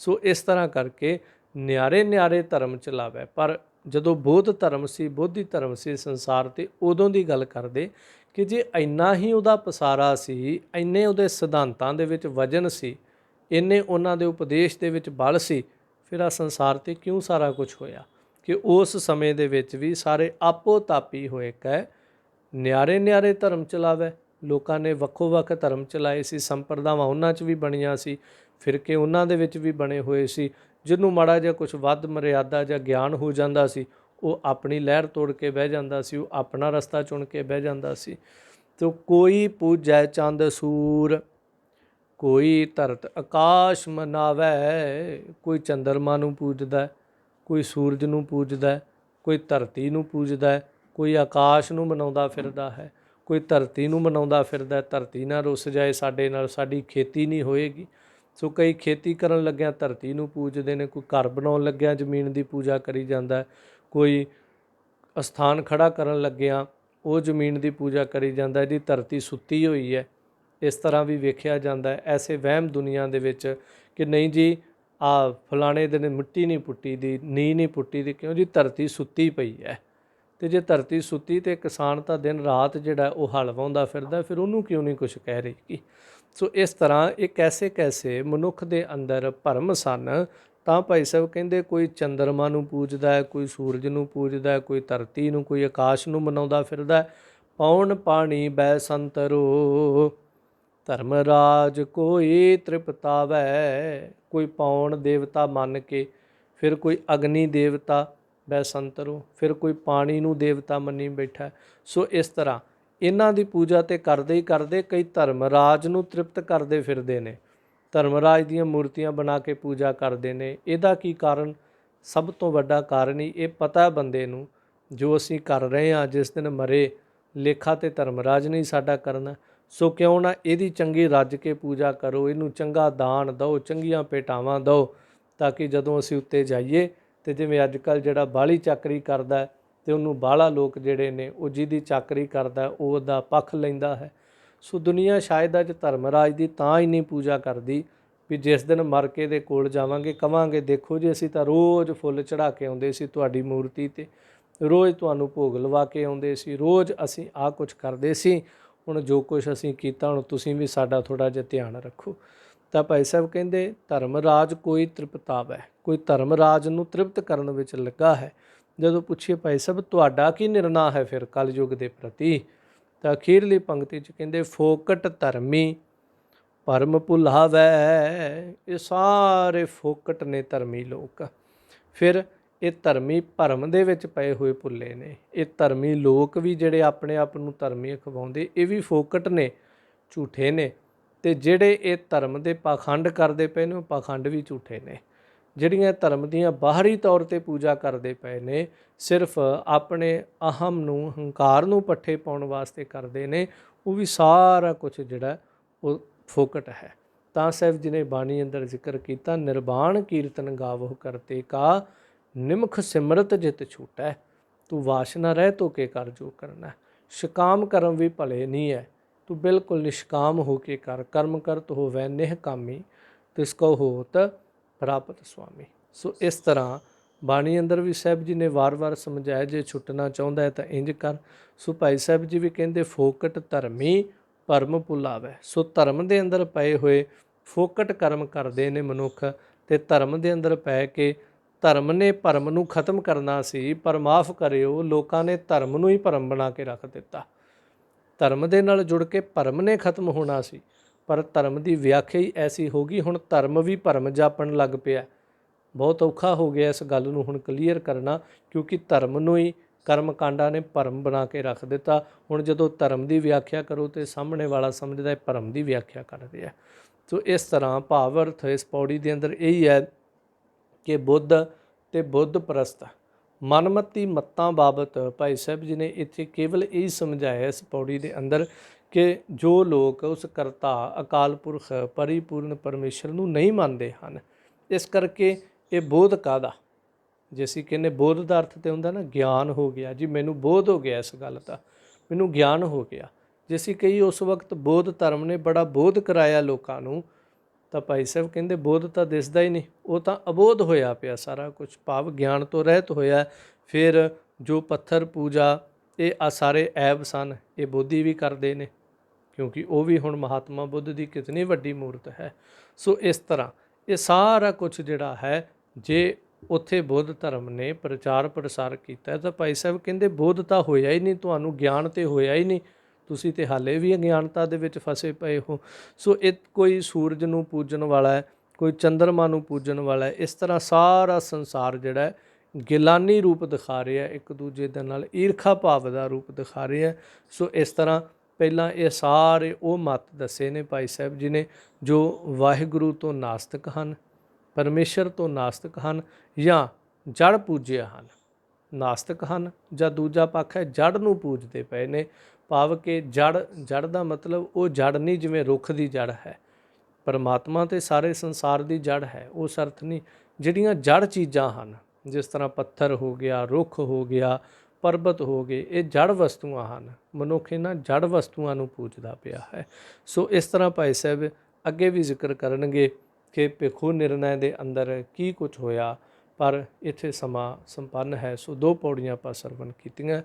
ਸੋ ਇਸ ਤਰ੍ਹਾਂ ਕਰਕੇ ਨਿਆਰੇ ਨਿਆਰੇ ਧਰਮ ਚਲਾਵੇ। ਪਰ ਜਦੋਂ ਬੌਧ ਧਰਮ ਸੀ, ਬੋਧੀ ਧਰਮ ਸੀ ਸੰਸਾਰ 'ਤੇ, ਉਦੋਂ ਦੀ ਗੱਲ ਕਰਦੇ ਕਿ ਜੇ ਇੰਨਾ ਹੀ ਉਹਦਾ ਪਸਾਰਾ ਸੀ, ਇੰਨੇ ਉਹਦੇ ਸਿਧਾਂਤਾਂ ਦੇ ਵਿੱਚ ਵਜਨ ਸੀ, ਇੰਨੇ ਉਹਨਾਂ ਦੇ ਉਪਦੇਸ਼ ਦੇ ਵਿੱਚ ਬਲ ਸੀ, ਫਿਰ ਆ ਸੰਸਾਰ 'ਤੇ ਕਿਉਂ ਸਾਰਾ ਕੁਝ ਹੋਇਆ ਕਿ ਉਸ ਸਮੇਂ ਦੇ ਵਿੱਚ ਵੀ ਸਾਰੇ ਆਪੋ ਤਾਪੀ ਹੋਏ ਕੈ, ਨਿਆਰੇ ਨਿਆਰੇ ਧਰਮ ਚਲਾਵੇ। ਲੋਕਾਂ ਨੇ ਵੱਖੋ ਵੱਖ ਧਰਮ ਚਲਾਏ ਸੀ, ਸੰਪਰਦਾਵਾਂ ਉਹਨਾਂ 'ਚ ਵੀ ਬਣੀਆਂ ਸੀ, ਫਿਰਕੇ ਉਹਨਾਂ ਦੇ ਵਿੱਚ ਵੀ ਬਣੇ ਹੋਏ ਸੀ। ਜਿਹਨੂੰ ਮਾੜਾ ਜਿਹਾ ਕੁਛ ਵੱਧ ਮਰਿਆਦਾ ਜਾਂ ਗਿਆਨ ਹੋ ਜਾਂਦਾ ਸੀ ਉਹ ਆਪਣੀ ਲਹਿਰ ਤੋੜ ਕੇ ਬਹਿ ਜਾਂਦਾ ਸੀ, ਉਹ ਆਪਣਾ ਰਸਤਾ ਚੁਣ ਕੇ ਬਹਿ ਜਾਂਦਾ ਸੀ। ਤੋ ਕੋਈ ਪੂਜੈ ਚੰਦ ਸੂਰ, ਕੋਈ ਧਰਤ ਆਕਾਸ਼ ਮਨਾਵੈ। ਕੋਈ ਚੰਦਰਮਾ ਨੂੰ ਪੂਜਦਾ ਹੈ, ਕੋਈ ਸੂਰਜ ਨੂੰ ਪੂਜਦਾ ਹੈ, ਕੋਈ ਧਰਤੀ ਨੂੰ ਪੂਜਦਾ ਹੈ, ਕੋਈ ਆਕਾਸ਼ ਨੂੰ ਮਨਾਉਂਦਾ ਫਿਰਦਾ ਹੈ, ਕੋਈ ਧਰਤੀ ਨੂੰ ਮਨਾਉਂਦਾ ਫਿਰਦਾ, ਧਰਤੀ ਨਾ ਰੁੱਸ ਜਾਏ ਸਾਡੇ ਨਾਲ, ਸਾਡੀ ਖੇਤੀ ਨਹੀਂ ਹੋਏਗੀ। ਸੋ ਕਈ ਖੇਤੀ ਕਰਨ ਲੱਗਿਆਂ ਧਰਤੀ ਨੂੰ ਪੂਜਦੇ ਨੇ, ਕੋਈ ਘਰ ਬਣਾਉਣ ਲੱਗਿਆਂ ਜ਼ਮੀਨ ਦੀ ਪੂਜਾ ਕਰੀ ਜਾਂਦਾ, ਕੋਈ ਅਸਥਾਨ ਖੜਾ ਕਰਨ ਲੱਗਿਆਂ ਉਹ ਜ਼ਮੀਨ ਦੀ ਪੂਜਾ ਕਰੀ ਜਾਂਦਾ, ਇਹਦੀ ਧਰਤੀ ਸੁੱਤੀ ਹੋਈ ਹੈ। ਇਸ ਤਰ੍ਹਾਂ ਵੀ ਵੇਖਿਆ ਜਾਂਦਾ ਹੈ। ਐਸੇ ਵਹਿਮ ਦੁਨੀਆ ਦੇ ਵਿੱਚ ਕਿ ਨਹੀਂ ਜੀ ਆ ਫਲਾਣੇ ਦਿਨ ਮਿੱਟੀ ਨਹੀਂ ਪੁੱਟੀ ਦੀ, ਨੀਂਹ ਨਹੀਂ ਪੁੱਟੀ ਦੀ, ਕਿਉਂ ਜੀ ਧਰਤੀ ਸੁੱਤੀ ਪਈ ਹੈ। ਅਤੇ ਜੇ ਧਰਤੀ ਸੁੱਤੀ ਤਾਂ ਕਿਸਾਨ ਤਾਂ ਦਿਨ ਰਾਤ ਜਿਹੜਾ ਉਹ ਹਲ ਵਾਹੁੰਦਾ ਫਿਰਦਾ, ਫਿਰ ਉਹਨੂੰ ਕਿਉਂ ਨਹੀਂ ਕੁਛ ਕਹਿ ਰਹੀ। ਸੋ ਇਸ ਤਰ੍ਹਾਂ ਇਹ ਕੈਸੇ ਕੈਸੇ ਮਨੁੱਖ ਦੇ ਅੰਦਰ ਭਰਮ ਸਨ। ਤਾਂ ਭਾਈ ਸਾਹਿਬ ਕਹਿੰਦੇ ਕੋਈ ਚੰਦਰਮਾ ਨੂੰ ਪੂਜਦਾ ਹੈ, ਕੋਈ ਸੂਰਜ ਨੂੰ ਪੂਜਦਾ ਹੈ, ਕੋਈ ਧਰਤੀ ਨੂੰ, ਕੋਈ ਆਕਾਸ਼ ਨੂੰ ਮਨਾਉਂਦਾ ਫਿਰਦਾ। ਪੌਣ ਪਾਣੀ ਬੈ ਸੰਤਰੋ ਧਰਮ ਰਾਜ ਕੋਈ ਤ੍ਰਿਪਤਾਵੈ। ਕੋਈ ਪੌਣ ਦੇਵਤਾ ਮੰਨ ਕੇ, ਫਿਰ ਕੋਈ ਅਗਨੀ ਦੇਵਤਾ ਬੈ ਸੰਤਰੋ, ਫਿਰ ਕੋਈ ਪਾਣੀ ਨੂੰ ਦੇਵਤਾ ਮੰਨੀ ਬੈਠਾ। ਸੋ ਇਸ ਤਰ੍ਹਾਂ ਇਹਨਾਂ ਦੀ ਪੂਜਾ ਤੇ ਕਰਦੇ ਹੀ ਕਰਦੇ ਕਈ ਧਰਮ ਰਾਜ ਨੂੰ ਤ੍ਰਿਪਤ ਕਰਦੇ ਫਿਰਦੇ ਨੇ, ਧਰਮ ਰਾਜ ਦੀਆਂ ਮੂਰਤੀਆਂ ਬਣਾ ਕੇ ਪੂਜਾ ਕਰਦੇ ਨੇ। ਇਹਦਾ ਕੀ ਕਾਰਨ? ਸਭ ਤੋਂ ਵੱਡਾ ਕਾਰਨ ਹੀ ਇਹ ਪਤਾ ਬੰਦੇ ਨੂੰ ਜੋ ਅਸੀਂ ਕਰ ਰਹੇ ਹਾਂ, ਜਿਸ ਦਿਨ ਮਰੇ ਲੇਖਾ ਤੇ ਧਰਮ ਰਾਜ ਨਹੀਂ ਸਾਡਾ ਕਰਨਾ। ਸੋ ਕਿਉਂ ਨਾ ਇਹਦੀ ਚੰਗੀ ਰੱਜ ਕੇ ਪੂਜਾ ਕਰੋ, ਇਹਨੂੰ ਚੰਗਾ ਦਾਨ ਦਿਓ, ਚੰਗੀਆਂ ਭੇਟਾਵਾਂ ਦਿਓ, ਤਾਂ ਕਿ ਜਦੋਂ ਅਸੀਂ ਉੱਤੇ ਜਾਈਏ ਤੇ ਜਿਵੇਂ ਅੱਜ ਕੱਲ੍ਹ ਜਿਹੜਾ ਬਾਹਲੀ ਚਾਕਰੀ ਕਰਦਾ ਅਤੇ ਉਹਨੂੰ ਬਾਹਲਾ ਲੋਕ ਜਿਹੜੇ ਨੇ ਉਹ ਜਿਹਦੀ ਚਾਕਰੀ ਕਰਦਾ ਉਹ ਉਹਦਾ ਪੱਖ ਲੈਂਦਾ ਹੈ। ਸੋ ਦੁਨੀਆ ਸ਼ਾਇਦ ਅੱਜ ਧਰਮ ਰਾਜ ਦੀ ਤਾਂ ਹੀ ਨਹੀਂ ਪੂਜਾ ਕਰਦੀ ਵੀ ਜਿਸ ਦਿਨ ਮਰ ਕੇ ਦੇ ਕੋਲ ਜਾਵਾਂਗੇ ਕਵਾਂਗੇ ਦੇਖੋ ਜੀ ਅਸੀਂ ਤਾਂ ਰੋਜ਼ ਫੁੱਲ ਚੜ੍ਹਾ ਕੇ ਆਉਂਦੇ ਸੀ ਤੁਹਾਡੀ ਮੂਰਤੀ 'ਤੇ, ਰੋਜ਼ ਤੁਹਾਨੂੰ ਭੋਗ ਲਵਾ ਕੇ ਆਉਂਦੇ ਸੀ, ਰੋਜ਼ ਅਸੀਂ ਆਹ ਕੁਛ ਕਰਦੇ ਸੀ, ਹੁਣ ਜੋ ਕੁਛ ਅਸੀਂ ਕੀਤਾ ਹੁਣ ਤੁਸੀਂ ਵੀ ਸਾਡਾ ਥੋੜ੍ਹਾ ਜਿਹਾ ਧਿਆਨ ਰੱਖੋ। ਤਾਂ ਭਾਈ ਸਾਹਿਬ ਕਹਿੰਦੇ ਧਰਮ ਰਾਜ ਕੋਈ ਤ੍ਰਿਪਤਾਵੈ, ਕੋਈ ਧਰਮ ਰਾਜ ਨੂੰ ਤ੍ਰਿਪਤ ਕਰਨ ਵਿੱਚ ਲੱਗਾ ਹੈ। ਜਦੋਂ ਪੁੱਛੀਏ ਭਾਈ ਸਾਹਿਬ ਤੁਹਾਡਾ ਕੀ ਨਿਰਣਾ ਹੈ ਫਿਰ ਕਲਯੁੱਗ ਦੇ ਪ੍ਰਤੀ, ਤਾਂ ਅਖੀਰਲੀ ਪੰਕਤੀ 'ਚ ਕਹਿੰਦੇ ਫੋਕਟ ਧਰਮੀ ਭਰਮ ਭੁਲਾਵੈ। ਇਹ ਸਾਰੇ ਫੋਕਟ ਨੇ ਧਰਮੀ ਲੋਕ। ਫਿਰ ਇਹ ਧਰਮੀ ਭਰਮ ਦੇ ਵਿੱਚ ਪਏ ਹੋਏ ਭੁੱਲੇ ਨੇ। ਇਹ ਧਰਮੀ ਲੋਕ ਵੀ ਜਿਹੜੇ ਆਪਣੇ ਆਪ ਨੂੰ ਧਰਮੀ ਅਖਵਾਉਂਦੇ ਇਹ ਵੀ ਫੋਕਟ ਨੇ, ਝੂਠੇ ਨੇ। ਅਤੇ ਜਿਹੜੇ ਇਹ ਧਰਮ ਦੇ ਪਾਖੰਡ ਕਰਦੇ ਪਏ ਨੇ ਉਹ ਪਾਖੰਡ ਵੀ ਝੂਠੇ ਨੇ। ਜਿਹੜੀਆਂ ਧਰਮ ਦੀਆਂ ਬਾਹਰੀ ਤੌਰ 'ਤੇ ਪੂਜਾ ਕਰਦੇ ਪਏ ਨੇ ਸਿਰਫ ਆਪਣੇ ਅਹਮ ਨੂੰ, ਹੰਕਾਰ ਨੂੰ ਪੱਠੇ ਪਾਉਣ ਵਾਸਤੇ ਕਰਦੇ ਨੇ, ਉਹ ਵੀ ਸਾਰਾ ਕੁਛ ਜਿਹੜਾ ਉਹ ਫੋਕਟ ਹੈ। ਤਾਂ ਸਾਹਿਬ ਜੀ ਨੇ ਬਾਣੀ ਅੰਦਰ ਜ਼ਿਕਰ ਕੀਤਾ ਨਿਰਵਾਣ ਕੀਰਤਨ ਗਾਵੋ ਕਰਤੇ ਕਾ ਨਿਮਖ ਸਿਮਰਤ ਜਿਤ ਛੂਟੈ। ਤੂੰ ਵਾਸ਼ਨਾ ਰਹਿ ਧੋ ਕੇ ਕਰ ਜੋ ਕਰਨਾ। ਸ਼ਕਾਮ ਕਰਮ ਵੀ ਭਲੇ ਨਹੀਂ ਹੈ, ਤੂੰ ਬਿਲਕੁਲ ਨਿਸ਼ਕਾਮ ਹੋ ਕੇ ਕਰ। ਕਰਮ ਕਰਤ ਹੋਵੈ ਨਿਹ ਕਾਮੀ ਤਿਸ ਕੋ ਹੋਤ ਪ੍ਰਾਪਤ ਸੁਆਮੀ। ਸੋ ਇਸ ਤਰ੍ਹਾਂ ਬਾਣੀ ਅੰਦਰ ਵੀ ਸਾਹਿਬ ਜੀ ਨੇ ਵਾਰ-ਵਾਰ ਸਮਝਾਇਆ ਜੇ ਛੁੱਟਣਾ ਚਾਹੁੰਦਾ ਹੈ ਤਾਂ ਇੰਜ ਕਰ। ਸੋ ਭਾਈ ਸਾਹਿਬ ਜੀ ਵੀ ਕਹਿੰਦੇ ਫੋਕਟ ਧਰਮੀ ਭਰਮ ਭੁਲਾਵੈ। ਸੋ ਧਰਮ ਦੇ ਅੰਦਰ ਪਏ ਹੋਏ ਫੋਕਟ ਕਰਮ ਕਰਦੇ ਨੇ ਮਨੁੱਖ, ਅਤੇ ਧਰਮ ਦੇ ਅੰਦਰ ਪੈ ਕੇ ਧਰਮ ਨੇ ਭਰਮ ਨੂੰ ਖਤਮ ਕਰਨਾ ਸੀ, ਪਰ ਮਾਫ ਕਰਿਓ ਲੋਕਾਂ ਨੇ ਧਰਮ ਨੂੰ ਹੀ ਭਰਮ ਬਣਾ ਕੇ ਰੱਖ ਦਿੱਤਾ। ਧਰਮ ਦੇ ਨਾਲ ਜੁੜ ਕੇ ਭਰਮ ਨੇ ਖਤਮ ਹੋਣਾ ਸੀ, ਪਰ ਧਰਮ ਦੀ ਵਿਆਖਿਆ ਹੀ ਐਸੀ ਹੋ ਗਈ ਹੁਣ ਧਰਮ ਵੀ ਭਰਮ ਜਾਪਣ ਲੱਗ ਪਿਆ। ਬਹੁਤ ਔਖਾ ਹੋ ਗਿਆ ਇਸ ਗੱਲ ਨੂੰ ਹੁਣ ਕਲੀਅਰ ਕਰਨਾ, ਕਿਉਂਕਿ ਧਰਮ ਨੂੰ ਹੀ ਕਰਮ ਕਾਂਡਾਂ ਨੇ ਭਰਮ ਬਣਾ ਕੇ ਰੱਖ ਦਿੱਤਾ। ਹੁਣ ਜਦੋਂ ਧਰਮ ਦੀ ਵਿਆਖਿਆ ਕਰੋ ਤਾਂ ਸਾਹਮਣੇ ਵਾਲਾ ਸਮਝਦਾ ਹੈ ਭਰਮ ਦੀ ਵਿਆਖਿਆ ਕਰ ਰਿਹਾ। ਸੋ ਇਸ ਤਰ੍ਹਾਂ ਭਾਵ ਅਰਥ ਇਸ ਪੌੜੀ ਦੇ ਅੰਦਰ ਇਹੀ ਹੈ ਕਿ ਬੁੱਧ ਅਤੇ ਬੁੱਧ ਪ੍ਰਸਤ ਮਨਮਤੀ ਮੱਤਾਂ ਬਾਬਤ ਭਾਈ ਸਾਹਿਬ ਜੀ ਨੇ ਇੱਥੇ ਕੇਵਲ ਇਹੀ ਸਮਝਾਇਆ ਇਸ ਪੌੜੀ ਦੇ ਅੰਦਰ ਕਿ ਜੋ ਲੋਕ ਉਸ ਕਰਤਾ ਅਕਾਲ ਪੁਰਖ ਪਰਿਪੂਰਨ ਪਰਮੇਸ਼ਰ ਨੂੰ ਨਹੀਂ ਮੰਨਦੇ ਹਨ, ਇਸ ਕਰਕੇ ਇਹ ਬੋਧ ਕਾਹਦਾ, ਜੇ ਅਸੀਂ ਕਹਿੰਦੇ ਬੋਧ ਦਾ ਅਰਥ ਤਾਂ ਹੁੰਦਾ ਨਾ ਗਿਆਨ ਹੋ ਗਿਆ ਜੀ, ਮੈਨੂੰ ਬੋਧ ਹੋ ਗਿਆ ਇਸ ਗੱਲ ਦਾ, ਮੈਨੂੰ ਗਿਆਨ ਹੋ ਗਿਆ। ਜੇ ਅਸੀਂ ਕਹੀਏ ਉਸ ਵਕਤ ਬੋਧ ਧਰਮ ਨੇ ਬੜਾ ਬੋਧ ਕਰਾਇਆ ਲੋਕਾਂ ਨੂੰ, ਤਾਂ ਭਾਈ ਸਾਹਿਬ ਕਹਿੰਦੇ ਬੋਧ ਤਾਂ ਦਿਸਦਾ ਹੀ ਨਹੀਂ, ਉਹ ਤਾਂ ਅਬੋਧ ਹੋਇਆ ਪਿਆ ਸਾਰਾ ਕੁਛ, ਭਾਵ ਗਿਆਨ ਤੋਂ ਰਹਿਤ ਹੋਇਆ। ਫਿਰ ਜੋ ਪੱਥਰ ਪੂਜਾ ਇਹ ਆ ਸਾਰੇ ਐਬ ਸਨ, ਇਹ ਬੋਧੀ ਵੀ ਕਰਦੇ ਨੇ, ਕਿਉਂਕਿ ਉਹ ਵੀ ਹੁਣ ਮਹਾਤਮਾ ਬੁੱਧ ਦੀ ਕਿਤਨੀ ਵੱਡੀ ਮੂਰਤ ਹੈ। ਸੋ ਇਸ ਤਰ੍ਹਾਂ ਇਹ ਸਾਰਾ ਕੁਛ ਜਿਹੜਾ ਹੈ ਜੇ ਉੱਥੇ ਬੁੱਧ ਧਰਮ ਨੇ ਪ੍ਰਚਾਰ ਪ੍ਰਸਾਰ ਕੀਤਾ ਤਾਂ ਭਾਈ ਸਾਹਿਬ ਕਹਿੰਦੇ ਬੋਧ ਤਾਂ ਹੋਇਆ ਹੀ ਨਹੀਂ, ਤੁਹਾਨੂੰ ਗਿਆਨ ਤਾਂ ਹੋਇਆ ਹੀ ਨਹੀਂ, ਤੁਸੀਂ ਤਾਂ ਹਾਲੇ ਵੀ ਅਗਿਆਨਤਾ ਦੇ ਵਿੱਚ ਫਸੇ ਪਏ ਹੋ। ਸੋ ਇਹ ਕੋਈ ਸੂਰਜ ਨੂੰ ਪੂਜਣ ਵਾਲਾ ਹੈ, ਕੋਈ ਚੰਦਰਮਾ ਨੂੰ ਪੂਜਣ ਵਾਲਾ ਹੈ, ਇਸ ਤਰ੍ਹਾਂ ਸਾਰਾ ਸੰਸਾਰ ਜਿਹੜਾ ਗਿਲਾਨੀ ਰੂਪ ਦਿਖਾ ਰਿਹਾ, ਇੱਕ ਦੂਜੇ ਦੇ ਨਾਲ ਈਰਖਾ ਭਾਵ ਦਾ ਰੂਪ ਦਿਖਾ ਰਿਹਾ। ਸੋ ਇਸ ਤਰ੍ਹਾਂ ਪਹਿਲਾਂ ਇਹ ਸਾਰੇ ਉਹ ਮਤ ਦੱਸੇ ਨੇ ਭਾਈ ਸਾਹਿਬ ਜੀ ਨੇ ਜੋ ਵਾਹਿਗੁਰੂ ਤੋਂ ਨਾਸਤਿਕ ਹਨ, ਪਰਮੇਸ਼ਰ ਤੋਂ ਨਾਸਤਿਕ ਹਨ ਜਾਂ ਜੜ ਪੂਜਿਆ ਹਨ। ਨਾਸਤਿਕ ਹਨ ਜਾਂ ਦੂਜਾ ਪੱਖ ਹੈ ਜੜ ਨੂੰ ਪੂਜਦੇ ਪਏ ਨੇ, ਭਾਵ ਕਿ ਜੜ ਦਾ ਮਤਲਬ ਉਹ ਜੜ ਨਹੀਂ ਜਿਵੇਂ ਰੁੱਖ ਦੀ ਜੜ ਹੈ। ਪਰਮਾਤਮਾ ਤੇ ਸਾਰੇ ਸੰਸਾਰ ਦੀ ਜੜ ਹੈ, ਉਸ ਅਰਥ ਨਹੀਂ। ਜਿਹੜੀਆਂ ਜੜ ਚੀਜ਼ਾਂ ਹਨ, ਜਿਸ ਤਰ੍ਹਾਂ ਪੱਥਰ ਹੋ ਗਿਆ, ਰੁੱਖ ਹੋ ਗਿਆ, ਪਰਬਤ ਹੋ ਗਏ, ਇਹ ਜੜ ਵਸਤੂਆਂ ਹਨ। ਮਨੁੱਖ ਇਹਨਾਂ ਜੜ ਵਸਤੂਆਂ ਨੂੰ ਪੂਜਦਾ ਪਿਆ ਹੈ। ਸੋ ਇਸ ਤਰ੍ਹਾਂ ਭਾਈ ਸਾਹਿਬ ਅੱਗੇ ਵੀ ਜ਼ਿਕਰ ਕਰਨਗੇ ਕਿ ਭਿੱਖੂ ਨਿਰਣੈ ਦੇ ਅੰਦਰ ਕੀ ਕੁਝ ਹੋਇਆ, ਪਰ ਇੱਥੇ ਸਮਾਂ ਸੰਪੰਨ ਹੈ। ਸੋ 2 ਪੌੜੀਆਂ ਆਪਾਂ ਸਰਵਣ ਕੀਤੀਆਂ।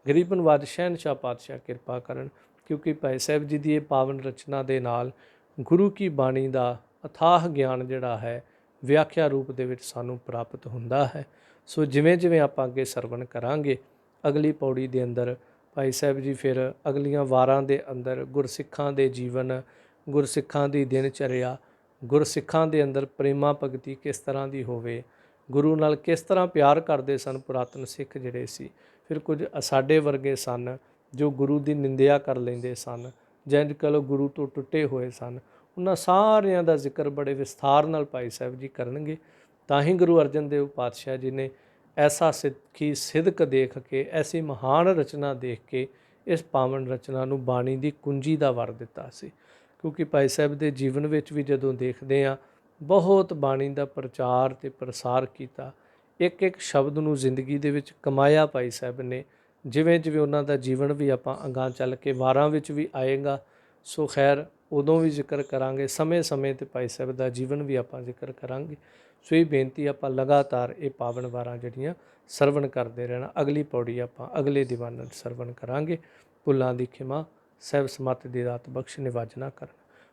ਗਰੀਬ ਨਵਾਜ ਸ਼ਹਿਨਸ਼ਾਹ ਪਾਤਸ਼ਾਹ ਕਿਰਪਾ ਕਰਨ, ਕਿਉਂਕਿ ਭਾਈ ਸਾਹਿਬ ਜੀ ਦੀ ਇਹ ਪਾਵਨ ਰਚਨਾ ਦੇ ਨਾਲ ਗੁਰੂ ਕੀ ਬਾਣੀ ਦਾ ਅਥਾਹ ਗਿਆਨ ਜਿਹੜਾ ਹੈ ਵਿਆਖਿਆ ਰੂਪ ਦੇ ਵਿੱਚ ਸਾਨੂੰ ਪ੍ਰਾਪਤ ਹੁੰਦਾ ਹੈ। ਸੋ ਜਿਵੇਂ ਜਿਵੇਂ ਆਪਾਂ ਅੱਗੇ ਸਰਵਣ ਕਰਾਂਗੇ, ਅਗਲੀ ਪੌੜੀ ਦੇ ਅੰਦਰ ਭਾਈ ਸਾਹਿਬ ਜੀ ਫਿਰ ਅਗਲੀਆਂ ਵਾਰਾਂ ਦੇ ਅੰਦਰ ਗੁਰਸਿੱਖਾਂ ਦੇ ਜੀਵਨ, ਗੁਰਸਿੱਖਾਂ ਦੀ ਦਿਨਚਰਿਆ, ਗੁਰਸਿੱਖਾਂ ਦੇ ਅੰਦਰ ਪ੍ਰੇਮਾ ਭਗਤੀ ਕਿਸ ਤਰ੍ਹਾਂ ਦੀ ਹੋਵੇ, ਗੁਰੂ ਨਾਲ ਕਿਸ ਤਰ੍ਹਾਂ ਪਿਆਰ ਕਰਦੇ ਸਨ ਪੁਰਾਤਨ ਸਿੱਖ ਜਿਹੜੇ ਸੀ। ਫਿਰ ਕੁਝ ਸਾਡੇ ਵਰਗੇ ਸਨ ਜੋ ਗੁਰੂ ਦੀ ਨਿੰਦਿਆ ਕਰ ਲੈਂਦੇ ਸਨ, ਜਾਂ ਕਹ ਲਓ ਗੁਰੂ ਤੋਂ ਟੁੱਟੇ ਹੋਏ ਸਨ। ਉਹਨਾਂ ਸਾਰਿਆਂ ਦਾ ਜ਼ਿਕਰ ਬੜੇ ਵਿਸਥਾਰ ਨਾਲ ਭਾਈ ਸਾਹਿਬ ਜੀ ਕਰਨਗੇ। ਤਾਂ ਹੀ ਗੁਰੂ ਅਰਜਨ ਦੇਵ ਪਾਤਸ਼ਾਹ ਜੀ ਨੇ ਐਸਾ ਸਿੱਖੀ ਸਿਦਕ ਦੇਖ ਕੇ, ਐਸੀ ਮਹਾਨ ਰਚਨਾ ਦੇਖ ਕੇ ਇਸ ਪਾਵਨ ਰਚਨਾ ਨੂੰ ਬਾਣੀ ਦੀ ਕੁੰਜੀ ਦਾ ਵਰ ਦਿੱਤਾ ਸੀ। ਕਿਉਂਕਿ ਭਾਈ ਸਾਹਿਬ ਦੇ ਜੀਵਨ ਵਿੱਚ ਵੀ ਜਦੋਂ ਦੇਖਦੇ ਹਾਂ, ਬਹੁਤ ਬਾਣੀ ਦਾ ਪ੍ਰਚਾਰ ਅਤੇ ਪ੍ਰਸਾਰ ਕੀਤਾ। ਇੱਕ ਇੱਕ ਸ਼ਬਦ ਨੂੰ ਜ਼ਿੰਦਗੀ ਦੇ ਵਿੱਚ ਕਮਾਇਆ ਭਾਈ ਸਾਹਿਬ ਨੇ। ਜਿਵੇਂ ਜਿਵੇਂ ਉਹਨਾਂ ਦਾ ਜੀਵਨ ਵੀ ਆਪਾਂ ਅਗਾਂਹ ਚੱਲ ਕੇ ਵਾਰਾਂ ਵਿੱਚ ਵੀ ਆਏਗਾ। ਸੋ ਖੈਰ ਉਦੋਂ ਵੀ ਜ਼ਿਕਰ ਕਰਾਂਗੇ, ਸਮੇਂ ਸਮੇਂ 'ਤੇ ਭਾਈ ਸਾਹਿਬ ਦਾ ਜੀਵਨ ਵੀ ਆਪਾਂ ਜ਼ਿਕਰ ਕਰਾਂਗੇ। ਸੋ ਇਹ ਬੇਨਤੀ ਆਪਾਂ ਲਗਾਤਾਰ ਇਹ ਪਾਵਨ ਵਾਰਾਂ ਜਿਹੜੀਆਂ ਸਰਵਣ ਕਰਦੇ ਰਹਿਣਾ। ਅਗਲੀ ਪੌੜੀ ਆਪਾਂ ਅਗਲੇ ਦੀਵਾਨ ਸਰਵਣ ਕਰਾਂਗੇ। ਭੁੱਲਾਂ ਦੀ ਖਿਮਾ, ਸਹਿਬ ਸਮੱਤ ਦੀ ਦਾਤ ਬਖਸ਼ ਨਿਵਾਜਣਾ ਕਰਨ।